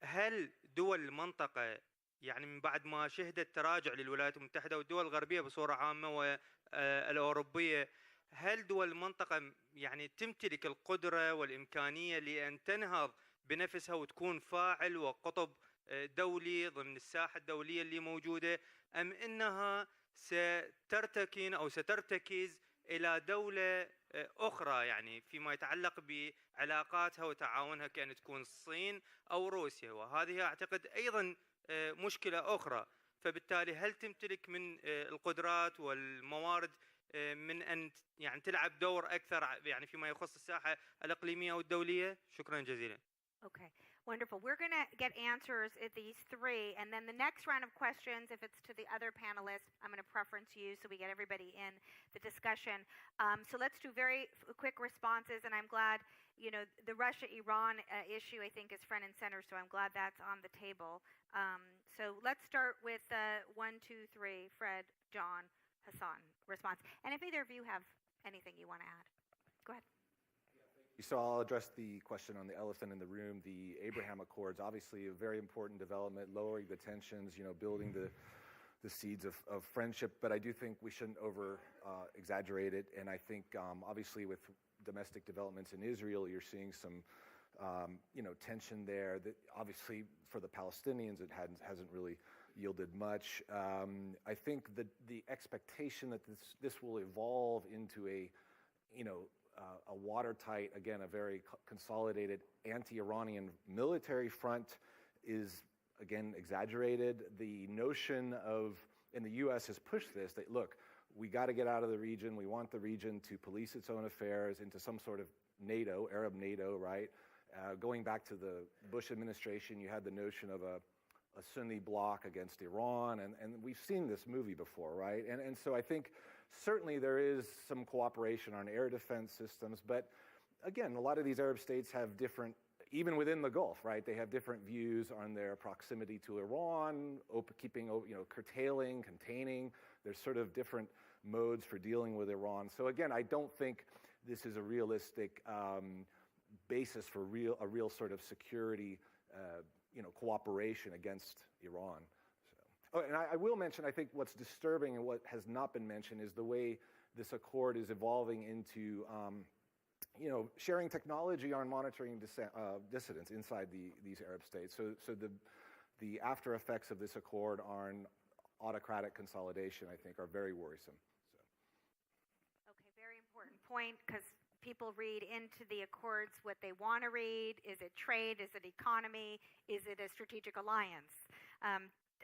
Speaker 2: هل دول المنطقه يعني من بعد ما شهدت تراجع للولايات المتحده والدول الغربيه بصوره عامه والاوروبيه، هل دول المنطقة يعني تمتلك القدرة والإمكانية لأن تنهض بنفسها وتكون فاعل وقطب دولي ضمن الساحة الدولية اللي موجودة، أم إنها سترتكن أو سترتكز إلى دولة أخرى يعني فيما يتعلق بعلاقاتها وتعاونها كأن تكون الصين أو روسيا؟ وهذه أعتقد أيضا مشكلة أخرى. فبالتالي هل تمتلك من القدرات والموارد من أن يعني تلعب دور أكثر يعني فيما يخص الساحة الإقليمية أو الدولية؟ شكرا جزيلا.
Speaker 16: Okay, wonderful. We're going to get answers at these three, and then the next round of questions, if it's to the other panelists, I'm going to preference you so we get everybody in the discussion. So let's do very quick responses, and I'm glad, you know, the Russia-Iran issue, I think, is front and center, so I'm glad that's on the table. So let's start with 1, 2, 3, Fred, John, Hassan, response. And if either of you have anything you want to add, go ahead.
Speaker 17: So I'll address the question on the elephant in the room. The Abraham Accords, obviously a very important development, lowering the tensions, you know, building the seeds of friendship. But I do think we shouldn't exaggerate it. And I think obviously with domestic developments in Israel, you're seeing some
Speaker 9: tension there. That obviously for the Palestinians it hasn't really yielded much. I think that the expectation that this will evolve into a watertight, again, a very consolidated anti-Iranian military front is, again, exaggerated. The notion of, and the U.S. has pushed this, that look, we got to get out of the region. We want the region to police its own affairs into some sort of NATO, Arab NATO, right? Going back to the Bush administration, you had the notion of a Sunni bloc against Iran, and we've seen this movie before, right? And so I think certainly there is some cooperation on air defense systems, but again, a lot of these Arab states have different, even within the Gulf, right? They have different views on their proximity to Iran, curtailing, containing. There's sort of different modes for dealing with Iran. So again, I don't think this is a realistic basis for a real sort of security, cooperation against Iran. So, and I will mention, I think what's disturbing and what has not been mentioned is the way this accord is evolving into, sharing technology on monitoring dissidents inside these Arab states. So the after effects of this accord on autocratic consolidation, I think, are very worrisome.
Speaker 16: Okay, very important point, because people read into the accords what they want to read. Is it trade? Is it economy? Is it a strategic alliance?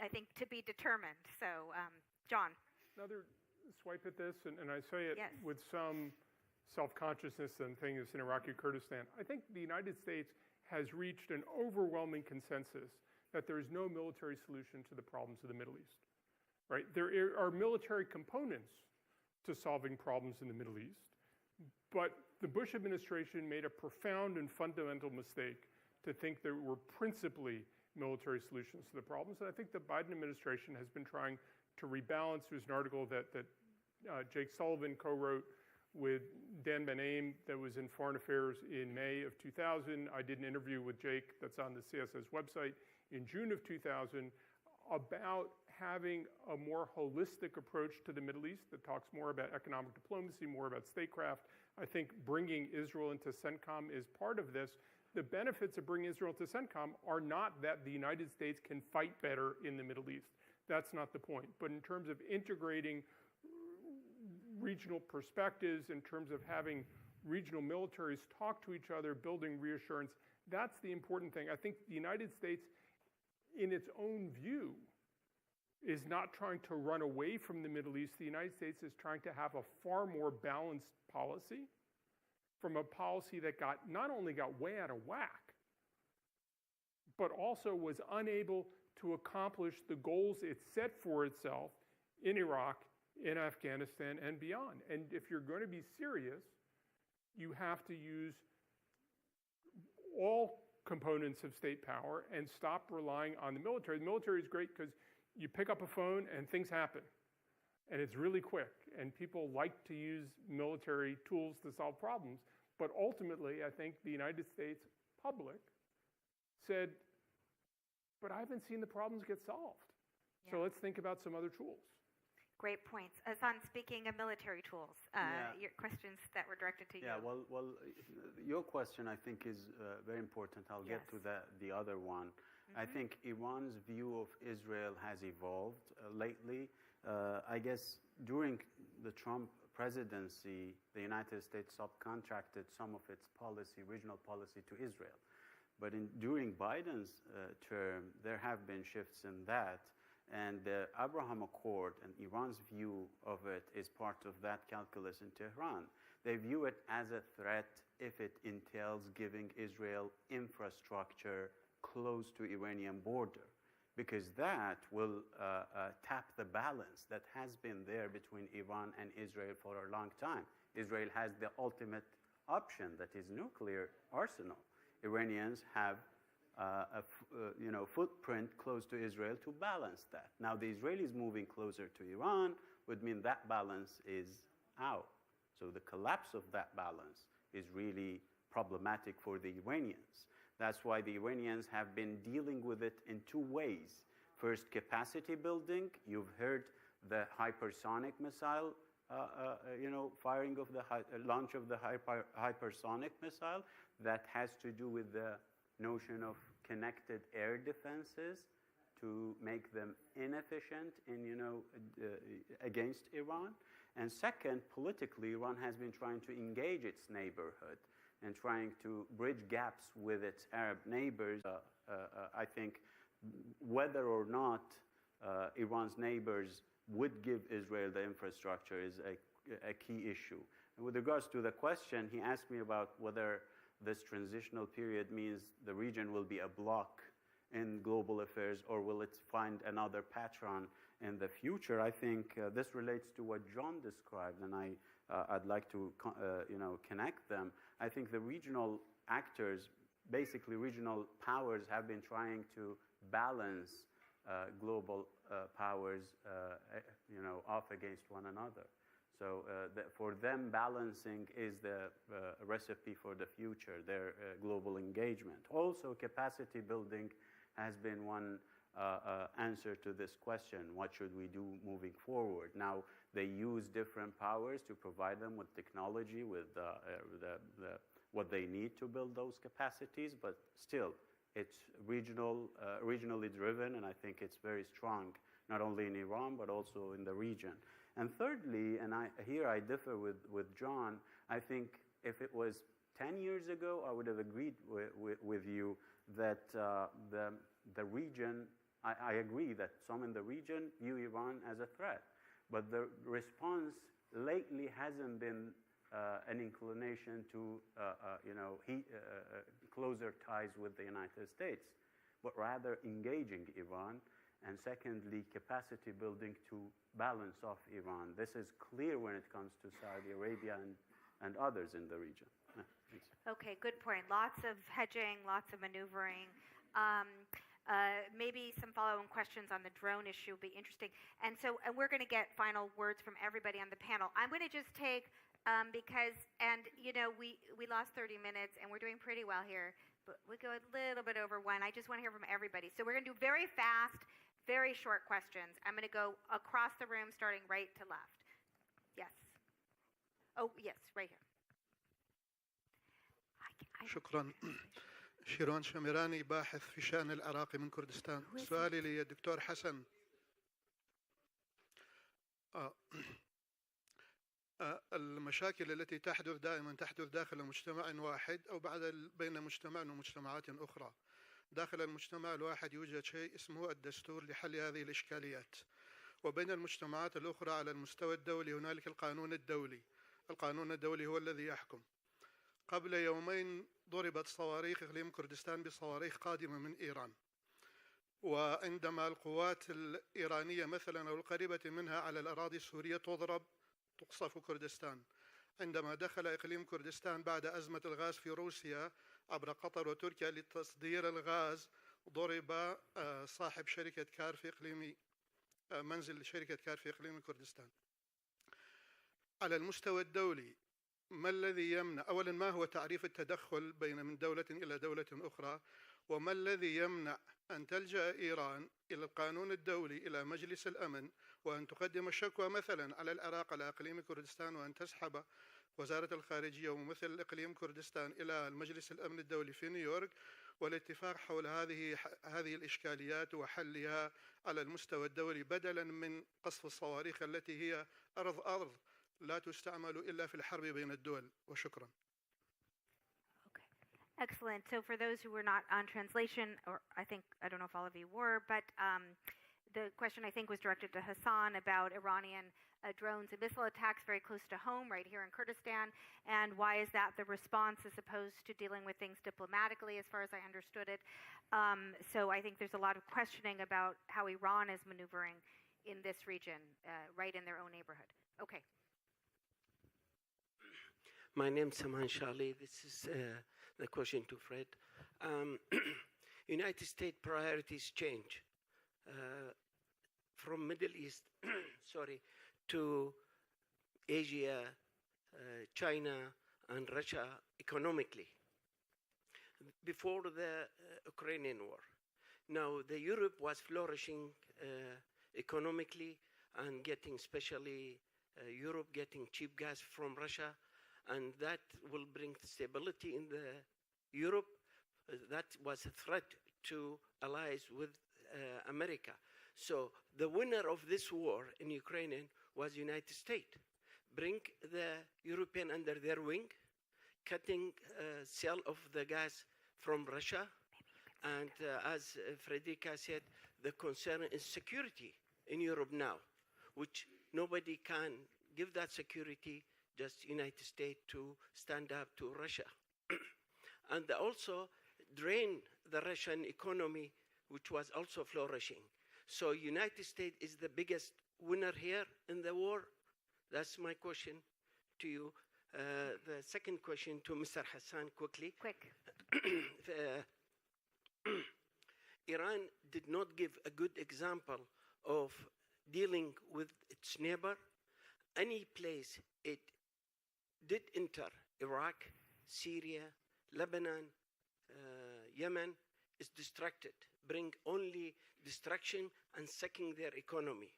Speaker 16: I think to be determined. So, John.
Speaker 20: Another swipe at this, and I say it
Speaker 16: yes.
Speaker 20: with some self-consciousness and things in Iraqi Kurdistan. I think the United States has reached an overwhelming consensus that there is no military solution to the problems of the Middle East. Right? There are military components to solving problems in the Middle East, but the Bush administration made a profound and fundamental mistake to think there were principally military solutions to the problems. And I think the Biden administration has been trying to rebalance. There's an article that Jake Sullivan co-wrote with Dan Ben-Aim that was in Foreign Affairs in May of 2000. I did an interview with Jake that's on the CSS website in June of 2000 about having a more holistic approach to the Middle East that talks more about economic diplomacy, more about statecraft. I think bringing Israel into CENTCOM is part of this. The benefits of bringing Israel to CENTCOM are not that the United States can fight better in the Middle East. That's not the point. But in terms of integrating regional perspectives, in terms of having regional militaries talk to each other, building reassurance, that's the important thing. I think the United States, in its own view, is not trying to run away from the Middle East. The United States is trying to have a far more balanced policy, from a policy that not only got way out of whack, but also was unable to accomplish the goals it set for itself in Iraq, in Afghanistan, and beyond. And if you're going to be serious, you have to use all components of state power and stop relying on the military. The military is great because you pick up a phone and things happen. And it's really quick. And people like to use military tools to solve problems. But ultimately, I think the United States public said, but I haven't seen the problems get solved. Yeah. So let's think about some other tools.
Speaker 16: Great points. Hassan, speaking of military tools, your questions that were directed to you.
Speaker 19: Yeah, well, your question, I think, is very important. I'll get to the other one. I think Iran's view of Israel has evolved lately. I guess during the Trump presidency, the United States subcontracted some of its regional policy to Israel. But during Biden's term, there have been shifts in that. And the Abraham Accord and Iran's view of it is part of that calculus in Tehran. They view it as a threat if it entails giving Israel infrastructure close to Iranian border, because that will tap the balance that has been there between Iran and Israel for a long time. Israel has the ultimate option, that is nuclear arsenal. Iranians have a footprint close to Israel to balance that. Now, the Israelis moving closer to Iran would mean that balance is out. So the collapse of that balance is really problematic for the Iranians. That's why the Iranians have been dealing with it in two ways. First, capacity building. You've heard the hypersonic missile firing of the launch of the hypersonic missile that has to do with the notion of connected air defenses to make them inefficient in, against Iran. And second, politically, Iran has been trying to engage its neighborhood and trying to bridge gaps with its Arab neighbors. I think whether or not Iran's neighbors would give Israel the infrastructure is a key issue. And with regards to the question, he asked me about whether this transitional period means the region will be a bloc in global affairs or will it find another patron in the future. I think this relates to what John described, and I'd like to connect them. I think the regional actors, basically regional powers, have been trying to balance global powers, off against one another. So for them, balancing is the recipe for the future, their global engagement. Also, capacity building has been one answer to this question. What should we do moving forward? Now, they use different powers to provide them with technology, with what they need to build those capacities, but still, it's regionally driven, and I think it's very strong, not only in Iran, but also in the region. And thirdly, and here I differ with John, I think if it was 10 years ago, I would have agreed with you that the region, I agree that some in the region view Iran as a threat, but the response lately hasn't been an inclination to closer ties with the United States, but rather engaging Iran, and secondly, capacity building to balance off Iran. This is clear when it comes to Saudi Arabia and others in the region.
Speaker 16: Okay, good point. Lots of hedging, lots of maneuvering. Maybe some follow-on questions on the drone issue would be interesting. And we're going to get final words from everybody on the panel. I'm going to just take, we lost 30 minutes, and we're doing pretty well here, but we go a little bit over one. I just want to hear from everybody. So we're going to do very fast, very short questions. I'm going to go across the room, starting right to left. Yes. Oh, yes, right here.
Speaker 10: شكرا. شيرون شميراني، باحث في شأن العراقي من كردستان. سؤالي للدكتور حسن. المشاكل التي تحدث دائما تحدث داخل مجتمع واحد أو بين مجتمع ومجتمعات أخرى. داخل المجتمع الواحد يوجد شيء اسمه الدستور لحل هذه الإشكاليات، وبين المجتمعات الأخرى على المستوى الدولي هنالك القانون الدولي. القانون الدولي هو الذي يحكم. قبل يومين ضربت صواريخ إقليم كردستان بصواريخ قادمة من إيران، وعندما القوات الإيرانية مثلا أو القريبة منها على الأراضي السورية تضرب تقصف كردستان. عندما دخل إقليم كردستان بعد أزمة الغاز في روسيا عبر قطر وتركيا لتصدير الغاز، ضرب صاحب شركة كار في إقليم منزل شركة كار في إقليم كردستان. على المستوى الدولي ما الذي يمنع؟ أولا، ما هو تعريف التدخل بين من دولة إلى دولة أخرى؟ وما الذي يمنع أن تلجأ إيران إلى القانون الدولي إلى مجلس الأمن وأن تقدم الشكوى مثلا على العراق على إقليم كردستان، وأن تسحب وزارة الخارجية وممثل إقليم كردستان إلى المجلس الأمن الدولي في نيويورك والاتفاق حول هذه الإشكاليات وحلها على المستوى الدولي، بدلا من قصف الصواريخ التي هي أرض لا تستعمل إلا في الحرب بين الدول. وشكرا.
Speaker 16: Excellent. So for those who were not on translation, or I don't know if all of you were, but the question I think was directed to Hassan about Iranian drones and missile attacks very close to home right here in Kurdistan, and why is that the response as opposed to dealing with things diplomatically, as far as I understood it. So I think there's a lot of questioning about how Iran is maneuvering in this region, right in their own neighborhood. Okay.
Speaker 22: My name is Saman Shali. This is the question to Fred. United States priorities change from Middle East, to Asia, China, and Russia economically before the Ukrainian war. Now, the Europe was flourishing economically and getting especially Europe getting cheap gas from Russia, and that will bring stability in the Europe. That was a threat to allies with America. So the winner of this war in Ukraine was United States. Bring the European under their wing, cutting sale of the gas from Russia. And as Frederica said, the concern is security in Europe now, which nobody can give that security, just United States to stand up to Russia. And also drain the Russian economy, which was also flourishing. So United States is the biggest winner here in the war. That's my question to you. The second question to Mr. Hassan, quickly.
Speaker 16: Quick.
Speaker 22: Iran did not give a good example of dealing with its neighbor. Any place it did enter, Iraq, Syria, Lebanon, Yemen, is distracted, bring only destruction and sacking their economy.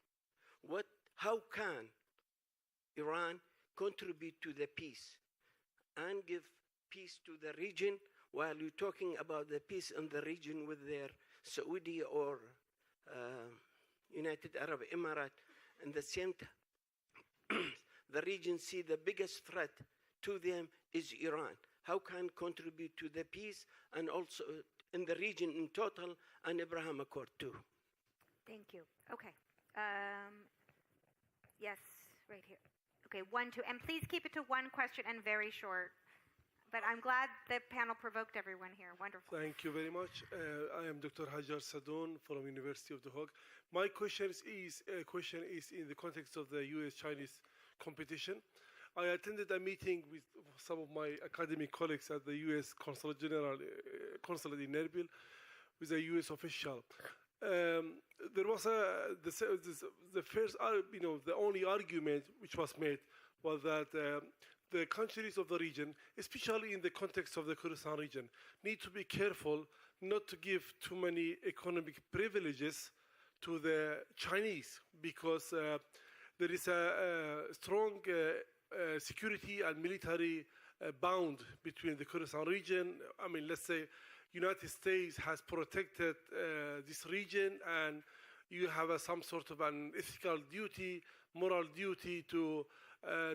Speaker 22: How can Iran contribute to the peace and give peace to the region while you're talking about the peace in the region with their Saudi or United Arab Emirates? And the same time, the region see the biggest threat to them is Iran. How can contribute to the peace and also in the region in total and Abraham Accord too?
Speaker 16: Thank you. Okay. Yes, right here. Okay, 1, 2, and please keep it to one question and very short. But I'm glad the panel provoked everyone here. Wonderful.
Speaker 11: Thank you very much. I am Dr. Hajar Sadoun from University of The Hague. My question is in the context of the U.S.-Chinese competition. I attended a meeting with some of my academic colleagues at the U.S. Consulate General Consulate in Erbil with a U.S. official. There was the first, the only argument which was made was that the countries of the region, especially in the context of the Kurdistan region, need to be careful not to give too many economic privileges to the Chinese, because there is a strong security and military bound between the Kurdistan region. I mean, let's say United States has protected this region, and you have some sort of an ethical duty, moral duty to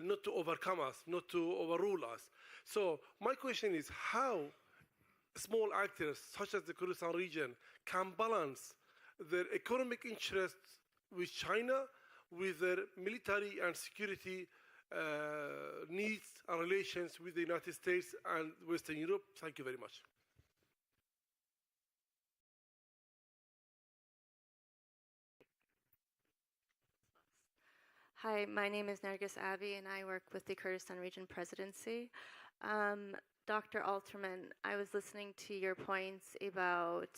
Speaker 11: not to overcome us, not to overrule us. So my question is how small actors such as the Kurdistan region can balance their economic interests with China with their military and security needs and relations with the United States and Western Europe. Thank you very much.
Speaker 12: Hi, my name is Nargis Abbey, and I work with the Kurdistan Region Presidency. Dr. Alterman, I was listening to your points about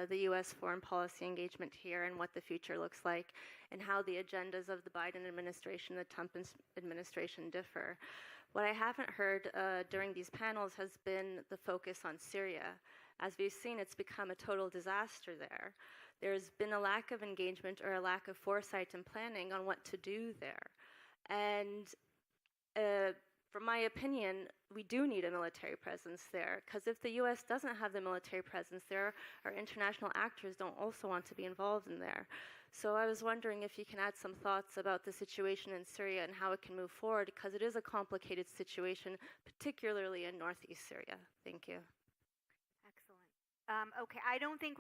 Speaker 12: the U.S. foreign policy engagement here and what the future looks like, and how the agendas of the Biden administration and the Trump administration differ. What I haven't heard during these panels has been the focus on Syria. As we've seen, it's become a total disaster there. There's been a lack of engagement or a lack of foresight and planning on what to do there. And from my opinion, we do need a military presence there, because if the U.S. doesn't have the military presence there, our international actors don't also want to be involved in there. So I was wondering if you can add some thoughts about the situation in Syria and how it can move forward, because it is a complicated situation, particularly in northeast Syria. Thank you.
Speaker 16: Okay, I don't think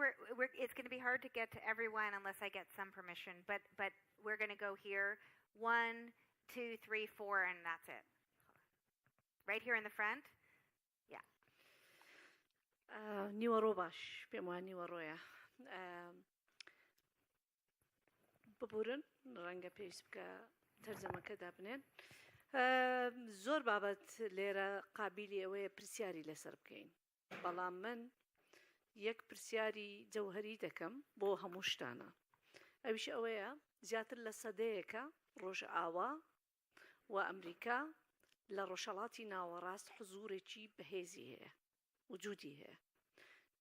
Speaker 16: it's going to be hard to get to everyone unless I get some permission, but we're going to go here. 1, 2, 3, 4, and that's it. Right here in the front? Yeah.
Speaker 23: Niwa Robash, Pema Niwa Roya. Baburan, Ranga Peshka, Tarzama Kadabnen. Zor Babat Lera Kabili away Prisiari Lesarkain. Balaman. یک پرسیاری جوهری دکم بو هموشتانا اوش اویا زیاتر لصدیکا روش آوا و امریکا لروشالاتی ناوراست حضور چی بهزی هي وجودی هي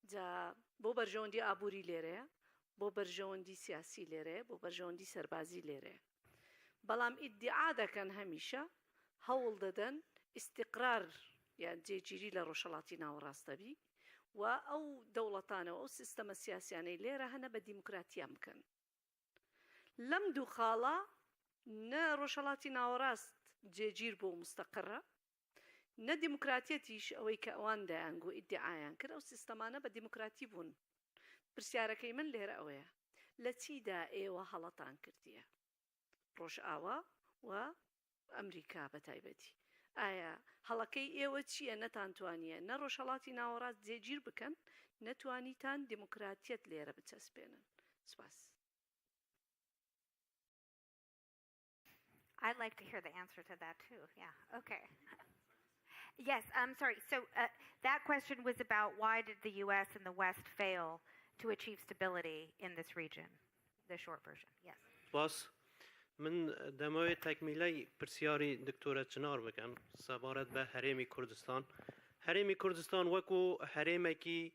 Speaker 23: جا بو برجوندی آبوری لیره بو برجوندی سیاسی لیره بو برجوندی سربازی لیره بەڵام ئیدعا دەکەن هەمیشە هەوڵ دەدەن استقرار یان جێگیری لە ڕۆژهەڵاتی ناوەڕاستەبی و ئەو دەوڵەتانەوە ئەو سیستەمە سیاسیانەی لێرە هەنە بە دیموکراتیان بکەن لەم دوو خاڵە نە ڕۆژهەڵاتی ناوەڕاست جێگیر بۆ مستەقرە نە دیموکراتیەتیش ئەوەی کە ئەوان دەیانگو ئیدعایان کرد ئەو سیستەمانە بە دیموکراتی بوون پرسیارەکەی من لێرە ئەوەیە لە چیدا ئێوە هەڵەتان کردیە ڕۆژئاوا و ئەمریکا بە تایبەتی ئایا هەڵەکەی ئێوە چییە نەتانتوانیە نە ڕۆژهەڵاتی ناوەڕاست جێگیر بکەن نەتوانیتان دیموکراتیەت لێرە بچەسپێنن سپاس
Speaker 16: I'd like to hear the answer to that too. Yeah. Okay. Yes. I'm sorry. So that question was about why did the U.S. and the West fail to achieve stability in this region? The short version. Yes.
Speaker 8: باس من دمای تکمیلی پرسیاری دکتورة چنار بکن سبارت به هرمی کردستان هرمی کردستان وکو هرمی کی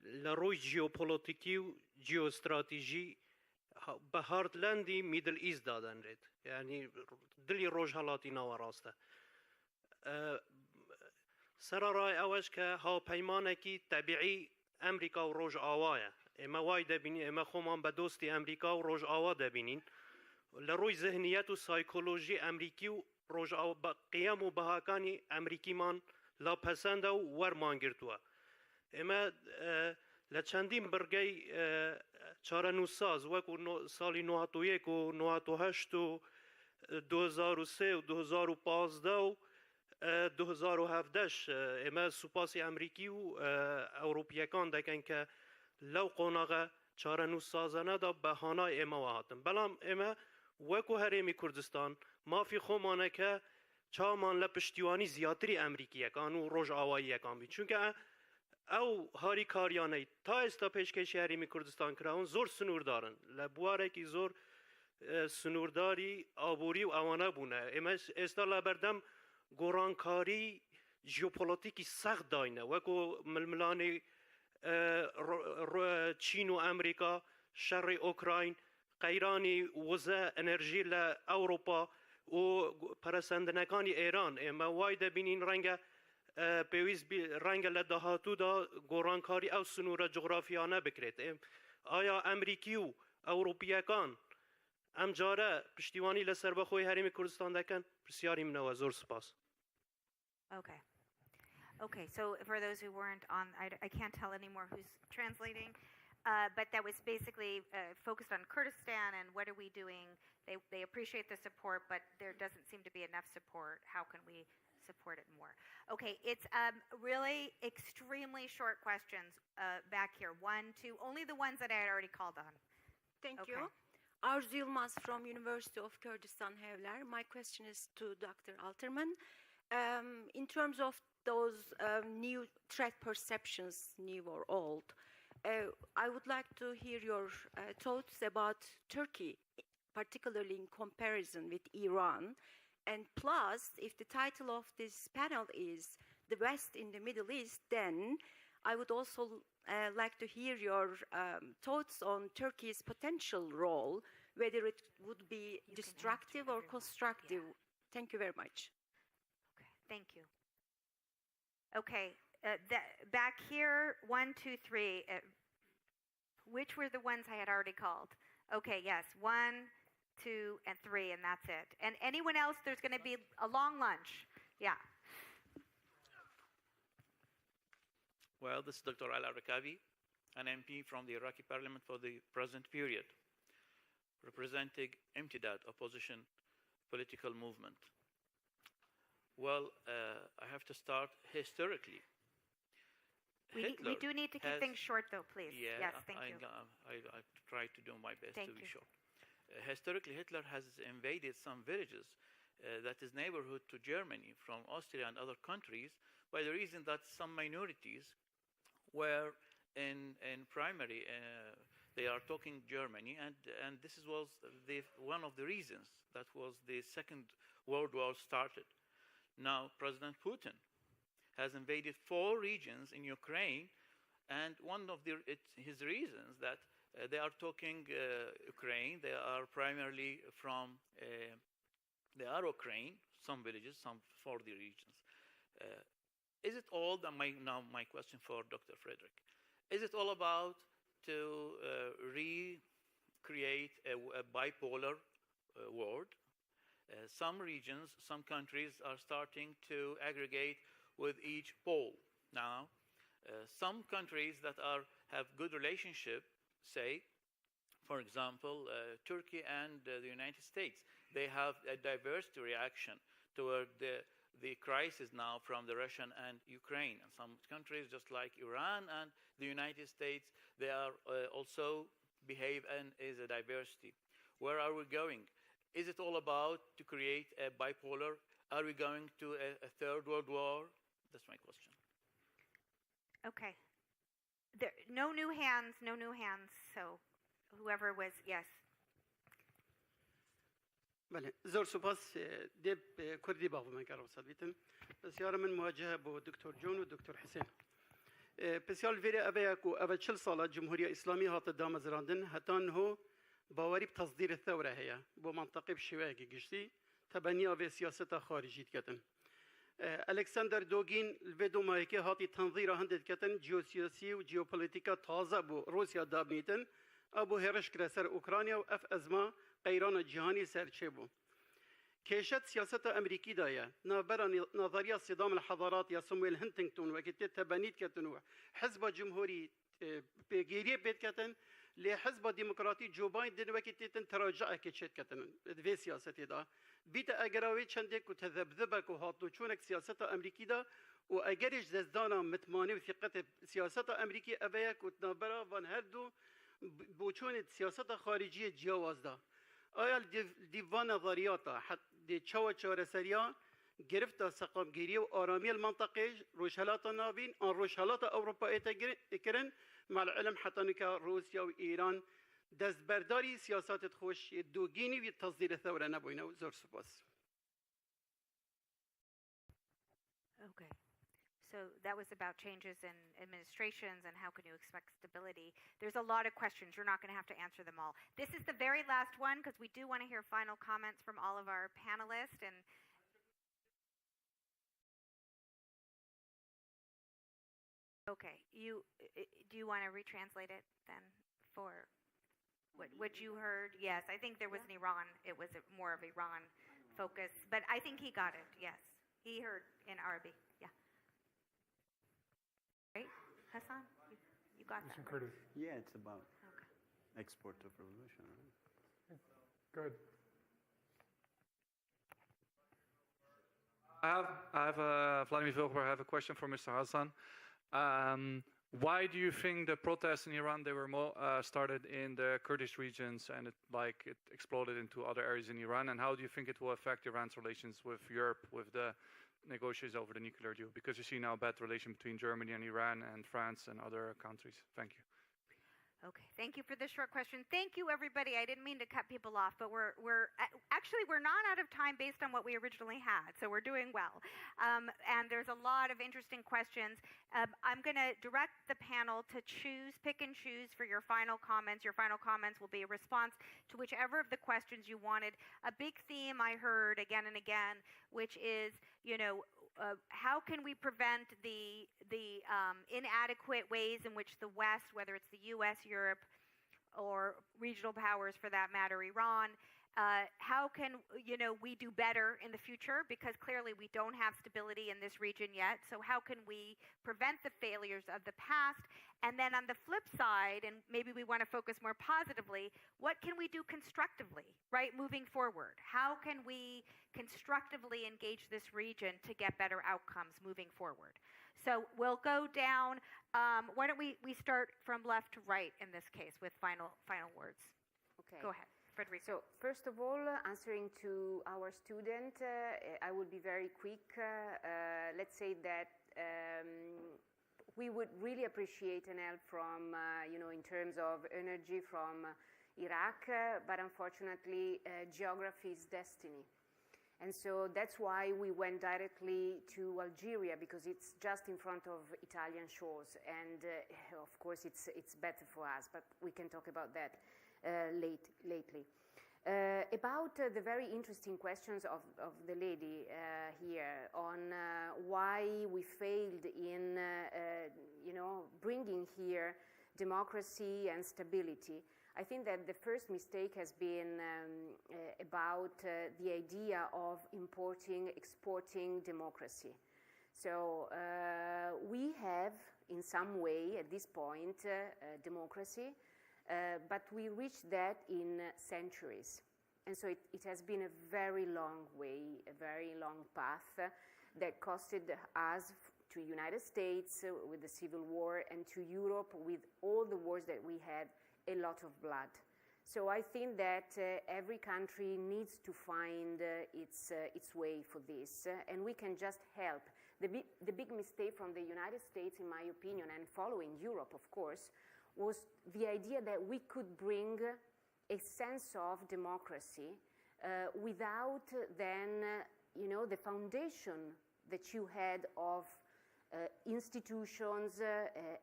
Speaker 8: لروی جیوپولیتیکی و جیوستراتیجی به هارتلندی میدل ایست دادن رید یعنی دلی روژهالاتی ناوراسته سرارای اوش که ها پیمانه کی طبیعی امریکا و روژ آوایه اما وای دبینی اما خومان به دوستی امریکا و روژ آوا دبینین لروی ذهنیت و سایکولوژی امریکی و روژ آوا قیام و بهاکانی امریکی من لا پسند و ورمان گرتوه اما لچندین برگی چارنو ساز وکو سالی 91 و 98 و 2003 و 2015 و 2017 اما سپاسی امریکی و اروپیکان دکن که لو قوناغه چارنو سازانه دا بهانای اما وهاتن بلام اما وکو هرمی کردستان ما فی خومانه که چامان لپشتیوانی زیاتری امریکی یکان و روژ آوایی یکان بید چونکه او هاری کاریانه تا استا پیشکشی هرمی کردستان کراون زور سنور دارن لبواره که زور سنورداری آبوری و اوانه بونه اما استا لبردم گورانکاری جیوپولیتیکی سخت داینه وکو ململانی چین و امریکا شر اوکراین قیرانی وزه انرژی لأوروپا و پرسندنکانی ایران اما واید بینین رنگ پیویز رنگ لدهاتو دا گورانکاری او سنور جغرافیانه بکرید آیا امریکی و اوروپیکان ام جاره پشتیوانی لسر بخوی هرمی کردستان دکن پرسیاری منو زور سپاس
Speaker 16: Okay. Okay, so for those who weren't on, I can't tell anymore who's translating, but that was basically focused on Kurdistan and what are we doing. They appreciate the support, but there doesn't seem to be enough support. How can we support it more? Okay, it's really extremely short questions back here. 1, 2, only the ones that I had already called on.
Speaker 13: Thank you. Arzu Yılmaz from University of Kurdistan Hevler. My question is to Dr. Alterman. In terms of those new threat perceptions, new or old, I would like to hear your thoughts about Turkey, particularly in comparison with Iran. And plus, if the title of this panel is The West in the Middle East, then I would also like to hear your thoughts on Turkey's potential role, whether it would be destructive or constructive. Thank you very much.
Speaker 16: Thank you. Okay, back here, 1, 2, 3. Which were the ones I had already called? Okay, yes, 1, 2, and 3, and that's it. And anyone else, there's going to be a long lunch. Yeah.
Speaker 15: Well, this is Dr. Ala Rakabi, an MP from the Iraqi parliament for the present period, representing Imtidad, opposition political movement. Well, I have to start historically.
Speaker 16: We do need to keep things short, though, please.
Speaker 15: Yeah,
Speaker 16: yes, thank you.
Speaker 15: I try to do my best to be short. Historically, Hitler has invaded some villages that is neighborhood to Germany from Austria and other countries by the reason that some minorities were in primary, they are talking Germany, and this was one of the reasons that was the Second World War started. Now, President Putin has invaded 4 regions in Ukraine, and one of his reasons that they are talking Ukraine, they are primarily from They are Ukraine, some villages, some 40 regions. Is it all, now my question for Dr. Frederick, is it all about to recreate a bipolar world? Some regions, some countries are starting to aggregate with each pole now. Some countries that have good relationship, say, for example, Turkey and the United States, they have a diverse reaction toward the crisis now from the Russian and Ukraine. And some countries, just like Iran and the United States, they are also behave and is a diversity. Where are we going? Is it all about to create a bipolar? Are we going to a third world war? That's my question.
Speaker 16: Okay. No new hands, no new hands. So whoever was, yes.
Speaker 5: بله زور سپاس دب کردی باو من کارو سادیتن بسیار من مواجهه با دکتر جون و دکتر حسین بسیار ویری ابا کو اول 40 سال جمهوری اسلامی هات دام زراندن هتان هو باوری بتصدير الثوره هي بو منطقه بشواگی گشتی تبنی او سیاست خارجی کتن الکساندر دوگین الفيدو مايكي هاتي تنظير هندت كتن جيوسياسي وجيوبوليتيكا تازه بو روسيا دابنيتن ابو هرش كرسر اوكرانيا واف ازما قيران جهاني سرچبو كيشت سياسة أمريكي دايا نابرا نظرية صدام الحضارات يا سمويل هنتنغتون وكتي تبانيت كتنو حزب جمهوري بيجيري بيت كتن لحزب ديمقراطي جو بايدن وكتي تراجع كيشت كتن في سياسة دا بيت أجراوي چندك وتذبذبك وهاتو چونك سياسة أمريكي دا وأجرش زدانا متماني وثقة سياسة أمريكي أبيك وتنابرا وان هردو بوچون سياسة خارجية جواز دا آیا دیوان نظریاتا حتی چوا چارەسەریە گرفت سەقامگیری و آرامی المنطقه روشهلات نابین آن روشهلات أوروبا اکرن مع العلم حتی نکا روسیا و ایران دستبرداری سیاست خوش دوگینی و تصدیل ثوره نبوینه و زور سپاس.
Speaker 16: Okay. So that was about changes in administrations and how can you expect stability. There's a lot of questions. You're not going to have to answer them all. This is the very last one because we do want to hear final comments from all of our panelists. And okay, do you want to retranslate it then for what you heard? Yes, I think there was an Iran. It was more of Iran focus, but I think he got it. Yes, he heard in Arabic. Yeah. Right, Hassan? You got that? Right?
Speaker 19: Yeah, it's about export of revolution. Right?
Speaker 20: Good.
Speaker 6: Vladimir Vilber, I have a question for Mr. Hassan. Why do you think the protests in Iran, they were started in the Kurdish regions and it exploded into other areas in Iran? And how do you think it will affect Iran's relations with Europe, with the negotiations over the nuclear deal? Because you see now a bad relation between Germany and Iran and France and other countries. Thank you.
Speaker 16: Okay, thank you for this short question. Thank you, everybody. I didn't mean to cut people off, but we're not out of time based on what we originally had, so we're doing well. And there's a lot of interesting questions. I'm going to direct the panel to pick and choose for your final comments. Your final comments will be a response to whichever of the questions you wanted. A big theme I heard again and again, which is, how can we prevent the inadequate ways in which the West, whether it's the U.S., Europe, or regional powers for that matter, Iran, how can we do better in the future? Because clearly we don't have stability in this region yet. So how can we prevent the failures of the past? And then on the flip side, and maybe we want to focus more positively, what can we do constructively, right, moving forward? How can we constructively engage this region to get better outcomes moving forward? So we'll go down. Why don't we start from left to right in this case with final words?
Speaker 18: Okay.
Speaker 16: Go ahead. Frederica.
Speaker 18: So first of all, answering to our student, I would be very quick. Let's say that we would really appreciate an help from, in terms of energy from Iraq, but unfortunately, geography is destiny. And so that's why we went directly to Algeria, because it's just in front of Italian shores. And of course, it's better for us, but we can talk about that lately. About the very interesting questions of the lady here on why we failed in, bringing here democracy and stability. I think that the first mistake has been about the idea of exporting democracy. So we have, in some way, at this point, democracy, but we reached that in centuries. And so it has been a very long way, a very long path that costed us, to United States with the Civil War, and to Europe with all the wars that we had, a lot of blood. So I think that every country needs to find its way for this, and we can just help. The big mistake from the United States, in my opinion, and following Europe, of course, was the idea that we could bring a sense of democracy without then, the foundation that you had of institutions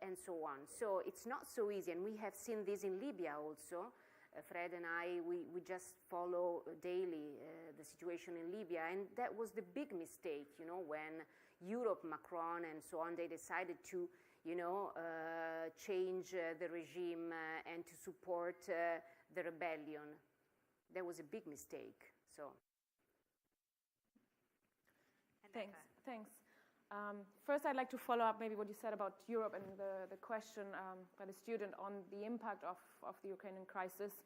Speaker 18: and so on. So it's not so easy, and we have seen this in Libya also. Fred and I, we just follow daily the situation in Libya, and that was the big mistake, when Europe, Macron, and so on, they decided to, change the regime and to support the rebellion. That was a big mistake. So.
Speaker 21: Thanks. First, I'd like to follow up maybe what you said about Europe and the question by the student on the impact of the Ukrainian crisis.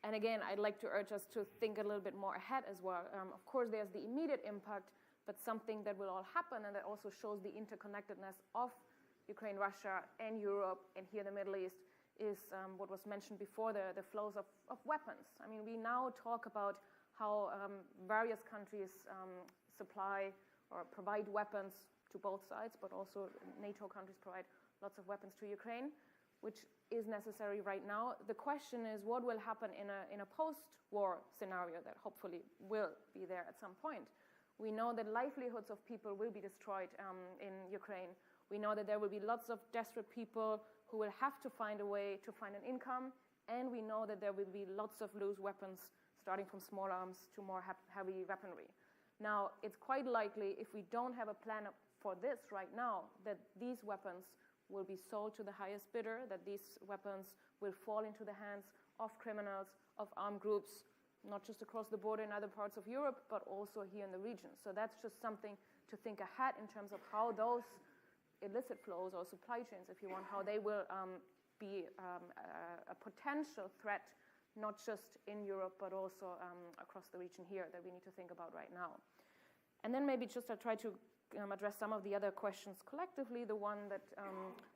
Speaker 21: And again, I'd like to urge us to think a little bit more ahead as well. Of course, there's the immediate impact, but something that will all happen and that also shows the interconnectedness of Ukraine, Russia, and Europe, and here the Middle East, is what was mentioned before, the flows of weapons. I mean, we now talk about how various countries supply or provide weapons to both sides, but also NATO countries provide lots of weapons to Ukraine, which is necessary right now. The question is what will happen in a post-war scenario that hopefully will be there at some point. We know that livelihoods of people will be destroyed in Ukraine. We know that there will be lots of desperate people who will have to find a way to find an income, and we know that there will be lots of loose weapons, starting from small arms to more heavy weaponry. Now, it's quite likely, if we don't have a plan for this right now, that these weapons will be sold to the highest bidder, that these weapons will fall into the hands of criminals, of armed groups, not just across the border in other parts of Europe, but also here in the region. So that's just something to think ahead in terms of how those illicit flows or supply chains, if you want, how they will be a potential threat, not just in Europe, but also across the region here that we need to think about right now. And then maybe just I'll try to address some of the other questions collectively, the one that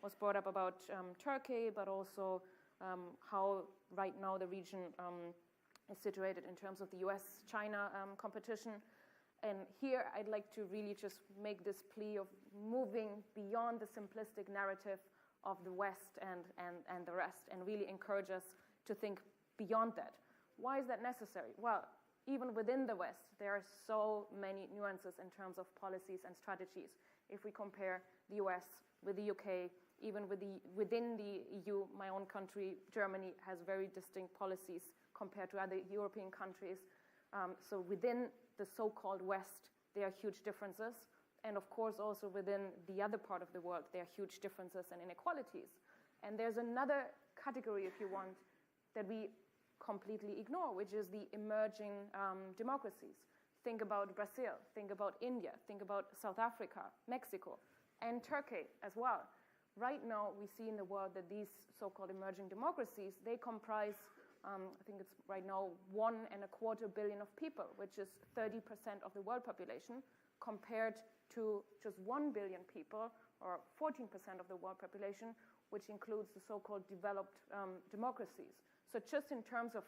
Speaker 21: was brought up about Turkey, but also how right now the region is situated in terms of the US-China competition. And here I'd like to really just make this plea of moving beyond the simplistic narrative of the West and the rest, and really encourage us to think beyond that. Why is that necessary? Well, even within the West, there are so many nuances in terms of policies and strategies. If we compare the US with the UK, even within the EU, my own country, Germany, has very distinct policies compared to other European countries. So within the so-called West, there are huge differences. And of course, also within the other part of the world, there are huge differences and inequalities. And there's another category, if you want, that we completely ignore, which is the emerging democracies. Think about Brazil, think about India, think about South Africa, Mexico, and Turkey as well. Right now, we see in the world that these so-called emerging democracies, they comprise, I think it's right now 1.25 billion of people, which is 30% of the world population, compared to just 1 billion people, or 14% of the world population, which includes the so-called developed democracies. So just in terms of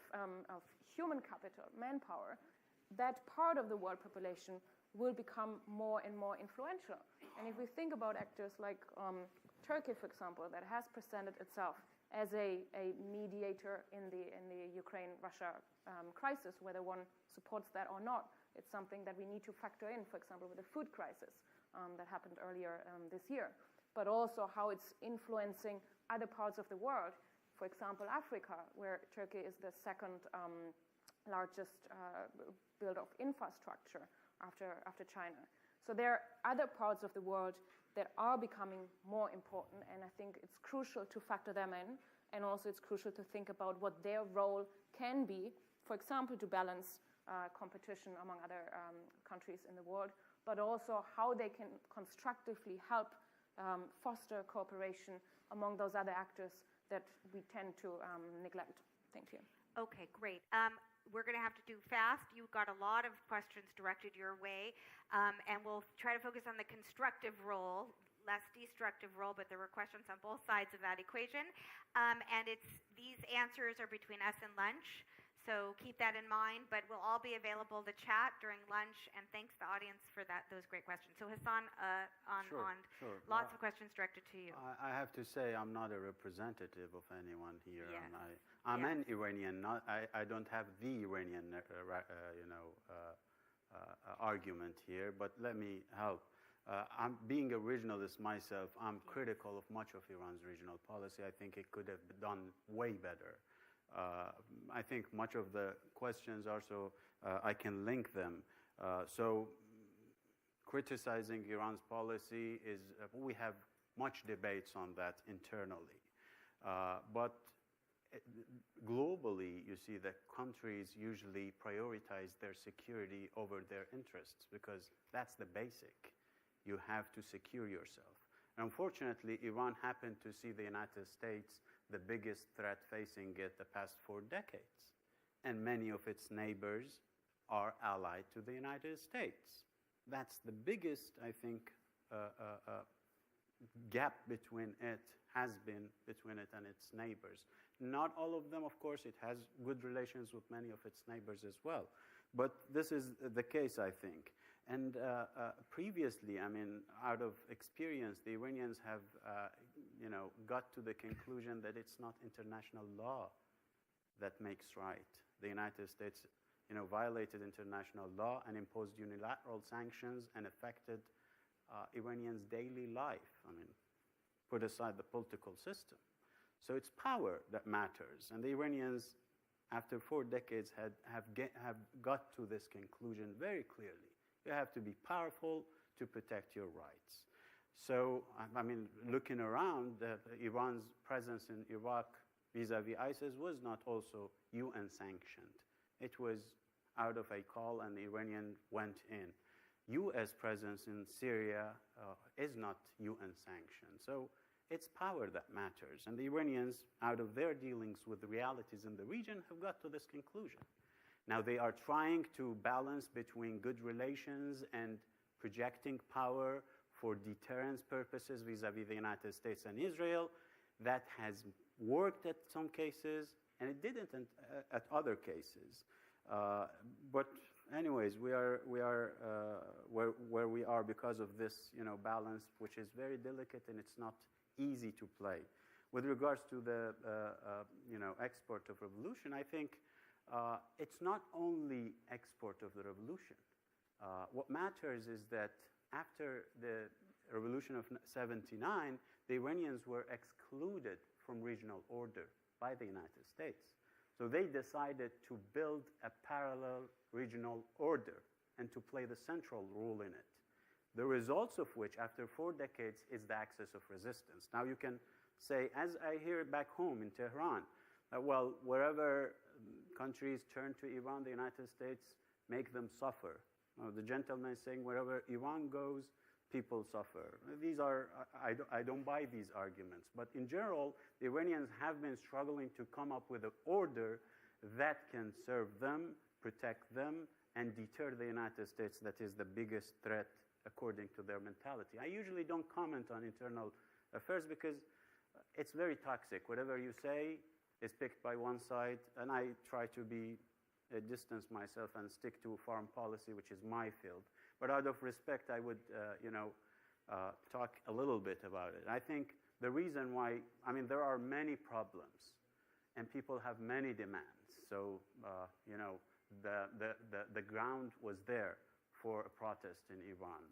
Speaker 21: human capital, manpower, that part of the world population will become more and more influential. And if we think about actors like Turkey, for example, that has presented itself as a mediator in the Ukraine-Russia crisis, whether one supports that or not, it's something that we need to factor in, for example, with the food crisis that happened earlier this year, but also how it's influencing other parts of the world. For example, Africa, where Turkey is the second largest builder of infrastructure after China. So there are other parts of the world that are becoming more important, and I think it's crucial to factor them in, and also it's crucial to think about what their role can be, for example, to balance competition among other countries in the world, but also how they can constructively help foster cooperation among those other actors that we tend to neglect. Thank you.
Speaker 16: Okay, great. We're going to have to do fast. You've got a lot of questions directed your way, and we'll try to focus on the constructive role, less destructive role, but there were questions on both sides of that equation. And these answers are between us and lunch, so keep that in mind, but we'll all be available to chat during lunch, and thanks to the audience for those great questions. So Hassan,
Speaker 19: Sure.
Speaker 16: Lots of questions directed to you.
Speaker 19: I have to say I'm not a representative of anyone here.
Speaker 16: Yes.
Speaker 19: And I'm an Iranian. I don't have the Iranian argument here, but let me help. I'm being a regionalist myself. I'm critical of much of Iran's regional policy. I think it could have been done way better. I think much of the questions also, I can link them. So criticizing Iran's policy is, we have much debates on that internally. But globally, you see that countries usually prioritize their security over their interests because that's the basic. You have to secure yourself. Unfortunately, Iran happened to see the United States the biggest threat facing it the past 4 decades. And many of its neighbors are allied to the United States. That's the biggest, I think, gap between it has been between it and its neighbors. Not all of them, of course. It has good relations with many of its neighbors as well. But this is the case, I think. And previously, I mean, out of experience, the Iranians have, got to the conclusion that it's not international law that makes right. The United States, violated international law and imposed unilateral sanctions and affected Iranians' daily life. I mean, put aside the political system. So it's power that matters. And the Iranians, after 4 decades, have got to this conclusion very clearly. You have to be powerful to protect your rights. So, I mean, looking around, Iran's presence in Iraq vis-a-vis ISIS was not also UN sanctioned. It was out of a call, and the Iranian went in. U.S. presence in Syria is not UN sanctioned. So it's power that matters. And the Iranians, out of their dealings with the realities in the region, have got to this conclusion. Now, they are trying to balance between good relations and projecting power for deterrence purposes vis-a-vis the United States and Israel. That has worked at some cases, and it didn't at other cases. But anyways, we are where we are because of this, balance, which is very delicate and it's not easy to play. With regards to the, export of revolution, I think it's not only export of the revolution. What matters is that after the revolution of '79, the Iranians were excluded from regional order by the United States. So they decided to build a parallel regional order and to play the central role in it. The results of which, after 4 decades, is the axis of resistance. Now you can say, as I hear back home in Tehran, well, wherever countries turn to Iran, the United States make them suffer. The gentleman is saying, wherever Iran goes, people suffer. These are, I don't buy these arguments. But in general, the Iranians have been struggling to come up with an order that can serve them, protect them, and deter the United States that is the biggest threat according to their mentality. I usually don't comment on internal affairs because it's very toxic. Whatever you say is picked by one side, and I try to distance myself and stick to foreign policy, which is my field. But out of respect, I would, talk a little bit about it. I think the reason why, there are many problems, and people have many demands. So, the ground was there for a protest in Iran,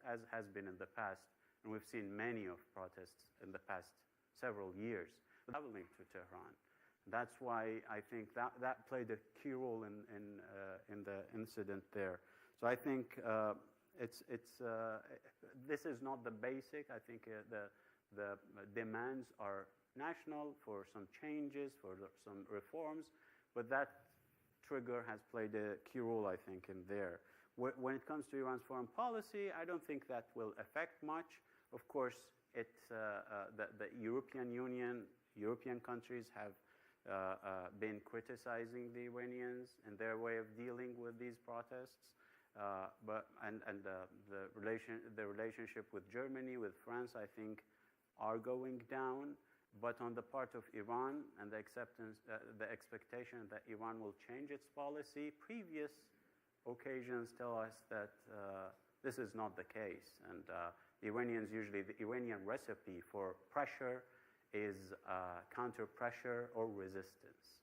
Speaker 19: as has been in the past, and we've seen many of protests in the past several years. Traveling to Tehran, That's why I think that played a key role in the incident there. So I think this is not the basic. I think the demands are national for some changes, for some reforms, but that trigger has played a key role, I think, in there. When it comes to Iran's foreign policy, I don't think that will affect much. Of course, the European Union, European countries have been criticizing the Iranians and their way of dealing with these protests. The relationship with Germany, with France, I think, are going down. But on the part of Iran and the expectation that Iran will change its policy, previous occasions tell us that this is not the case. And Iranians usually, the Iranian recipe for pressure is counter-pressure or resistance.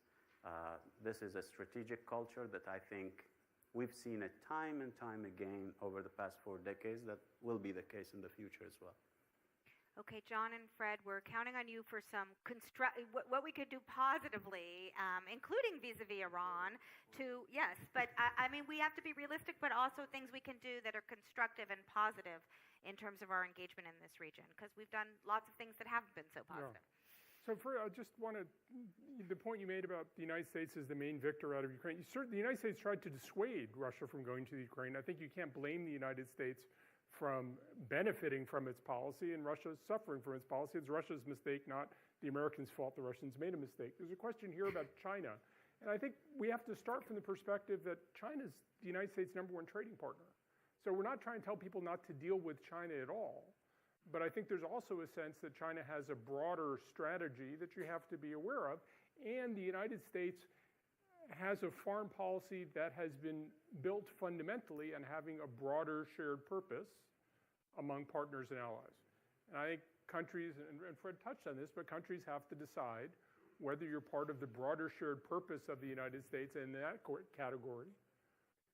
Speaker 19: This is a strategic culture that I think we've seen it time and time again over the past 4 decades. That will be the case in the future as well.
Speaker 16: Okay, John and Fred, we're counting on you for some what we could do positively, including vis-a-vis Iran. Yes, but I mean, we have to be realistic, but also things we can do that are constructive and positive in terms of our engagement in this region, because we've done lots of things that haven't been so positive.
Speaker 20: Yeah. So, I just wanted the point you made about the United States as the main victor out of Ukraine. The United States tried to dissuade Russia from going to the Ukraine. I think you can't blame the United States from benefiting from its policy, and Russia suffering from its policy. It's Russia's mistake, not the Americans' fault. The Russians made a mistake. There's a question here about China, and I think we have to start from the perspective that China's the United States' #1 trading partner. So we're not trying to tell people not to deal with China at all, but I think there's also a sense that China has a broader strategy that you have to be aware of, and the United States has a foreign policy that has been built fundamentally on having a broader shared purpose among partners and allies. And I think countries, and Fred touched on this, but countries have to decide whether you're part of the broader shared purpose of the United States in that category,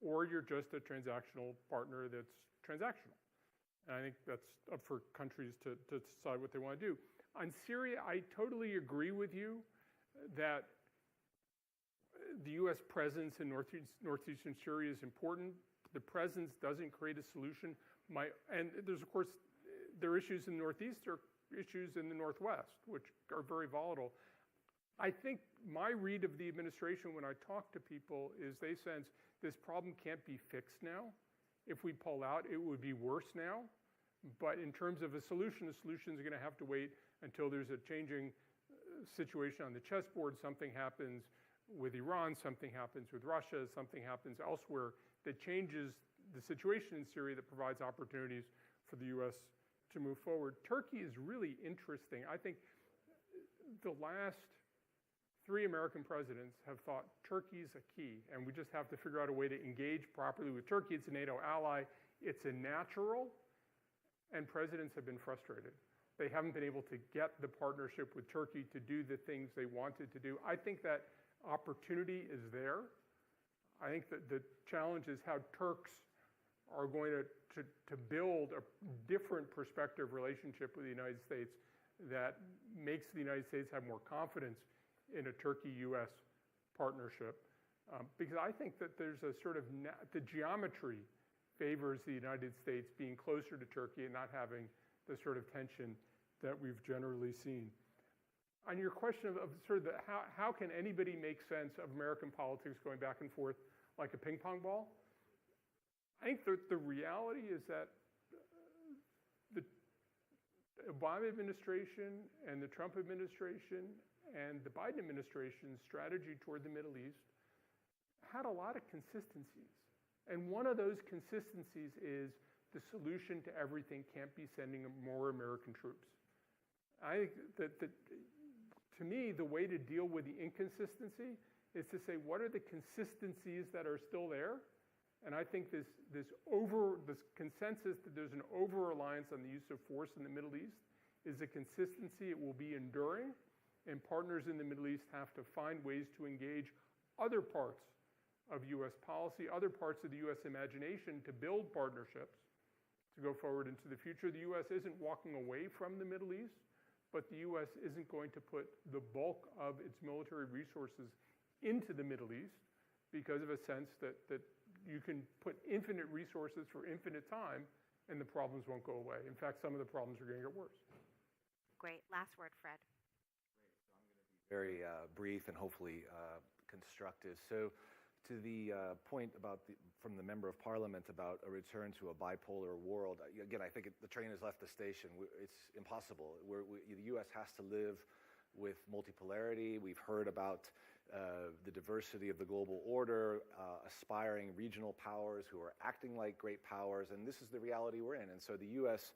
Speaker 20: or you're just a transactional partner that's transactional. And I think that's up for countries to decide what they want to do. On Syria, I totally agree with you that the U.S. presence in northeastern Syria is important. The presence doesn't create a solution. And there's, of course, there are issues in the Northeast, there are issues in the Northwest, which are very volatile. I think my read of the administration when I talk to people is they sense this problem can't be fixed now. If we pull out, it would be worse now. But in terms of a solution, the solution is going to have to wait until there's a changing situation on the chessboard. Something happens with Iran, something happens with Russia, something happens elsewhere that changes the situation in Syria that provides opportunities for the U.S. to move forward. Turkey is really interesting. I think the last 3 American presidents have thought Turkey is a key, and we just have to figure out a way to engage properly with Turkey. It's a NATO ally. It's a natural, and presidents have been frustrated. They haven't been able to get the partnership with Turkey to do the things they wanted to do. I think that opportunity is there. I think that the challenge is how Turks are going to build a different perspective relationship with the United States that makes the United States have more confidence in a Turkey-U.S. partnership. Because I think that there's a sort of, the geometry favors the United States being closer to Turkey and not having the sort of tension that we've generally seen. On your question of sort of how can anybody make sense of American politics going back and forth like a ping pong ball? I think the reality is that the Obama administration and the Trump administration and the Biden administration's strategy toward the Middle East had a lot of consistencies. And one of those consistencies is the solution to everything can't be sending more American troops. I think that to me, the way to deal with the inconsistency is to say, what are the consistencies that are still there? And I think this consensus that there's an over-reliance on the use of force in the Middle East is a consistency. It will be enduring, and partners in the Middle East have to find ways to engage other parts of U.S. policy, other parts of the U.S. imagination to build partnerships to go forward into the future. The U.S. isn't walking away from the Middle East, but the U.S. isn't going to put the bulk of its military resources into the Middle East because of a sense that you can put infinite resources for infinite time and the problems won't go away. In fact, some of the problems are going to get worse.
Speaker 16: Great. Last word, Fred.
Speaker 9: Very brief and hopefully constructive. So to the point about from the Member of Parliament about a return to a bipolar world, again, I think the train has left the station. It's impossible. The U.S. has to live with multipolarity. We've heard about the diversity of the global order, aspiring regional powers who are acting like great powers, and this is the reality we're in. And so the U.S.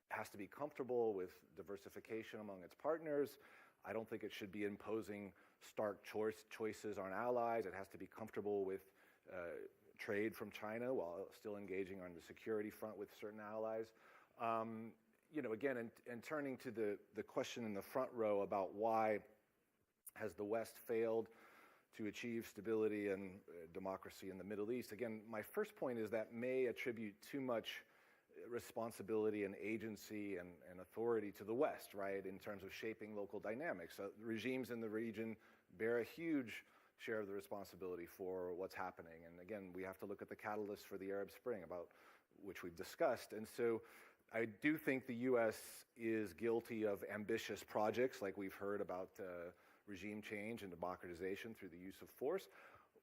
Speaker 9: has to be comfortable with diversification among its partners. I don't think it should be imposing stark choices on allies. It has to be comfortable with trade from China while still engaging on the security front with certain allies. Again, and turning to the question in the front row about why has the West failed to achieve stability and democracy in the Middle East, again, my first point is that may attribute too much responsibility and agency and authority to the West, right, in terms of shaping local dynamics. Regimes in the region bear a huge share of the responsibility for what's happening. And again, we have to look at the catalyst for the Arab Spring, about which we've discussed. And so I do think the U.S. is guilty of ambitious projects, like we've heard about regime change and democratization through the use of force.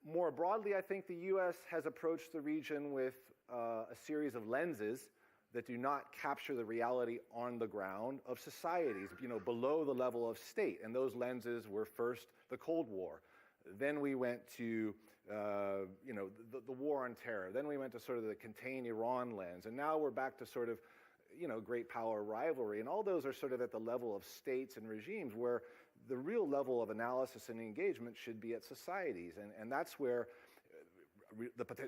Speaker 9: More broadly, I think the U.S. has approached the region with a series of lenses that do not capture the reality on the ground of societies, below the level of state. And those lenses were first the Cold War. Then we went to, the war on terror. Then we went to sort of the contain Iran lens. And now we're back to sort of, great power rivalry. And all those are sort of at the level of states and regimes where the real level of analysis and engagement should be at societies. And that's where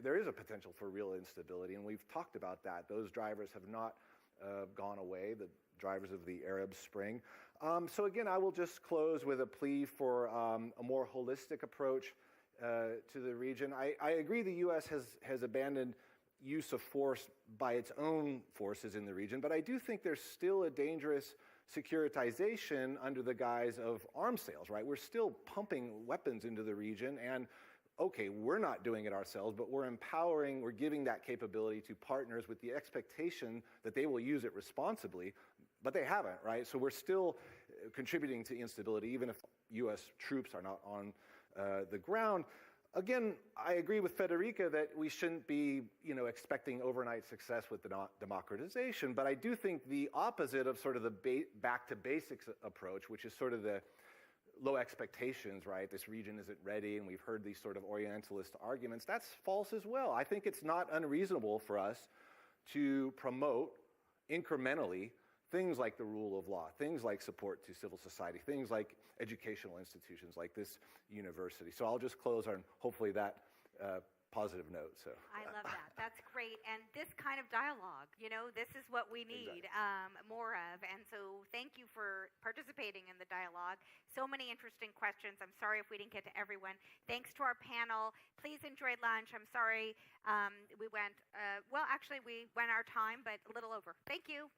Speaker 9: there is a potential for real instability, and we've talked about that. Those drivers have not gone away, the drivers of the Arab Spring. So again, I will just close with a plea for a more holistic approach to the region. I agree the U.S. has abandoned use of force by its own forces in the region, but I do think there's still a dangerous securitization under the guise of arms sales, right? We're still pumping weapons into the region, and okay, we're not doing it ourselves, but we're giving that capability to partners with the expectation that they will use it responsibly, but they haven't, right? So we're still contributing to instability, even if U.S. troops are not on the ground. Again, I agree with Federica that we shouldn't be, expecting overnight success with democratization, but I do think the opposite of sort of the back to basics approach, which is sort of the low expectations, right? This region isn't ready, and we've heard these sort of Orientalist arguments. That's false as well. I think it's not unreasonable for us to promote incrementally things like the rule of law, things like support to civil society, things like educational institutions like this university. So I'll just close on hopefully that positive note. So
Speaker 16: I love that. That's great. And this kind of dialogue, this is what we need more of. And so thank you for participating in the dialogue. So many interesting questions. I'm sorry if we didn't get to everyone. Thanks to our panel. Please enjoy lunch. I'm sorry we went, we went our time, but a little over. Thank you.